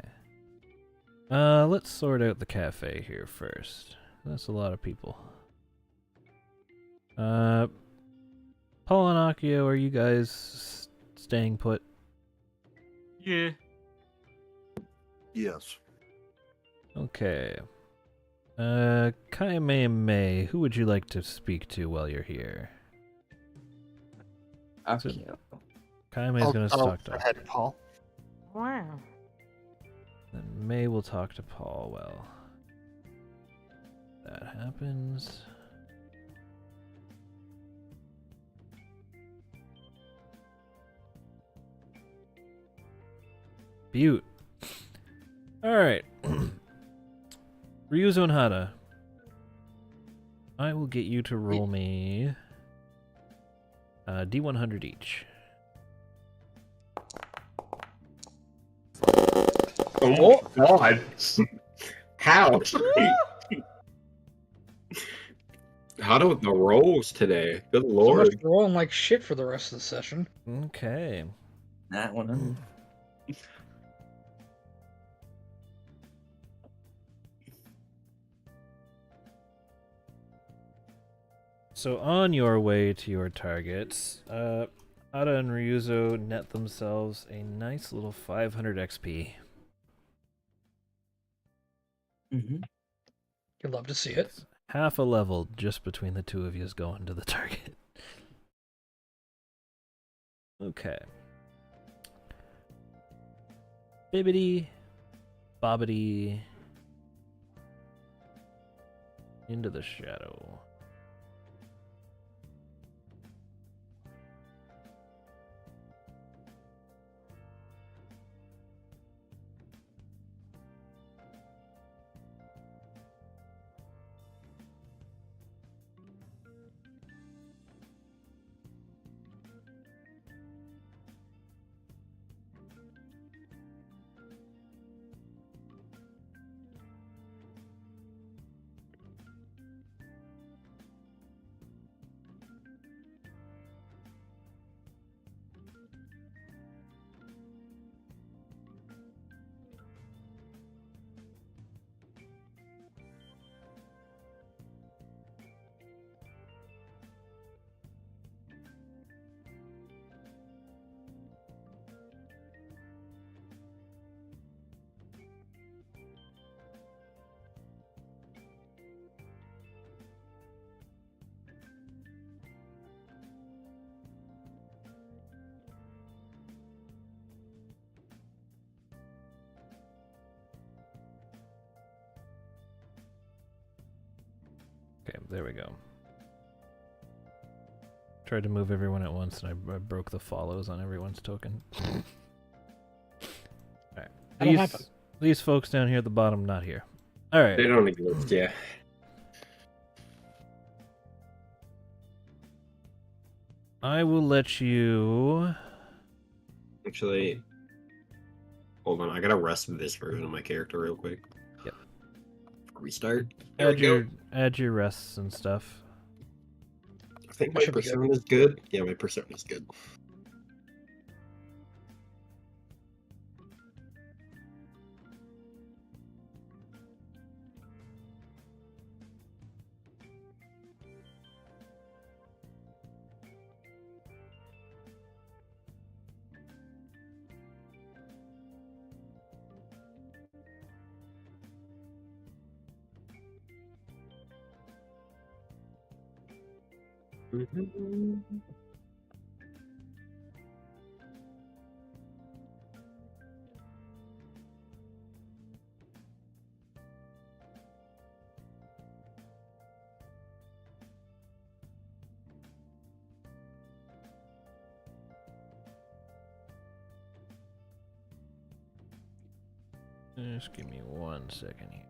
Let's sort out the cafe here first. That's a lot of people. Paul and Akio, are you guys staying put? Yeah. Yes. Okay. Kaime and May, who would you like to speak to while you're here? Akio. Kaime's gonna talk to Go ahead, Paul. Wow. Then May will talk to Paul while that happens. Butte. Alright. Ryuzo and Hada. I will get you to roll me D100 each. Oh, God. How? How do the rolls today? Good So much lord. for rolling like shit for the rest of the session. Okay. That one. So on your way to your targets, Ada and Ryuzo net themselves a nice little 500 XP. Mm-hmm. You'd love to see it. Half a level just between the two of you going to the target. Okay. Bibbidi, bobbidi, into the shadow. Okay, there we go. Tried to move everyone at once, and I broke the follows on everyone's token. Alright. That'll happen. These folks down here at the bottom, not here. Alright. They don't exist, yeah. I will let you... Actually, hold on. I gotta rest this version of my character real quick. Yep. Before we start. There we go. Add your rests and stuff. I think my persona is good. Yeah, my persona is good. Just give me 1 second here.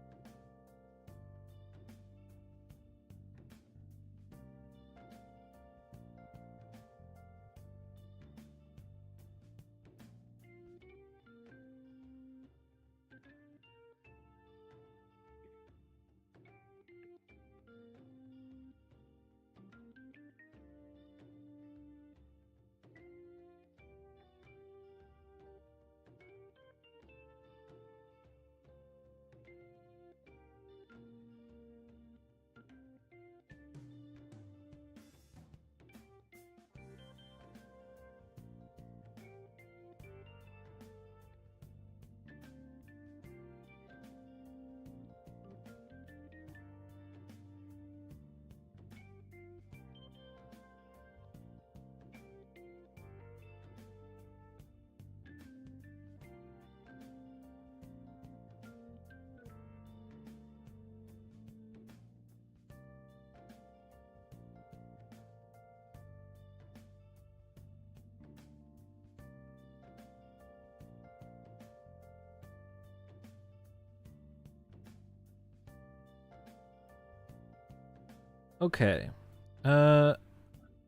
Okay.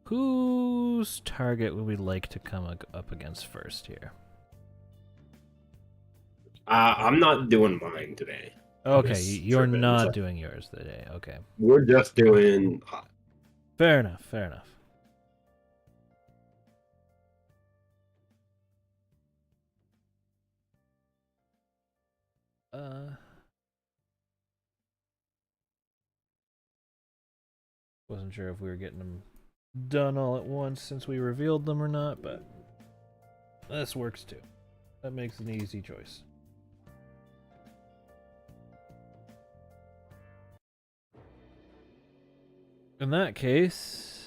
Whose target would we like to come up against first here? I'm not doing mine today. Okay, Just you're tripping, not so- doing yours today. Okay. We're just doing. Fair enough, fair enough. Wasn't sure if we were getting them done all at once since we revealed them or not, but this works too. That makes an easy choice. In that case,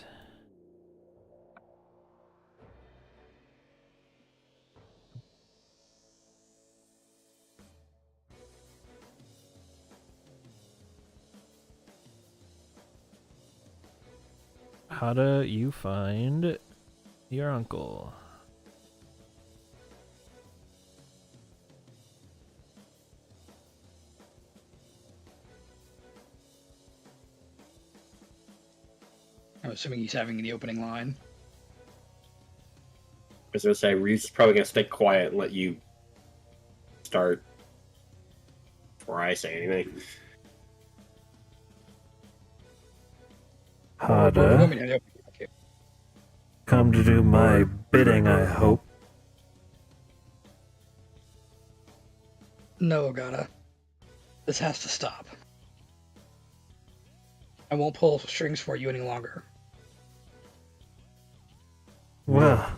how do you find your uncle? I'm assuming he's having the opening line. I was gonna say Reeves is probably gonna stay quiet and let you start before I say anything. Harder. Come to do my bidding, I hope. No, Ogata. This has to stop. I won't pull strings for you any longer. Well,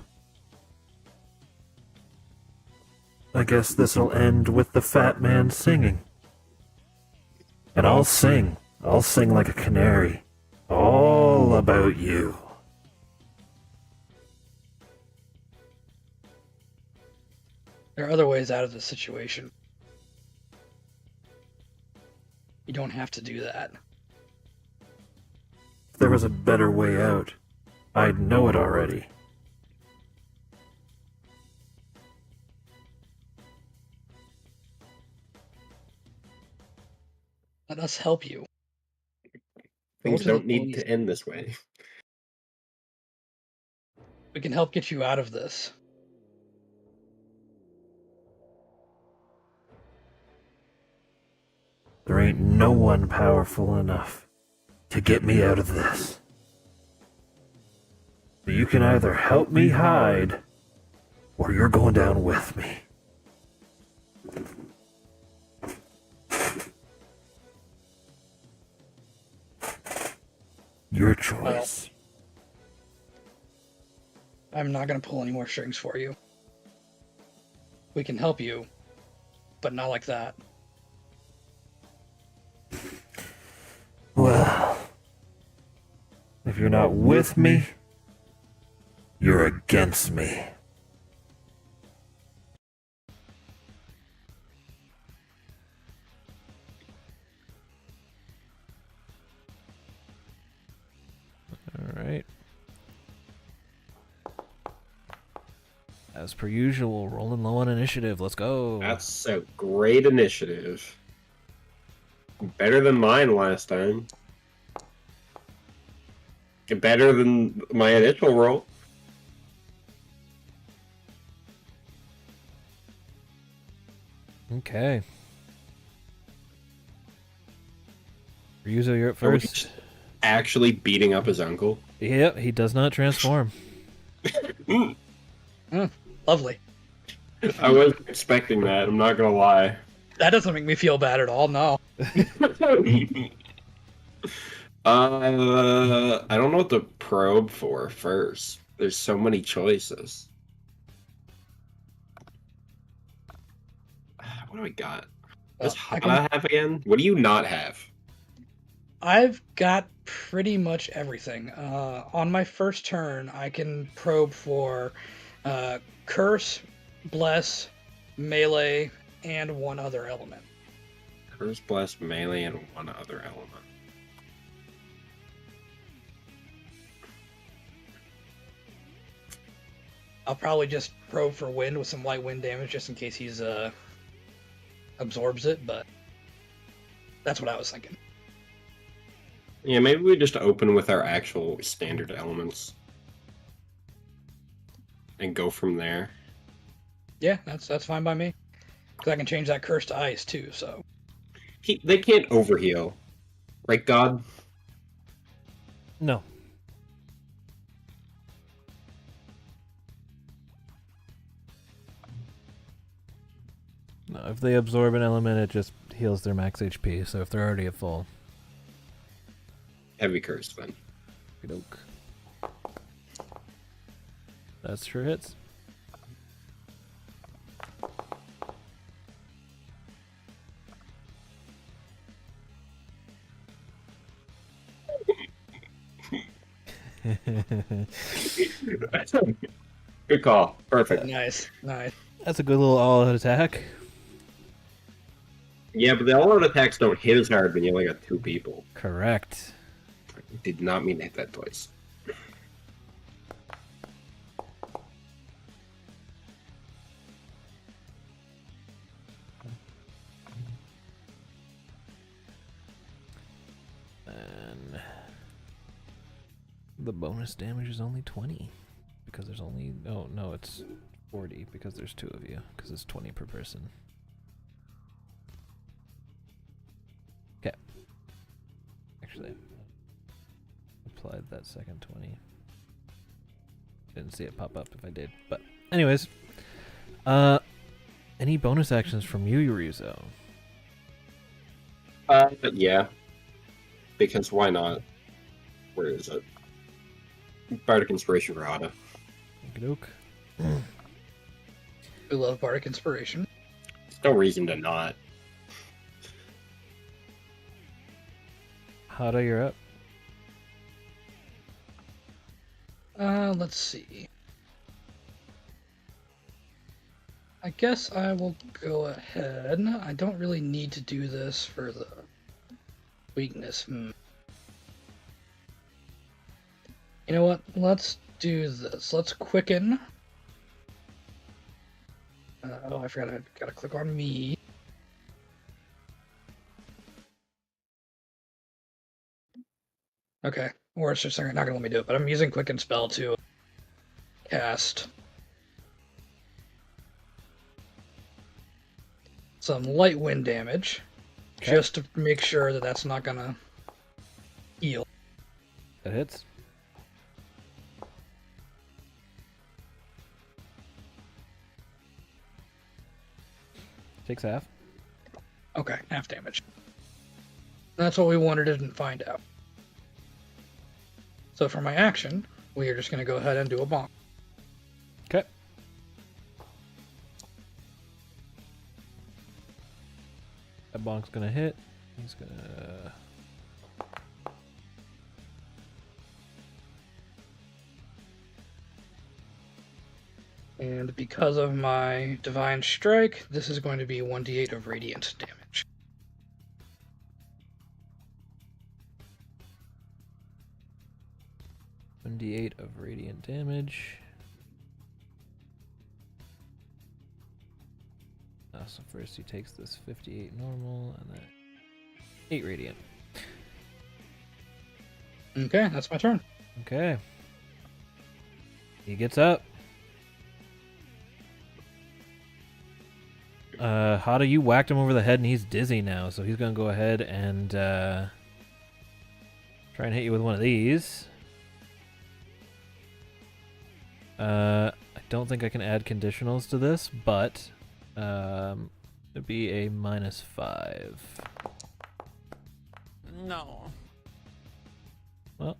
I guess this'll end with the fat man singing. And I'll sing. I'll sing like a canary. All about you. There are other ways out of this situation. You don't have to do that. If there was a better way out, I'd know it already. Let us help you. Things to the don't need police. to end this way. We can help get you out of this. There ain't no one powerful enough to get me out of this. You can either help me hide, or you're going down with me. Your choice. I'm not going to pull any more strings for you. We can help you, but not like that. Well, if you're not with me, you're against me. Alright. As per usual, rolling low on initiative. Let's go. That's a great initiative. Better than mine last time. Better than my initial roll. Okay. Ryuzo, you're up Are we first. just actually beating up his uncle? Yep, he does not transform. Lovely. I was expecting that, I'm not gonna lie. That doesn't make me feel bad at all, no. I don't know what to probe for first. There's so many choices. What do we got? What does Hana have again? What do you not have? I've got pretty much everything. On my first turn, I can probe for Curse, Bless, Melee, and one other element. Curse, Bless, Melee, and one other element. I'll probably just probe for Wind with some light wind damage just in case he's absorbs it, but that's what I was thinking. Yeah, maybe we just open with our actual standard elements. And go from there. Yeah, that's fine by me. Because I can change that curse to ice too, so. They can't overheal. Right, God? No. No, if they absorb an element, it just heals their max HP, so if they're already at full. Heavy curse, then. Okey-doke. That's sure hits. Good call. Perfect. Nice, nice. That's a good little all-out attack. Yeah, but the all-out attacks don't hit as hard when you only got two people. Correct. I did not mean to hit that twice. And the bonus damage is only 20 because there's only no, it's 40 because there's two of you because it's 20 per person. Okay. Actually, applied that second 20. Didn't see it pop up if I did, but anyways, any bonus actions from you, Ryuzo? Yeah. Because why not? Where is it? Bardic Inspiration for Hada. Okey-doke. We love Bardic Inspiration. There's no reason to not. Hada, you're up. Let's see. I guess I will go ahead. I don't really need to do this for the weakness. You know what? Let's do this. Let's quicken. Oh, I forgot. I gotta click on me. Okay, or it's just not gonna let me do it. But I'm using quicken spell to cast some light wind damage, just to make sure that that's not gonna heal. That hits. Takes half. Okay, half damage. That's what we wanted to find out. So for my action, we are just going to go ahead and do a bonk. Okay. That bonk's gonna hit. He's gonna... And because of my Divine Strike, this is going to be 1d8 of radiant damage. d8 of radiant damage. So first he takes this 58 normal and then 8 radiant. Okay, that's my turn. Okay. He gets up. Hada, you whacked him over the head and he's dizzy now, so he's gonna go ahead and try and hit you with one of these. I don't think I can add conditionals to this, but it'd be a -5. No. Well,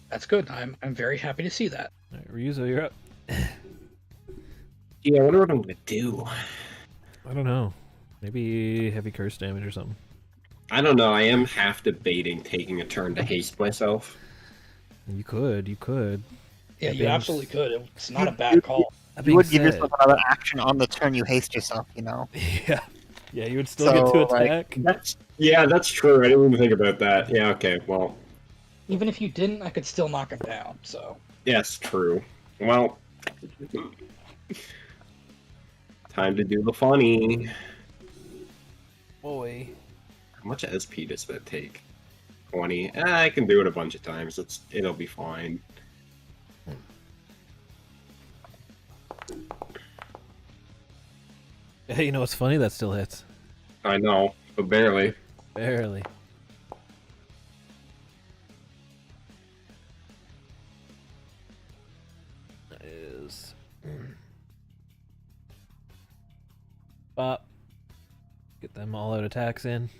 That's good. I'm very happy to see that. All right, Ryuzo, you're up. yeah, I wonder what I'm gonna do. I don't know. Maybe heavy curse damage or something. I don't know. I am half debating taking a turn to haste myself. You could. Yeah, That you being absolutely could. It's not a bad call. That You being would give said- yourself another action on the turn you haste yourself, you know? Yeah. Yeah, you would still get to So, like, attack. That's true. I didn't even think about that. Yeah, okay. Well, Even if you didn't, I could still knock him down. So yes, true. Well, time to do the funny. Boy. How much SP does that take? 20. I can do it a bunch of times. It'll be fine. Hey, you know what's funny? That still hits. I know, but barely. Barely. That is... Bop. Get them all out attacks in.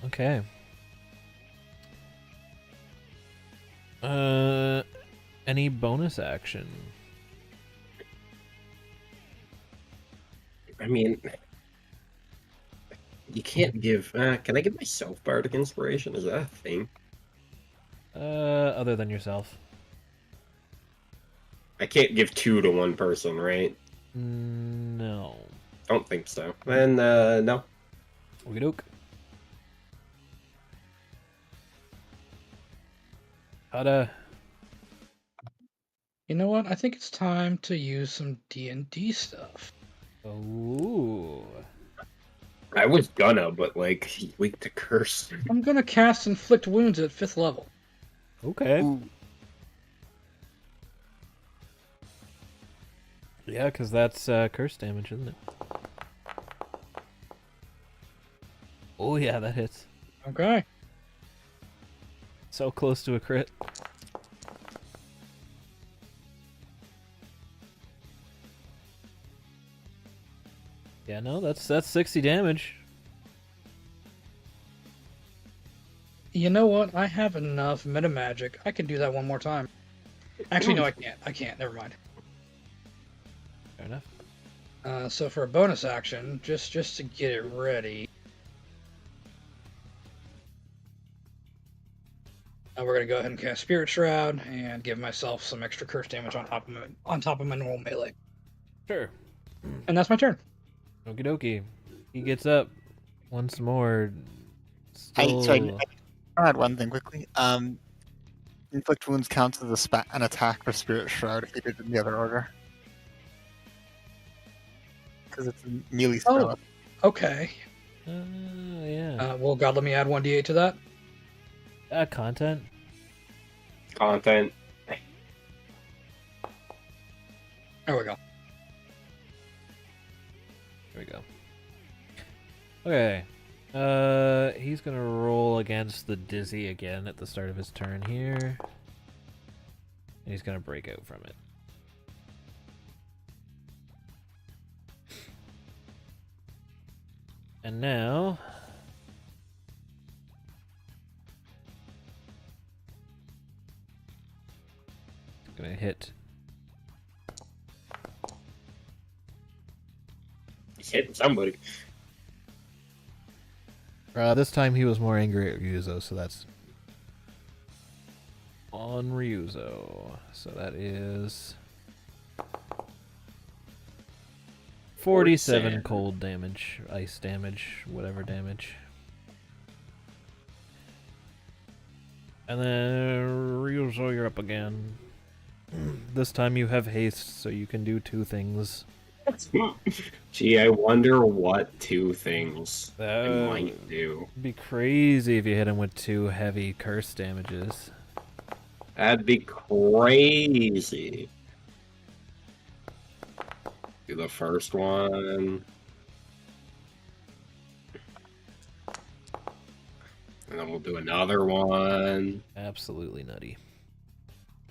Okay. Any bonus action? I mean, you can't give. Can I give myself bardic inspiration? Is that a thing? Other than yourself. I can't give 2 to one person, right? No. Don't think so. Then no. Okey-doke. Hada. you know what? I think it's time to use some D&D stuff. Ooh. I was gonna, but like he's weak to curse. I'm gonna cast Inflict Wounds at 5th level. Okay. Ooh. Yeah, because that's curse damage, isn't it? Oh yeah, that hits. Okay. So close to a crit. Yeah, no, that's 60 damage. You know what? I have enough meta magic. I can do that one more time. Actually, no, I can't. I can't. Never mind. Fair enough. So for a bonus action, just to get it ready, we're gonna go ahead and cast Spirit Shroud and give myself some extra curse damage on top of my normal melee. Sure. And that's my turn. Okie dokie. He gets up once more. Still... Sorry, I'll add one thing quickly. Inflict wounds counts as an attack for Spirit Shroud if you did it in the other order. Because it's a melee spell. Oh, okay. Yeah. Well, God, let me add 1d8 to that. Content. Content. There we go. There we go. Okay. He's gonna roll against the dizzy again at the start of his turn here. And he's gonna break out from it. And now... gonna hit. He's hitting somebody. This time he was more angry at Ryuzo, so that's on Ryuzo. So that is 47 cold damage, ice damage, whatever damage. And then Ryuzo, you're up again. This time you have haste, so you can do 2 things. Gee, I wonder what 2 things I That might do. would be crazy if you hit him with 2 heavy curse damages. That'd be crazy. Do the first one. And then we'll do another one. Absolutely nutty.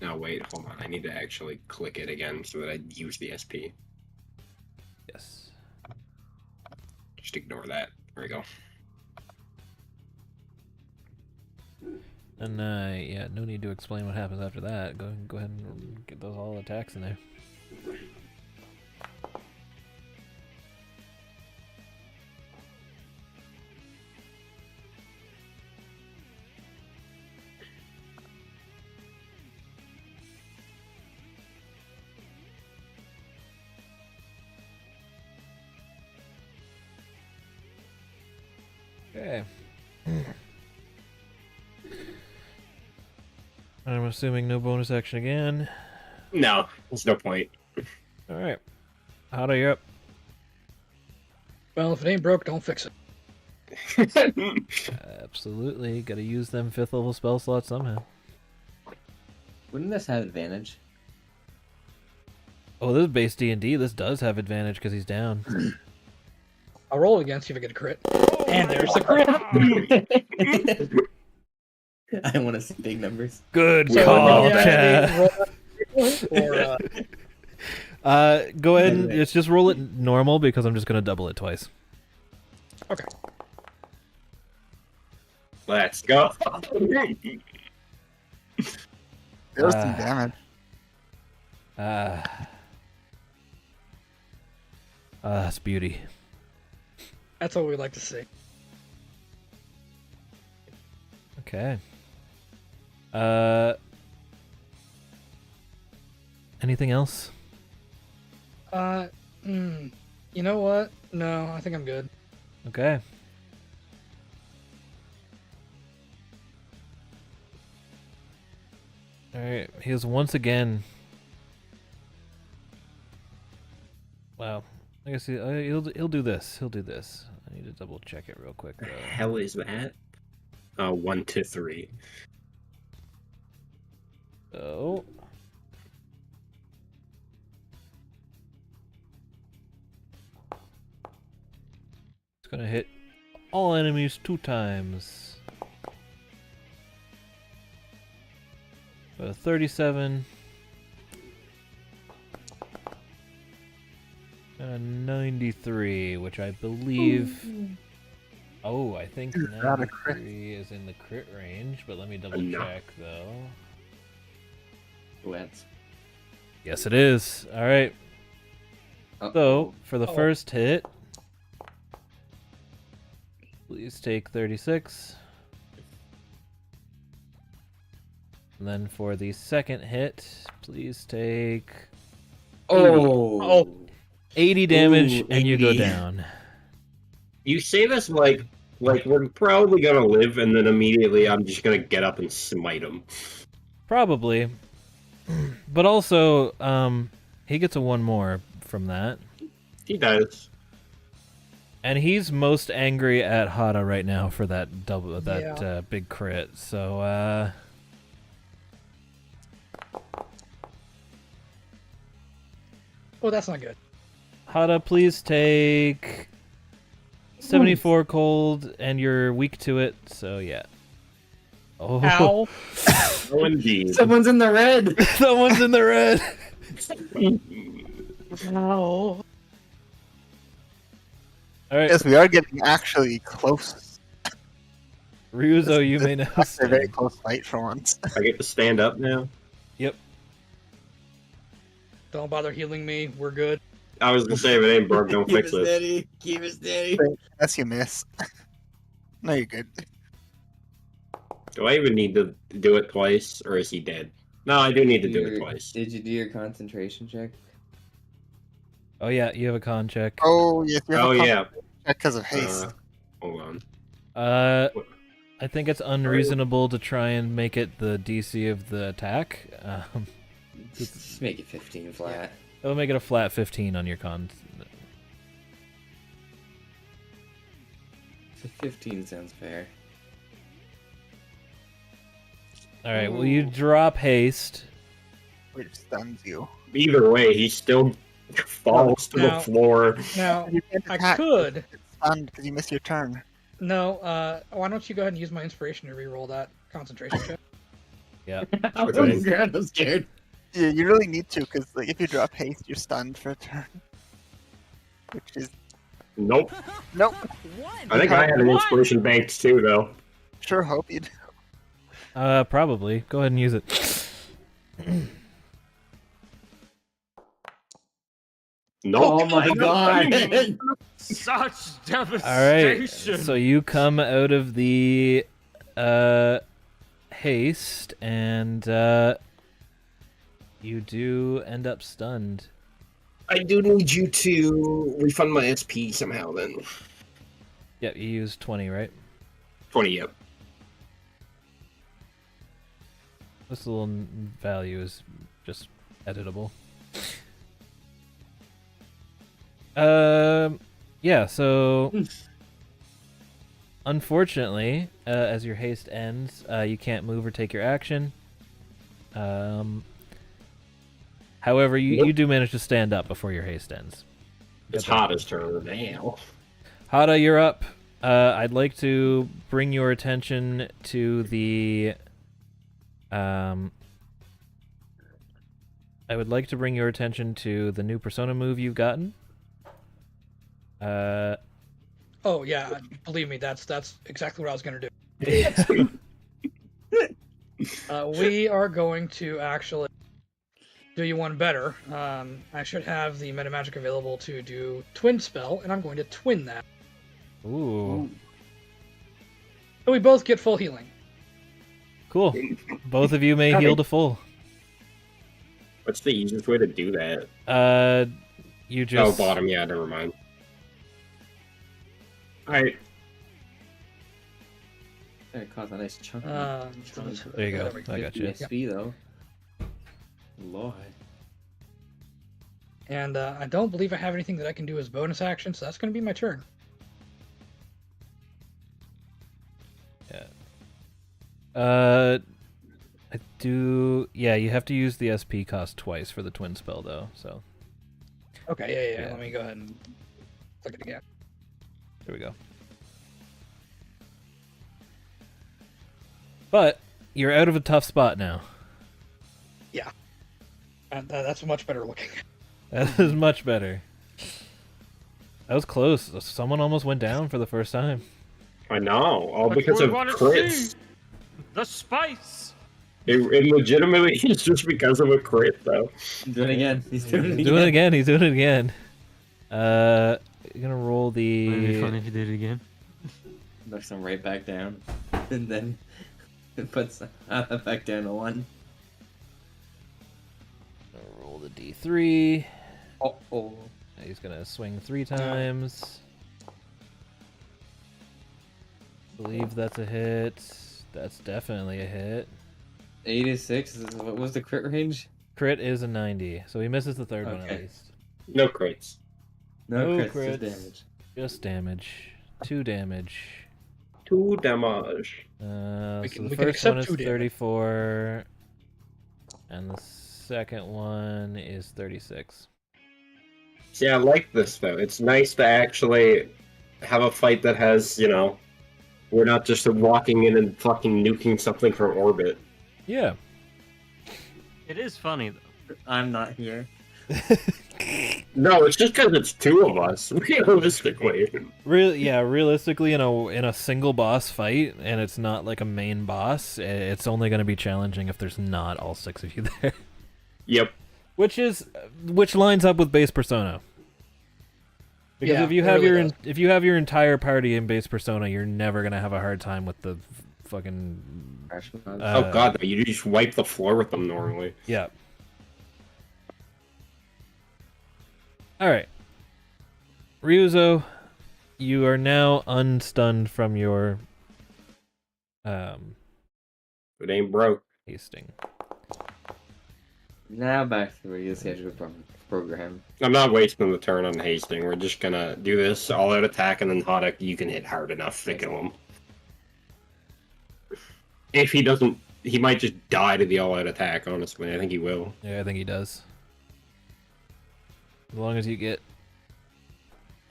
No, wait, hold on. I need to actually click it again so that I use the SP. Yes. Just ignore that. There we go. And yeah, no need to explain what happens after that. Go ahead and get those all attacks in there. Okay. I'm assuming no bonus action again. No, there's no point. Alright. How do you up? Well, if it ain't broke, don't fix it. Absolutely. Gotta use them 5th level spell slots somehow. Wouldn't this have advantage? Oh, this is base D&D. This does have advantage because he's down. I'll roll again, see if I get a crit. And there's the crit! I want to see big numbers. Good So, call, yeah, Chad. or, Go ahead and just roll it normal because I'm just gonna double it twice. okay. Let's go. There's some damage. That's beauty. That's what we like to see. Okay. Anything else? You know what? No, I think I'm good. Okay. Alright, he is once again... Wow. I guess he'll do this. He'll do this. I need to double check it real quick. The hell is that? 1 to 3. So... It's gonna hit all enemies 2 times. 37. And a 93, which I believe Oh, I think Is that a crit? 93 is in the crit range, but let me double No. check though. Let's. Yes, it is. All right. So for the first hit, please take 36. And then for the second hit, please take 80 damage, Ooh, and you go 80. down. You say this like we're probably gonna live, and then immediately I'm just gonna get up and smite him. Probably. But also, he gets a 1 more from that. He does. And he's most angry at Hada right now for that Yeah. big crit. So, Oh, that's not good. Hada, please take 74 cold, and you're weak to it, so yeah. Oh, Ow. Oh, indeed. Someone's in the red. someone's in the red. Ow. All right, Yes, we are getting actually close. Ryuzo, you may now That's a very stand. close fight for once. I get to stand up now. Yep. Don't bother healing me. We're good. I was gonna say if it ain't broke, don't Keep fix it it. steady. Keep it steady. Unless you miss. No, you're good. Do I even need to do it twice, or is he dead? No, I do need to do it Your- twice. Did you do your concentration check? Oh yeah, you have a con check. Oh, yes, you have Oh a yeah. because of haste. Hold on. I think it's unreasonable to try and make it the DC of the attack. Just make it 15 flat. It'll make it a flat 15 on your con. So 15 sounds fair. All right. Well, you drop haste. Which stuns you. Either way, he still falls to the Now- floor. Now, You can't I attack. could. It's stunned because you missed your turn. No, why don't you go ahead and use my inspiration to reroll that concentration check? Yeah. I Okay. was scared. Yeah, you really need to because like, if you drop haste, you're stunned for a turn. Which is Nope. nope. I think I had an inspiration banked too, though. Sure hope you do. Probably. Go ahead and use it. Nope. Oh my god. Such devastation. All right. So you come out of the haste, and you do end up stunned. I do need you to refund my SP somehow then. Yeah, you used 20, right? 20, yep. This little value is just editable. Yeah, so unfortunately, as your haste ends, you can't move or take your action. However, you do manage to stand up before your haste ends. It's Hada's turn now. Hada, you're up. I'd like to bring your attention to the I would like to bring your attention to the new persona move you've gotten. Oh yeah, believe me, that's exactly what I was gonna do. We are going to actually do you one better. I should have the meta magic available to do twin spell, and I'm going to twin that. Ooh. So we both get full healing. Cool. Both of you may Okay. heal to full. What's the easiest way to do that? You just Oh, bottom, yeah, never mind. Alright. That caused a nice chunk. There you go. I got you. SP though. Lord. And I don't believe I have anything that I can do as bonus action, so that's going to be my turn. I do. Yeah, you have to use the SP cost twice for the twin spell, though. So Okay, yeah. Yeah. Let me go ahead and click it again. there we go. But you're out of a tough spot now. And that's much better looking. That is much better. That was close. Someone almost went down for the first time. I know, all That's because what of we want to crits. see. The spice. It legitimately is just because of a crit, though. Do it again. He's doing it He's again. doing it again. He's doing it again. You're gonna roll Would it be the. fun if you did it again? Knocks him right back down. And then it puts back down to 1. Roll the D3. Oh. He's gonna swing 3 times. Believe that's a hit. That's definitely a hit. 86. What was the crit range? Crit is a 90, so he misses the third one at Okay. least. No crits. No crits, crits. just damage. Just damage. 2 damage. 2 damage. So We can the first one accept is 2 damage. 34, and the second one is 36. See, I like this, though. It's nice to actually have a fight that has, you know, we're not just walking in and fucking nuking something from orbit. Yeah. It is funny though. I'm not here. No, it's just because it's 2 of us, realistically. Realistically, in a single boss fight, and it's not like a main boss, it's only going to be challenging if there's not all 6 of you there. Yep. Which lines up with base Persona. Because Yeah, if you it have really does. if you have your entire party in base Persona, you're never gonna have a hard time with the fucking. Oh god, you just wipe the floor with them normally. Yeah. All right, Ryuzo, you are now unstunned from your It ain't broke. hasting. Now back to your schedule program. I'm not wasting the turn on hasting. We're just gonna do this all-out attack, and then Haddock, you can hit hard enough to kill him. If he doesn't, he might just die to the all-out attack, honestly. I think he will. Yeah, I think he does. As long as you get.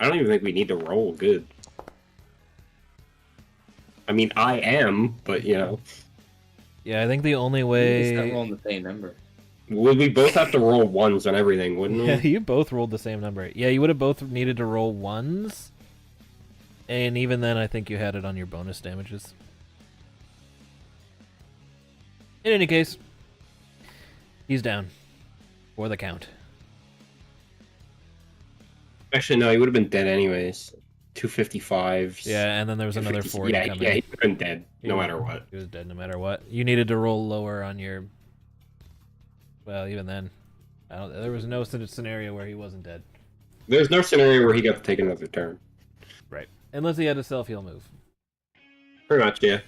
I don't even think we need to roll good. I mean, I am, but, you know. Yeah, I think the only It's not way. rolling the same number. Would we both have to roll 1s on everything, wouldn't we? Yeah, you both rolled the same number. Yeah, you would have both needed to roll 1s. And even then, I think you had it on your bonus damages. In any case, he's down. For the count. Actually, no, he would have been dead anyways. 255. Yeah, and then there was another 40 Yeah, coming. yeah, he would have been dead, no He matter what. He was dead no matter what. You needed to roll lower on your. Well, even then, there was no scenario where he wasn't dead. There's no scenario where he got to take another turn. Right. Unless he had a self-heal move. Pretty much, yeah.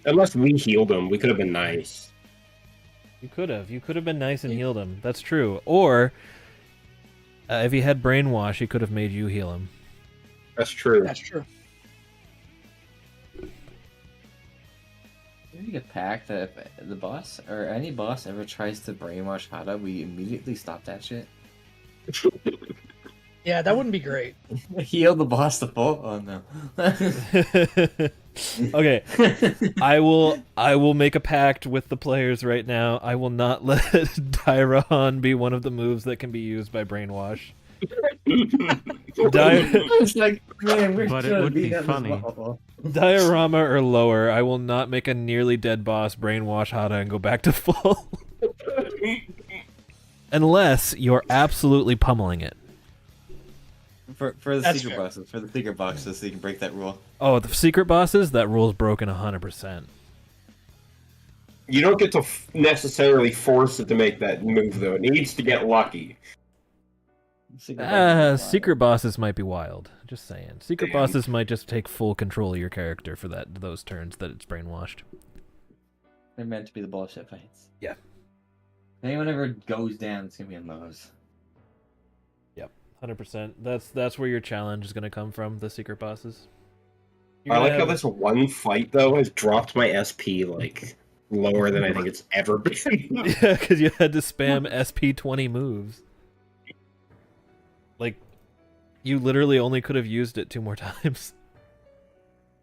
Unless we healed him, we could have been nice. You could have. You could have been nice and healed him. That's true. Or, if he had brainwash, he could have made you heal him. That's true. That's true. We need a pact that if the boss or any boss ever tries to brainwash Hada, we immediately stop that shit. Yeah, that wouldn't be great. Heal the boss to full. Oh no. Okay, I will make a pact with the players right now. I will not let Dairahan be one of the moves that can be used by brainwash. It's like, man, we're But it trying to would beat be that funny. ball. Diorama or lower. I will not make a nearly dead boss brainwash Hada and go back to full. Unless you're absolutely pummeling it. For the That's secret fair. bosses, for the secret boxes, so you can break that rule. Oh, the secret bosses? That rule's broken 100%. You don't get to necessarily force it to make that move, though. It needs to get lucky. Secret bosses might be wild. Just saying. Secret Damn. bosses might just take full control of your character for those turns that it's brainwashed. They're meant to be the bullshit fights. Yeah. If anyone ever goes down, it's gonna be in those. 100%. That's where your challenge is going to come from, the secret bosses. I like how this one fight, though, has dropped my SP, like, lower than I think it's ever been. Yeah, because you had to spam SP20 moves. Like, you literally only could have used it 2 more times.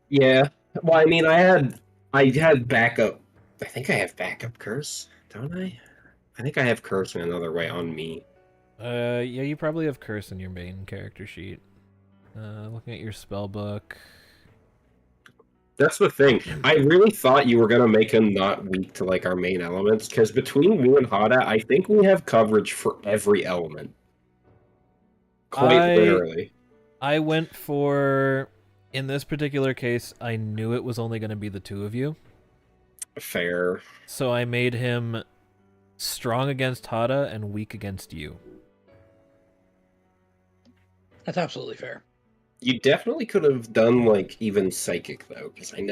Yeah. Well, I mean, I had backup. I think I have backup curse, don't I? I think I have curse in another way on me. Yeah, you probably have curse in your main character sheet. Looking at your spell book. That's the thing. I really thought you were gonna make him not weak to like our main elements, because between me and Hada, I think we have coverage for every element. Quite literally. I went for, in this particular case, I knew it was only going to be the two of you. Fair. So I made him strong against Hada and weak against you. That's absolutely fair. You definitely could have done like even psychic though, because I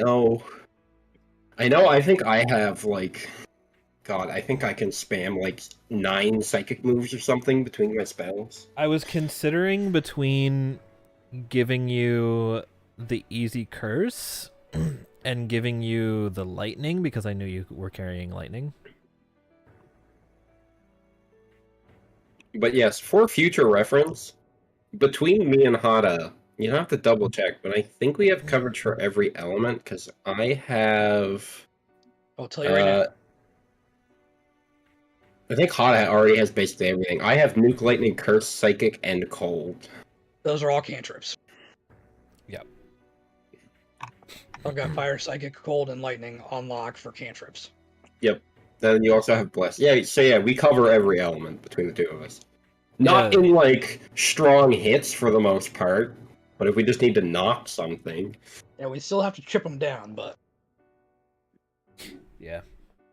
think I have like, God, I think I can spam like 9 psychic moves or something between my spells. I was considering between giving you the easy curse and giving you the lightning, because I knew you were carrying lightning. But yes, for future reference, between me and Hada, you don't have to double check, but I think we have coverage for every element, because I have... I'll tell you right now. I think Hada already has basically everything. I have Nuke, Lightning, Curse, Psychic, and Cold. Those are all cantrips. Yep. I've got Fire, Psychic, Cold, and Lightning on lock for cantrips. Yep. Then you also have Bless. Yeah, so yeah, we cover every element between the two of us. Not in, like, strong hits for the most part, but if we just need to knock something. Yeah, we still have to chip them down, but... Yeah.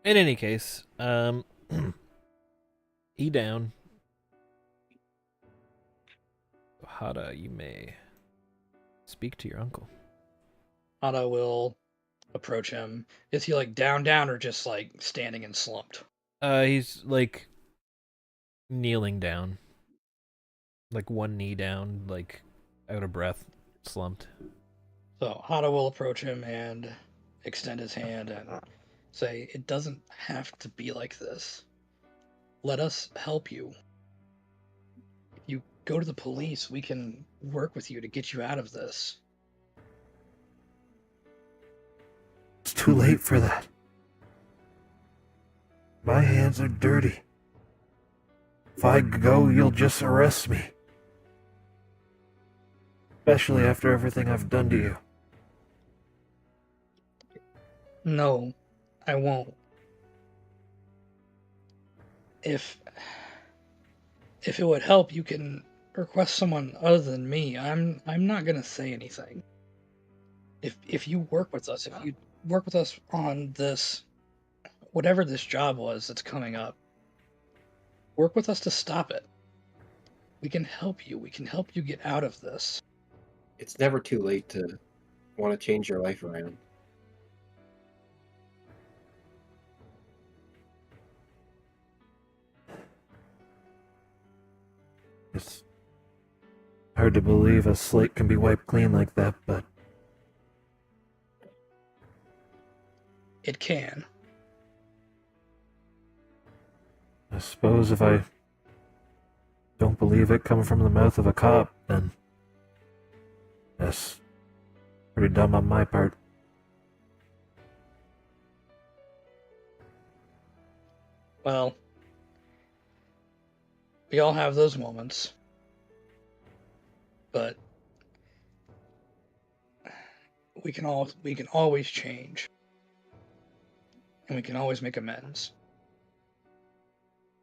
In any case, E down. Hada, you may speak to your uncle. Hada will approach him. Is he, like, down, or just, like, standing and slumped? He's, like, kneeling down. Like, one knee down, like, out of breath, slumped. So, Hada will approach him and extend his hand and say, "It doesn't have to be like this. Let us help you. If you go to the police, we can work with you to get you out of this." It's too late for that. My hands are dirty. If I go, you'll just arrest me. Especially after everything I've done to you. No, I won't. If it would help, you can request someone other than me. I'm not gonna say anything. If you work with us, on this, whatever this job was that's coming up, work with us to stop it. We can help you. We can help you get out of this. It's never too late to want to change your life around. It's hard to believe a slate can be wiped clean like that, but It can. I suppose if I don't believe it coming from the mouth of a cop, then that's pretty dumb on my part. Well, we all have those moments, but we can always change, and we can always make amends.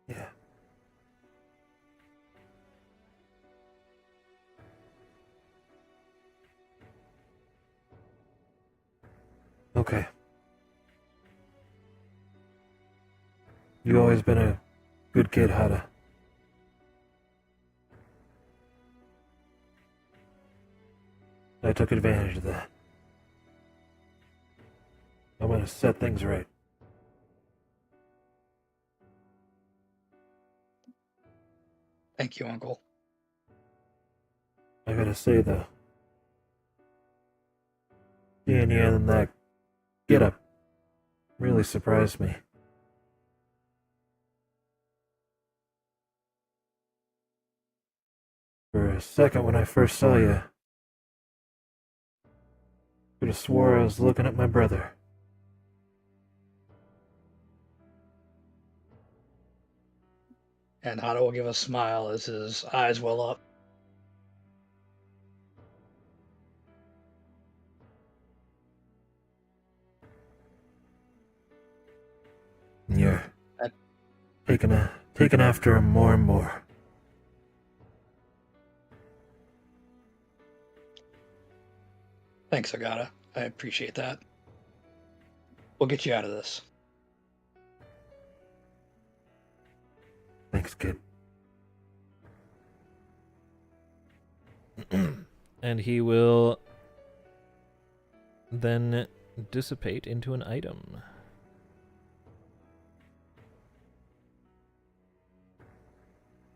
Yeah. Okay. You've always been a good kid, Hada. I took advantage of that. I'm gonna set things right. Thank you, Uncle. I gotta say though, seeing you in that get-up really surprised me. For a second when I first saw you, I could have swore I was looking at my brother. And Hada will give a smile as his eyes well up. taking after him more and more. Thanks, Agata. I appreciate that. We'll get you out of this. Thanks, kid. And he will then dissipate into an item.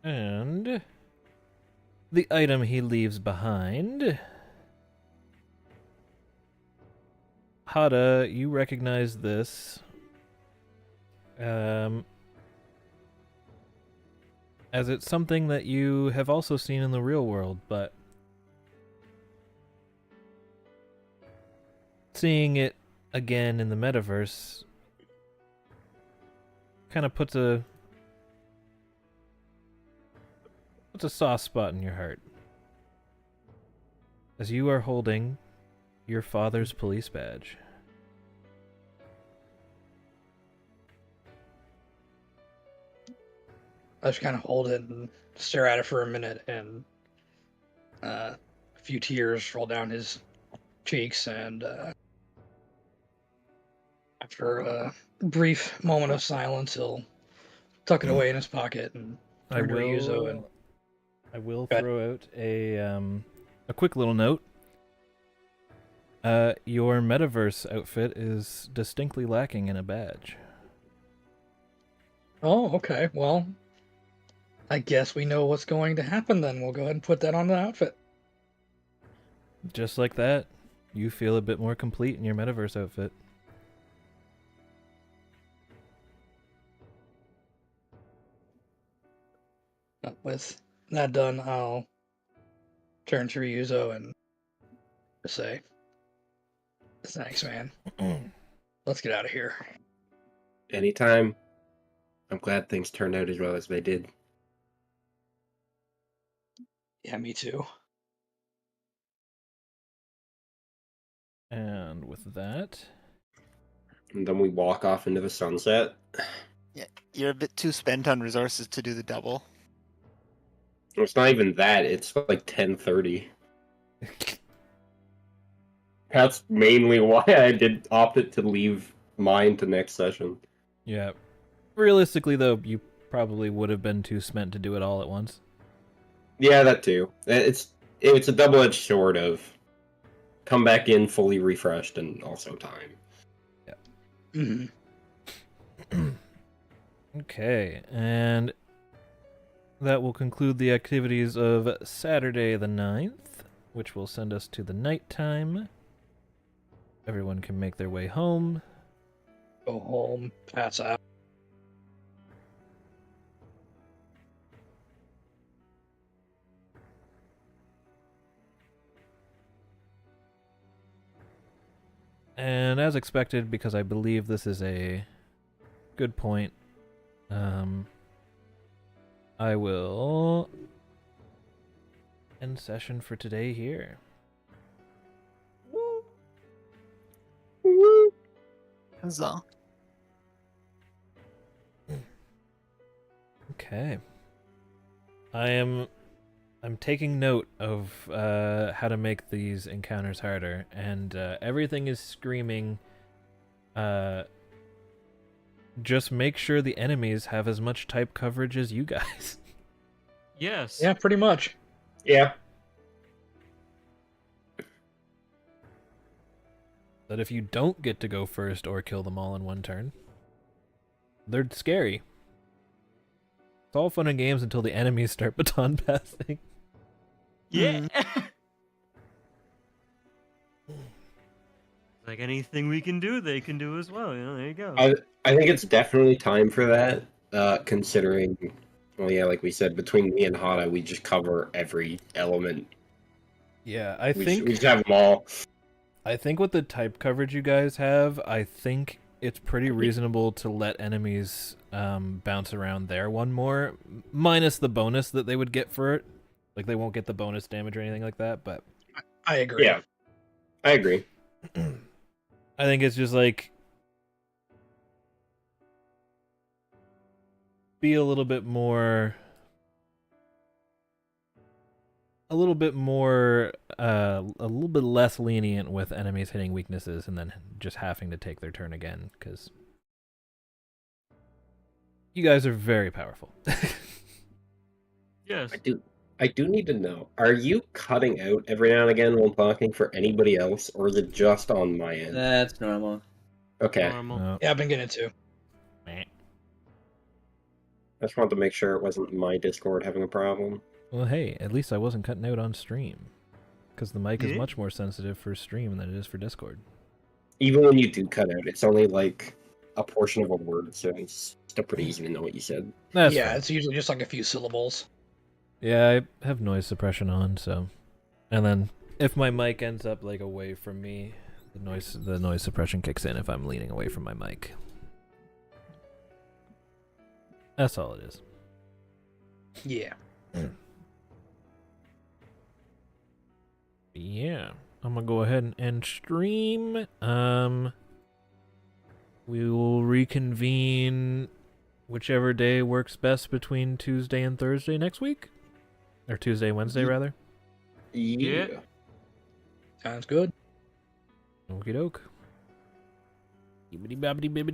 And the item he leaves behind... Hada, you recognize this as it's something that you have also seen in the real world, but seeing it again in the metaverse kind of puts a soft spot in your heart, as you are holding your father's police badge. I just kind of hold it and stare at it for a minute, and a few tears roll down his cheeks, and after a brief moment of silence, he'll tuck it away in his pocket and turn to Ryuzo and... I will throw out a quick little note. Your metaverse outfit is distinctly lacking in a badge. Oh, okay. Well, I guess we know what's going to happen then. We'll go ahead and put that on the outfit. Just like that, you feel a bit more complete in your metaverse outfit. With that done, I'll turn to Ryuzo and say, thanks, man. Let's get out of here. Anytime. I'm glad things turned out as well as they did. Yeah, me too. And with that... And then we walk off into the sunset. Yeah, you're a bit too spent on resources to do the double. It's not even that, it's like 10:30. That's mainly why I opted to leave mine to next session. Yeah. Realistically, though, you probably would have been too spent to do it all at once. Yeah, that too. It's a double-edged sword of come back in fully refreshed and also time. Yeah. Mm-hmm. Okay, and that will conclude the activities of Saturday the 9th, which will send us to the nighttime. Everyone can make their way home. Go home, pass out. And as expected, because I believe this is a good point, I will end session for today here. Huzzah. Okay. I'm taking note of how to make these encounters harder, and everything is screaming. Just make sure the enemies have as much type coverage as you guys. Yes. Yeah, pretty much. Yeah. That if you don't get to go first or kill them all in one turn, they're scary. It's all fun and games until the enemies start baton passing. Yeah. Like anything we can do, they can do as well. You know, there you go. I think it's definitely time for that, considering, well, yeah, like we said, between me and Hana, we just cover every element. Yeah, I We think just have them all. I think with the type coverage you guys have, I think it's pretty reasonable to let enemies bounce around there one more, minus the bonus that they would get for it. Like, they won't get the bonus damage or anything like that, but... I agree. Yeah, I agree. I think it's just like... be a little bit more a little bit less lenient with enemies hitting weaknesses and then just having to take their turn again, because you guys are very powerful. Yes. I do need to know, are you cutting out every now and again while talking for anybody else, or is it just on my end? That's normal. Okay. Oh, Yeah, I've been getting it too. I just wanted to make sure it wasn't my Discord having a problem. well, hey, at least I wasn't cutting out on stream, because the mic is Yeah. much more sensitive for stream than it is for Discord. Even when you do cut out, it's only like a portion of a word, so it's still pretty easy to know what you said. That's Yeah, fair. it's usually just like a few syllables. Yeah, I have noise suppression on, so, and then if my mic ends up like away from me, the noise suppression kicks in if I'm leaning away from my mic. That's all it is. Yeah. Yeah, I'm gonna go ahead and end stream. We will reconvene whichever day works best between Tuesday and Thursday next week, or Tuesday, Wednesday rather. Yeah. Sounds good. Okie doke. Bibbidi bobbidi bibbidi